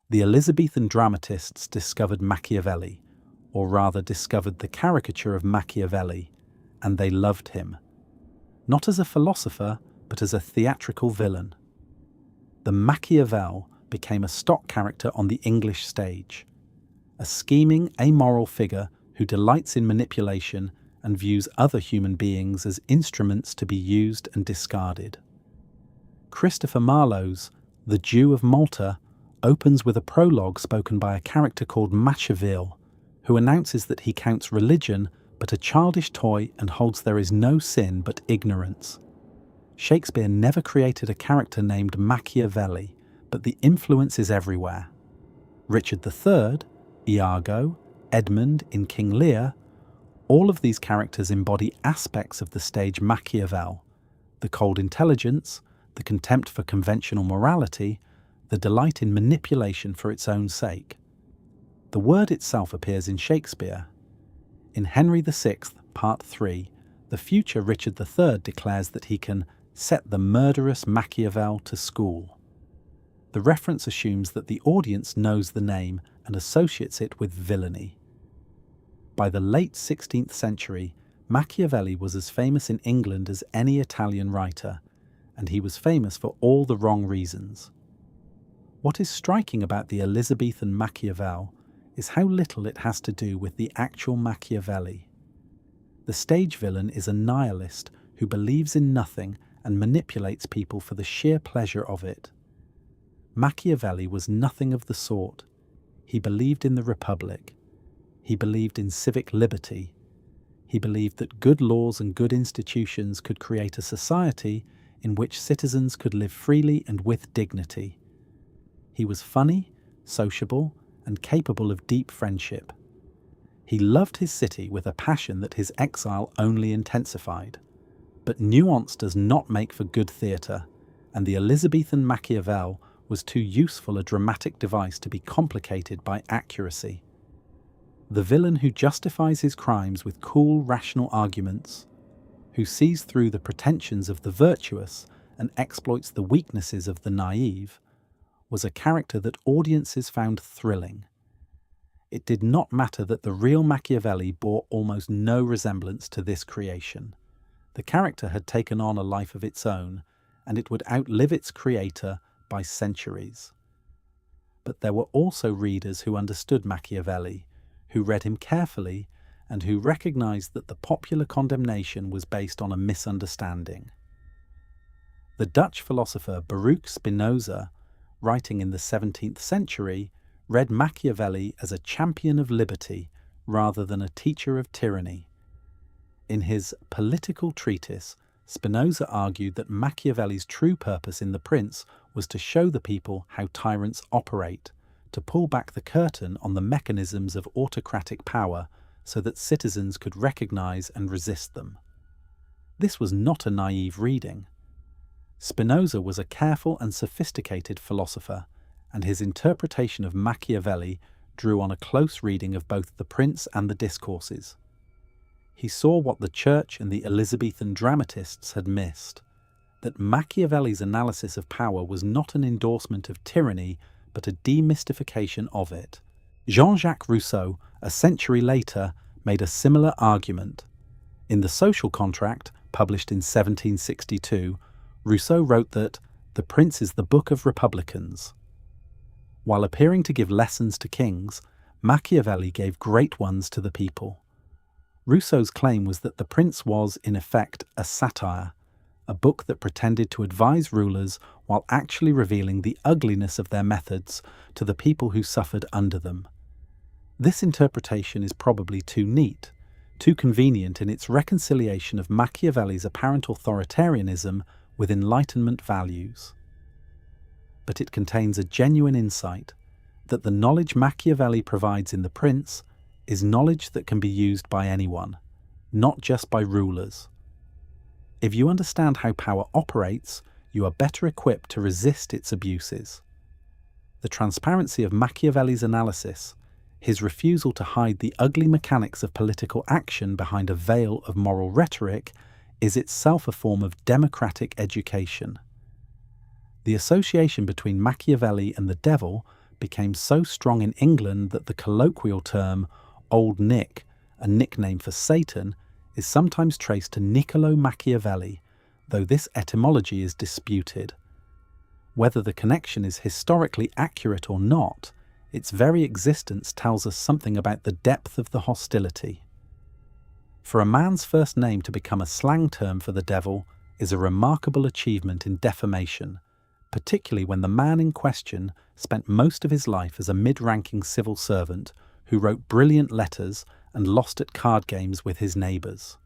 The Elizabethan dramatists discovered Machiavelli, or rather discovered the caricature of Machiavelli, and they loved him. Not as a philosopher, but as a theatrical villain. The Machiavel became a stock character on the English stage, a scheming, amoral figure who delights in manipulation and views other human beings as instruments to be used and discarded. Christopher Marlowe's The Jew of Malta opens with a prologue spoken by a character called Machiavelli, who announces that he counts religion but a childish toy and holds there is no sin but ignorance. Shakespeare never created a character named Machiavelli, but the influence is everywhere. Richard III, Iago, Edmund in King Lear, all of these characters embody aspects of the stage Machiavel: the cold intelligence, the contempt for conventional morality, the delight in manipulation for its own sake. The word itself appears in Shakespeare. In Henry VI, Part 3, the future Richard III declares that he can set the murderous Machiavel to school. The reference assumes that the audience knows the name and associates it with villainy. By the late 16th century, Machiavelli was as famous in England as any Italian writer, and he was famous for all the wrong reasons. What is striking about the Elizabethan Machiavel is how little it has to do with the actual Machiavelli. The stage villain is a nihilist who believes in nothing and manipulates people for the sheer pleasure of it. Machiavelli was nothing of the sort. He believed in the Republic. He believed in civic liberty. He believed that good laws and good institutions could create a society in which citizens could live freely and with dignity. He was funny, sociable, and capable of deep friendship. He loved his city with a passion that his exile only intensified. But nuance does not make for good theatre, and the Elizabethan Machiavel was too useful a dramatic device to be complicated by accuracy. The villain who justifies his crimes with cool, rational arguments, who sees through the pretensions of the virtuous and exploits the weaknesses of the naive, was a character that audiences found thrilling. It did not matter that the real Machiavelli bore almost no resemblance to this creation. The character had taken on a life of its own, and it would outlive its creator by centuries. But there were also readers who understood Machiavelli, who read him carefully, and who recognized that the popular condemnation was based on a misunderstanding. The Dutch philosopher Baruch Spinoza, writing in the 17th century, read Machiavelli as a champion of liberty rather than a teacher of tyranny. In his political treatise, Spinoza argued that Machiavelli's true purpose in The Prince was to show the people how tyrants operate, to pull back the curtain on the mechanisms of autocratic power so that citizens could recognize and resist them. This was not a naive reading. Spinoza was a careful and sophisticated philosopher, and his interpretation of Machiavelli drew on a close reading of both The Prince and the Discourses. He saw what the Church and the Elizabethan dramatists had missed, that Machiavelli's analysis of power was not an endorsement of tyranny, but a demystification of it. Jean-Jacques Rousseau, a century later, made a similar argument. In The Social Contract, published in 1762, Rousseau wrote that The Prince is the book of republicans. While appearing to give lessons to kings, Machiavelli gave great ones to the people. Rousseau's claim was that The Prince was, in effect, a satire, a book that pretended to advise rulers while actually revealing the ugliness of their methods to the people who suffered under them. This interpretation is probably too neat, too convenient in its reconciliation of Machiavelli's apparent authoritarianism with Enlightenment values. But it contains a genuine insight that the knowledge Machiavelli provides in The Prince is knowledge that can be used by anyone, not just by rulers. If you understand how power operates, you are better equipped to resist its abuses. The transparency of Machiavelli's analysis, his refusal to hide the ugly mechanics of political action behind a veil of moral rhetoric, is itself a form of democratic education. The association between Machiavelli and the devil became so strong in England that the colloquial term Old Nick, a nickname for Satan, is sometimes traced to Niccolo Machiavelli, though this etymology is disputed. Whether the connection is historically accurate or not, its very existence tells us something about the depth of the hostility. For a man's first name to become a slang term for the devil is a remarkable achievement in defamation, particularly when the man in question spent most of his life as a mid-ranking civil servant who wrote brilliant letters and lost at card games with his neighbours.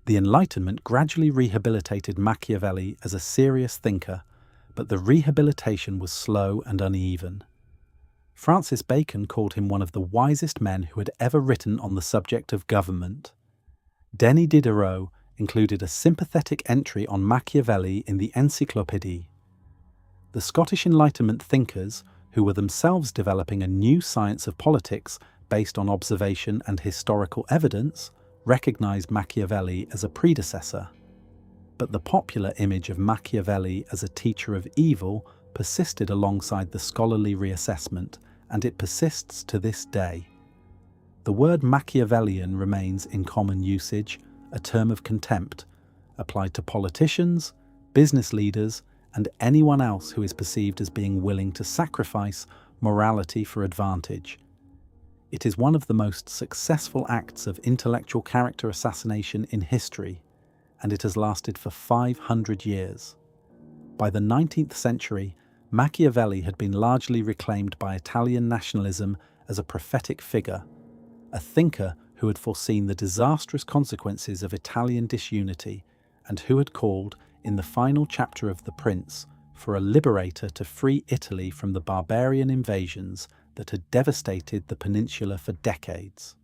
The Enlightenment gradually rehabilitated Machiavelli as a serious thinker, but the rehabilitation was slow and uneven. Francis Bacon called him one of the wisest men who had ever written on the subject of government. Denis Diderot included a sympathetic entry on Machiavelli in the Encyclopédie. The Scottish Enlightenment thinkers, who were themselves developing a new science of politics based on observation and historical evidence, recognised Machiavelli as a predecessor. But the popular image of Machiavelli as a teacher of evil persisted alongside the scholarly reassessment, and it persists to this day. The word Machiavellian remains in common usage, a term of contempt, applied to politicians, business leaders, and anyone else who is perceived as being willing to sacrifice morality for advantage. It is one of the most successful acts of intellectual character assassination in history, and it has lasted for 500 years. By the 19th century, Machiavelli had been largely reclaimed by Italian nationalism as a prophetic figure, a thinker who had foreseen the disastrous consequences of Italian disunity and who had called, in the final chapter of The Prince, for a liberator to free Italy from the barbarian invasions that had devastated the peninsula for decades.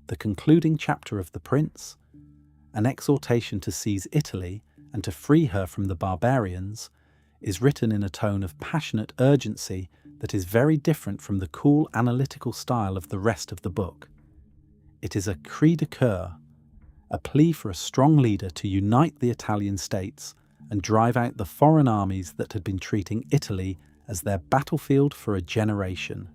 The concluding chapter of The Prince, an exhortation to seize Italy and to free her from the barbarians, is written in a tone of passionate urgency that is very different from the cool analytical style of the rest of the book. It is a cri de coeur, a plea for a strong leader to unite the Italian states and drive out the foreign armies that had been treating Italy as their battlefield for a generation.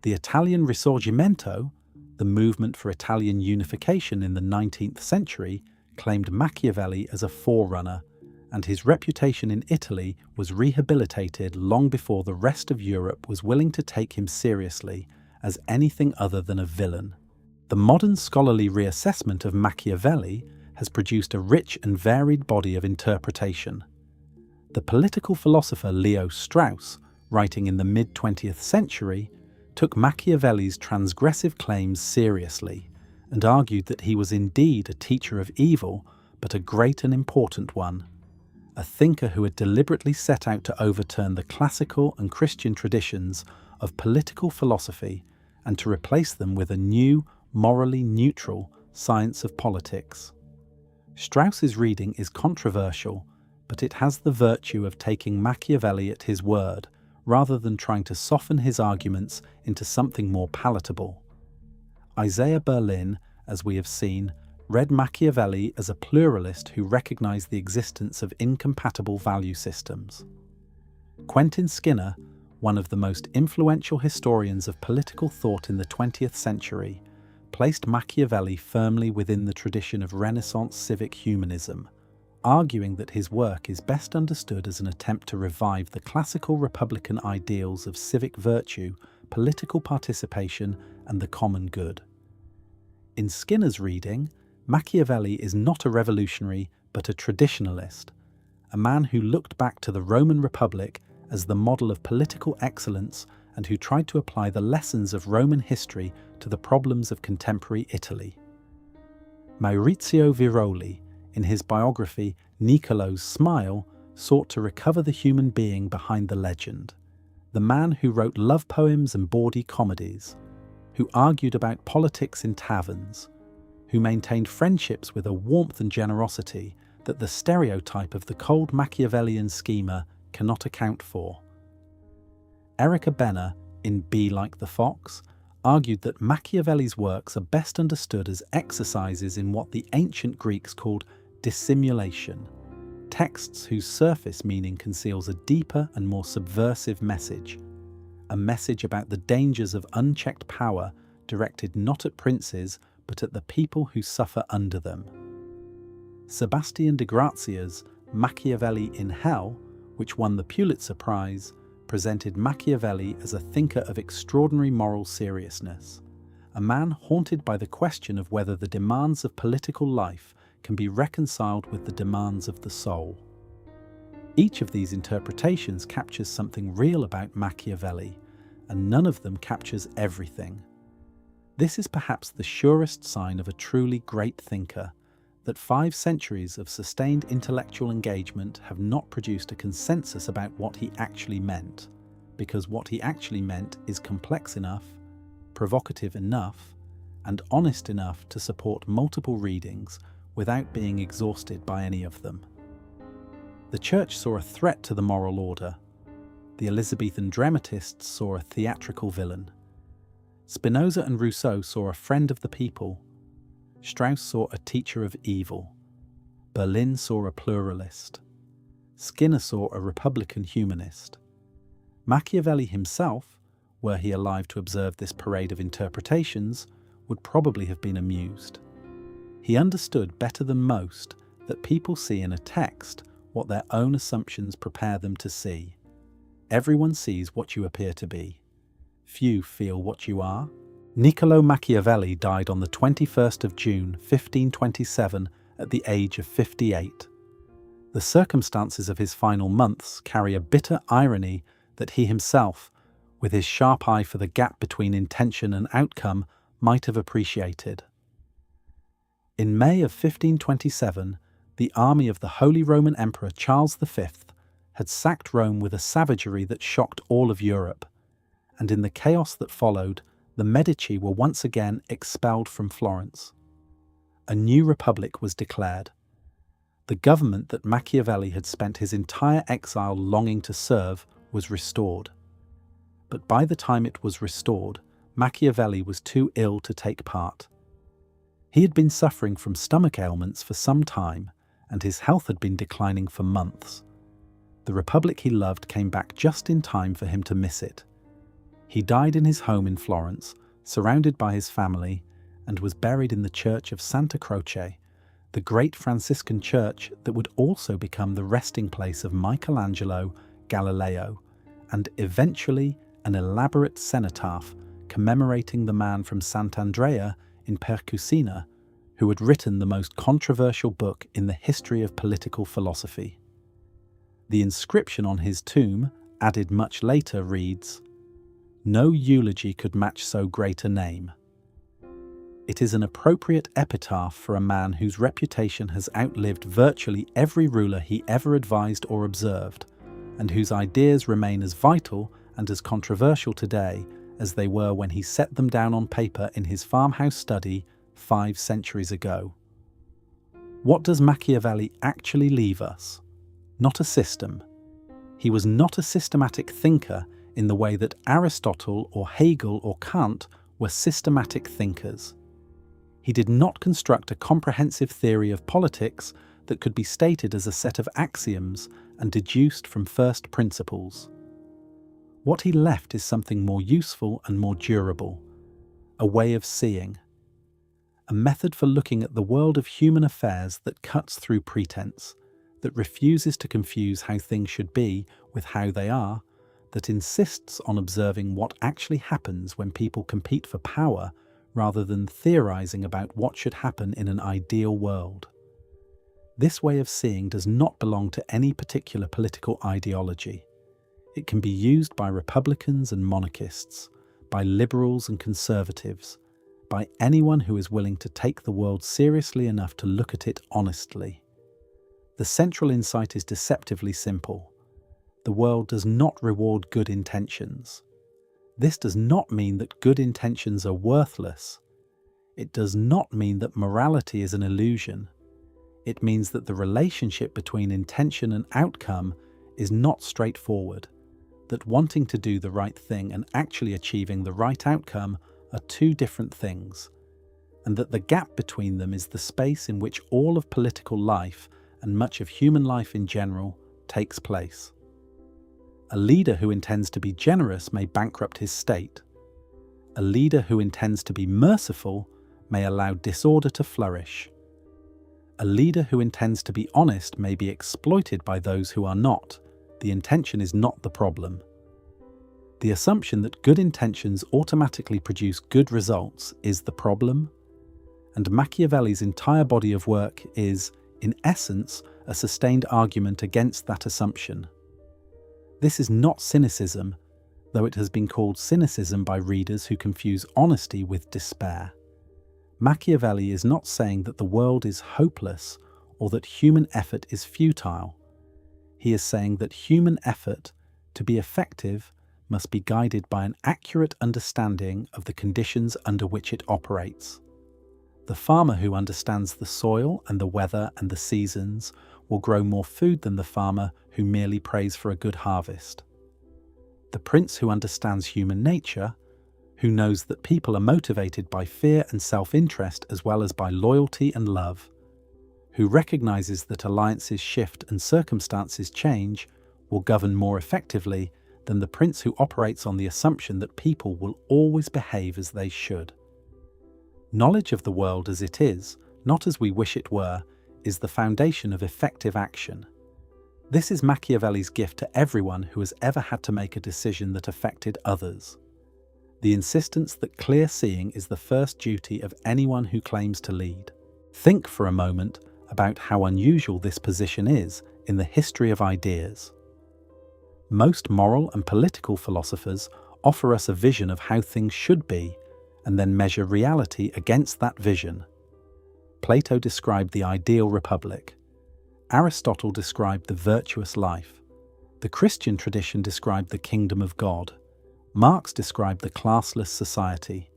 The Italian Risorgimento, the movement for Italian unification in the 19th century, claimed Machiavelli as a forerunner, and his reputation in Italy was rehabilitated long before the rest of Europe was willing to take him seriously as anything other than a villain. The modern scholarly reassessment of Machiavelli has produced a rich and varied body of interpretation. The political philosopher Leo Strauss, writing in the mid-20th century, took Machiavelli's transgressive claims seriously and argued that he was indeed a teacher of evil, but a great and important one. A thinker who had deliberately set out to overturn the classical and Christian traditions of political philosophy and to replace them with a new, morally neutral science of politics. Strauss's reading is controversial, but it has the virtue of taking Machiavelli at his word, rather than trying to soften his arguments into something more palatable. Isaiah Berlin, as we have seen, read Machiavelli as a pluralist who recognized the existence of incompatible value systems. Quentin Skinner, one of the most influential historians of political thought in the 20th century, placed Machiavelli firmly within the tradition of Renaissance civic humanism, arguing that his work is best understood as an attempt to revive the classical republican ideals of civic virtue, political participation, and the common good. In Skinner's reading, Machiavelli is not a revolutionary but a traditionalist, a man who looked back to the Roman Republic as the model of political excellence and who tried to apply the lessons of Roman history to the problems of contemporary Italy. Maurizio Viroli, in his biography Niccolo's Smile, sought to recover the human being behind the legend, the man who wrote love poems and bawdy comedies, who argued about politics in taverns, who maintained friendships with a warmth and generosity that the stereotype of the cold Machiavellian schemer cannot account for. Erica Benner, in Be Like the Fox, argued that Machiavelli's works are best understood as exercises in what the ancient Greeks called dissimulation, texts whose surface meaning conceals a deeper and more subversive message, a message about the dangers of unchecked power directed not at princes but at the people who suffer under them. Sebastian de Grazia's Machiavelli in Hell, which won the Pulitzer Prize, presented Machiavelli as a thinker of extraordinary moral seriousness, a man haunted by the question of whether the demands of political life can be reconciled with the demands of the soul. Each of these interpretations captures something real about Machiavelli, and none of them captures everything. This is perhaps the surest sign of a truly great thinker, that 5 centuries of sustained intellectual engagement have not produced a consensus about what he actually meant, because what he actually meant is complex enough, provocative enough, and honest enough to support multiple readings without being exhausted by any of them. The Church saw a threat to the moral order. The Elizabethan dramatists saw a theatrical villain. Spinoza and Rousseau saw a friend of the people. Strauss saw a teacher of evil. Berlin saw a pluralist. Skinner saw a republican humanist. Machiavelli himself, were he alive to observe this parade of interpretations, would probably have been amused. He understood better than most that people see in a text what their own assumptions prepare them to see. Everyone sees what you appear to be. Few feel what you are. Niccolo Machiavelli died on the 21st of June, 1527, at the age of 58. The circumstances of his final months carry a bitter irony that he himself, with his sharp eye for the gap between intention and outcome, might have appreciated. In May of 1527, the army of the Holy Roman Emperor Charles V had sacked Rome with a savagery that shocked all of Europe, and in the chaos that followed, the Medici were once again expelled from Florence. A new republic was declared. The government that Machiavelli had spent his entire exile longing to serve was restored. But by the time it was restored, Machiavelli was too ill to take part. He had been suffering from stomach ailments for some time, and his health had been declining for months. The republic he loved came back just in time for him to miss it. He died in his home in Florence, surrounded by his family, and was buried in the church of Santa Croce, the great Franciscan church that would also become the resting place of Michelangelo, Galileo, and eventually an elaborate cenotaph commemorating the man from Sant'Andrea in Percucina who had written the most controversial book in the history of political philosophy. The inscription on his tomb, added much later, reads, "No eulogy could match so great a name." It is an appropriate epitaph for a man whose reputation has outlived virtually every ruler he ever advised or observed, and whose ideas remain as vital and as controversial today as they were when he set them down on paper in his farmhouse study 5 centuries ago. What does Machiavelli actually leave us? Not a system. He was not a systematic thinker in the way that Aristotle or Hegel or Kant were systematic thinkers. He did not construct a comprehensive theory of politics that could be stated as a set of axioms and deduced from first principles. What he left is something more useful and more durable, a way of seeing, a method for looking at the world of human affairs that cuts through pretense, that refuses to confuse how things should be with how they are, that insists on observing what actually happens when people compete for power rather than theorizing about what should happen in an ideal world. This way of seeing does not belong to any particular political ideology. It can be used by Republicans and monarchists, by liberals and conservatives, by anyone who is willing to take the world seriously enough to look at it honestly. The central insight is deceptively simple. The world does not reward good intentions. This does not mean that good intentions are worthless. It does not mean that morality is an illusion. It means that the relationship between intention and outcome is not straightforward, that wanting to do the right thing and actually achieving the right outcome are two different things, and that the gap between them is the space in which all of political life and much of human life in general takes place. A leader who intends to be generous may bankrupt his state. A leader who intends to be merciful may allow disorder to flourish. A leader who intends to be honest may be exploited by those who are not. The intention is not the problem. The assumption that good intentions automatically produce good results is the problem, and Machiavelli's entire body of work is, in essence, a sustained argument against that assumption. This is not cynicism, though it has been called cynicism by readers who confuse honesty with despair. Machiavelli is not saying that the world is hopeless or that human effort is futile. He is saying that human effort, to be effective, must be guided by an accurate understanding of the conditions under which it operates. The farmer who understands the soil and the weather and the seasons will grow more food than the farmer who merely prays for a good harvest. The prince who understands human nature, who knows that people are motivated by fear and self-interest as well as by loyalty and love, who recognizes that alliances shift and circumstances change, will govern more effectively than the prince who operates on the assumption that people will always behave as they should. Knowledge of the world as it is, not as we wish it were, is the foundation of effective action. This is Machiavelli's gift to everyone who has ever had to make a decision that affected others. The insistence that clear seeing is the first duty of anyone who claims to lead. Think for a moment about how unusual this position is in the history of ideas. Most moral and political philosophers offer us a vision of how things should be and then measure reality against that vision. Plato described the ideal republic. Aristotle described the virtuous life. The Christian tradition described the kingdom of God. Marx described the classless society.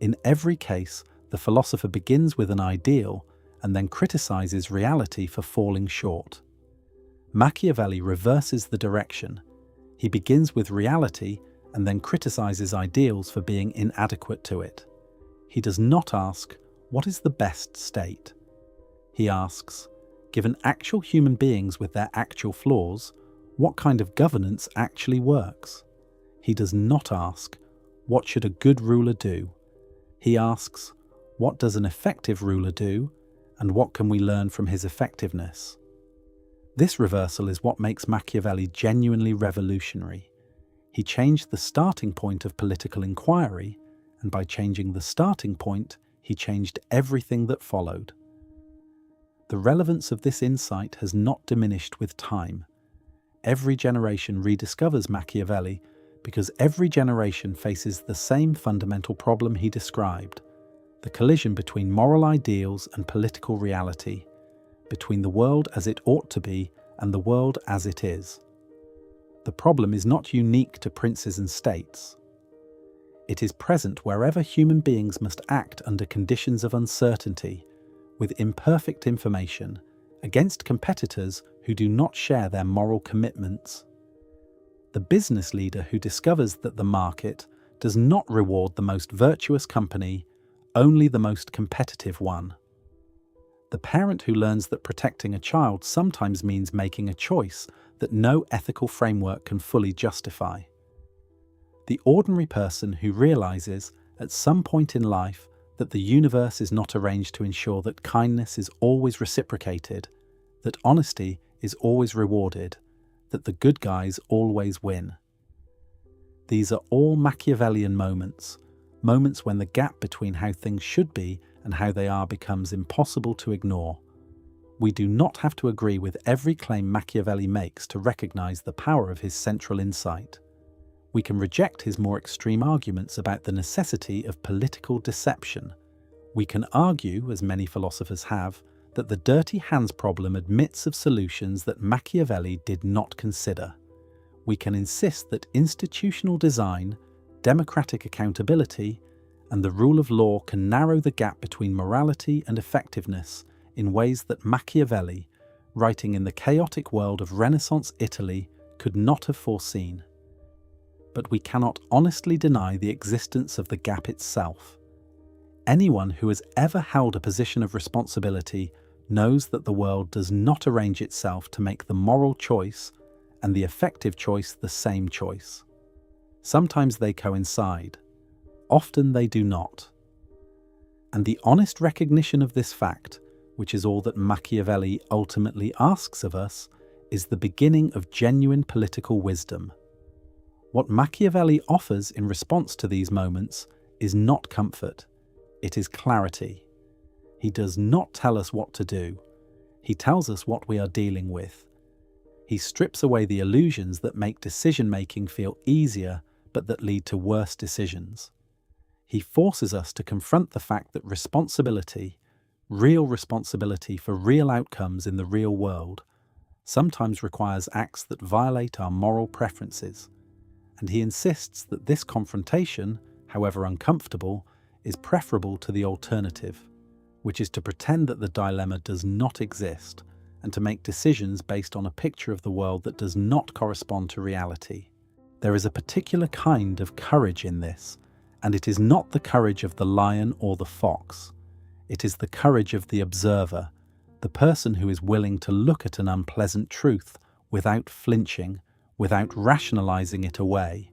In every case, the philosopher begins with an ideal and then criticizes reality for falling short. Machiavelli reverses the direction. He begins with reality and then criticizes ideals for being inadequate to it. He does not ask, what is the best state? He asks, given actual human beings with their actual flaws, what kind of governance actually works? He does not ask, what should a good ruler do? He asks, what does an effective ruler do, and what can we learn from his effectiveness? This reversal is what makes Machiavelli genuinely revolutionary. He changed the starting point of political inquiry, and by changing the starting point, he changed everything that followed. The relevance of this insight has not diminished with time. Every generation rediscovers Machiavelli because every generation faces the same fundamental problem he described: the collision between moral ideals and political reality, between the world as it ought to be and the world as it is. The problem is not unique to princes and states. It is present wherever human beings must act under conditions of uncertainty, with imperfect information, against competitors who do not share their moral commitments. The business leader who discovers that the market does not reward the most virtuous company, only the most competitive one. The parent who learns that protecting a child sometimes means making a choice that no ethical framework can fully justify. The ordinary person who realizes at some point in life that the universe is not arranged to ensure that kindness is always reciprocated, that honesty is always rewarded, that the good guys always win. These are all Machiavellian moments when the gap between how things should be and how they are becomes impossible to ignore. We do not have to agree with every claim Machiavelli makes to recognize the power of his central insight. We can reject his more extreme arguments about the necessity of political deception. We can argue, as many philosophers have, that the dirty hands problem admits of solutions that Machiavelli did not consider. We can insist that institutional design, democratic accountability, and the rule of law can narrow the gap between morality and effectiveness in ways that Machiavelli, writing in the chaotic world of Renaissance Italy, could not have foreseen. But we cannot honestly deny the existence of the gap itself. Anyone who has ever held a position of responsibility knows that the world does not arrange itself to make the moral choice and the effective choice the same choice. Sometimes they coincide, often they do not. And the honest recognition of this fact, which is all that Machiavelli ultimately asks of us, is the beginning of genuine political wisdom. What Machiavelli offers in response to these moments is not comfort, it is clarity. He does not tell us what to do, he tells us what we are dealing with. He strips away the illusions that make decision-making feel easier but that lead to worse decisions. He forces us to confront the fact that responsibility, real responsibility for real outcomes in the real world, sometimes requires acts that violate our moral preferences, and he insists that this confrontation, however uncomfortable, is preferable to the alternative, which is to pretend that the dilemma does not exist and to make decisions based on a picture of the world that does not correspond to reality. There is a particular kind of courage in this, and it is not the courage of the lion or the fox. It is the courage of the observer, the person who is willing to look at an unpleasant truth without flinching, without rationalizing it away,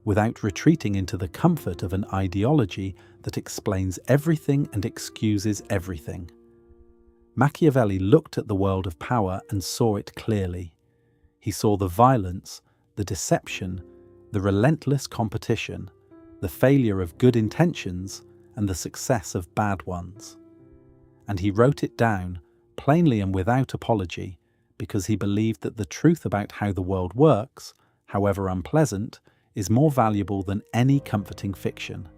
without retreating into the comfort of an ideology that explains everything and excuses everything. Machiavelli looked at the world of power and saw it clearly. He saw the violence, the deception, the relentless competition, the failure of good intentions, and the success of bad ones. And he wrote it down, plainly and without apology, because he believed that the truth about how the world works, however unpleasant, is more valuable than any comforting fiction.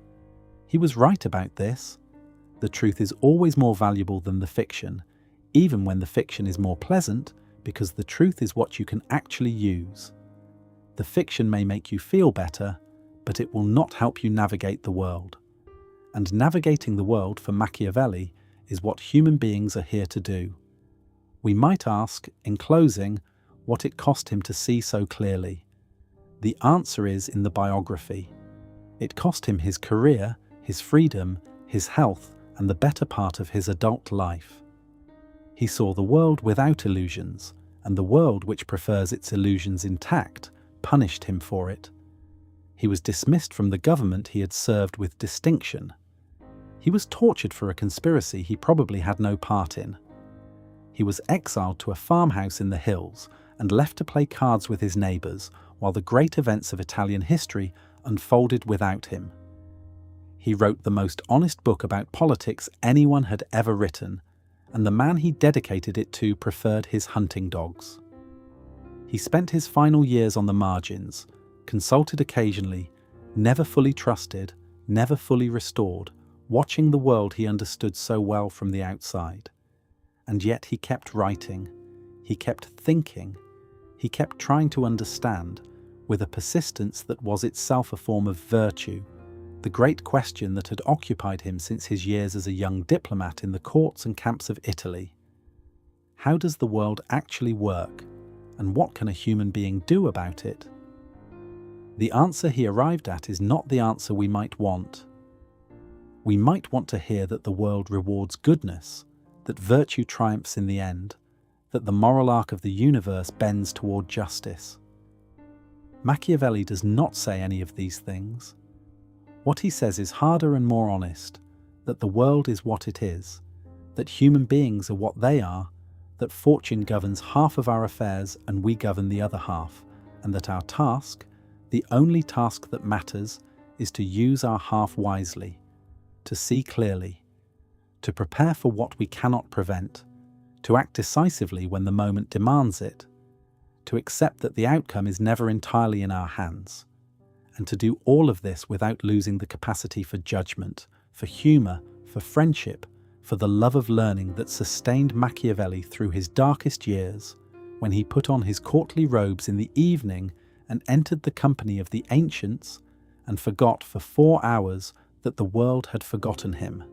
He was right about this. The truth is always more valuable than the fiction, even when the fiction is more pleasant, because the truth is what you can actually use. The fiction may make you feel better, but it will not help you navigate the world. And navigating the world for Machiavelli is what human beings are here to do. We might ask, in closing, what it cost him to see so clearly. The answer is in the biography. It cost him his career, his freedom, his health, and the better part of his adult life. He saw the world without illusions, and the world which prefers its illusions intact punished him for it. He was dismissed from the government he had served with distinction. He was tortured for a conspiracy he probably had no part in. He was exiled to a farmhouse in the hills and left to play cards with his neighbours while the great events of Italian history unfolded without him. He wrote the most honest book about politics anyone had ever written, and the man he dedicated it to preferred his hunting dogs. He spent his final years on the margins, consulted occasionally, never fully trusted, never fully restored, watching the world he understood so well from the outside. And yet he kept writing, he kept thinking, he kept trying to understand, with a persistence that was itself a form of virtue, the great question that had occupied him since his years as a young diplomat in the courts and camps of Italy. How does the world actually work, and what can a human being do about it? The answer he arrived at is not the answer we might want. We might want to hear that the world rewards goodness, that virtue triumphs in the end, that the moral arc of the universe bends toward justice. Machiavelli does not say any of these things. What he says is harder and more honest, that the world is what it is, that human beings are what they are, that fortune governs half of our affairs and we govern the other half, and that our task, the only task that matters, is to use our half wisely, to see clearly, to prepare for what we cannot prevent, to act decisively when the moment demands it, to accept that the outcome is never entirely in our hands, and to do all of this without losing the capacity for judgment, for humour, for friendship, for the love of learning that sustained Machiavelli through his darkest years, when he put on his courtly robes in the evening and entered the company of the ancients and forgot for 4 hours that the world had forgotten him.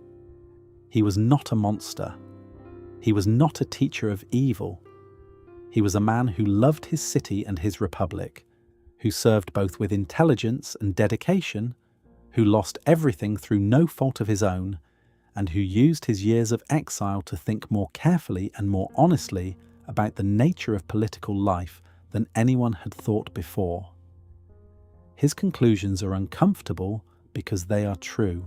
He was not a monster. He was not a teacher of evil. He was a man who loved his city and his republic, who served both with intelligence and dedication, who lost everything through no fault of his own, and who used his years of exile to think more carefully and more honestly about the nature of political life than anyone had thought before. His conclusions are uncomfortable because they are true,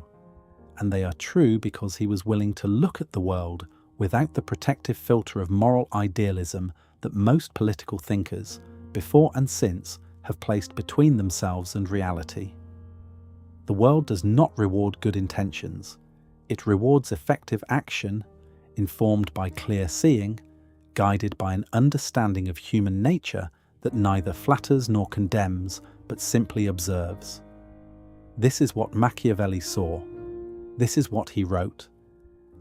and they are true because he was willing to look at the world without the protective filter of moral idealism that most political thinkers, before and since, have placed between themselves and reality. The world does not reward good intentions. It rewards effective action, informed by clear seeing, guided by an understanding of human nature that neither flatters nor condemns, but simply observes. This is what Machiavelli saw. This is what he wrote.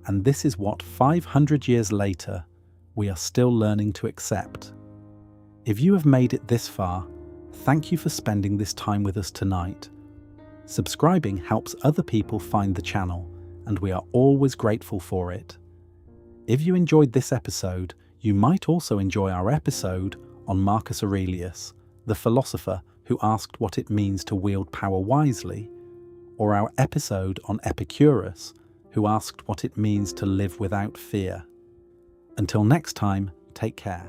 And this is what 500 years later we are still learning to accept. If you have made it this far, thank you for spending this time with us tonight. Subscribing helps other people find the channel, and we are always grateful for it. If you enjoyed this episode, you might also enjoy our episode on Marcus Aurelius, the philosopher who asked what it means to wield power wisely, or our episode on Epicurus, who asked what it means to live without fear. Until next time, take care.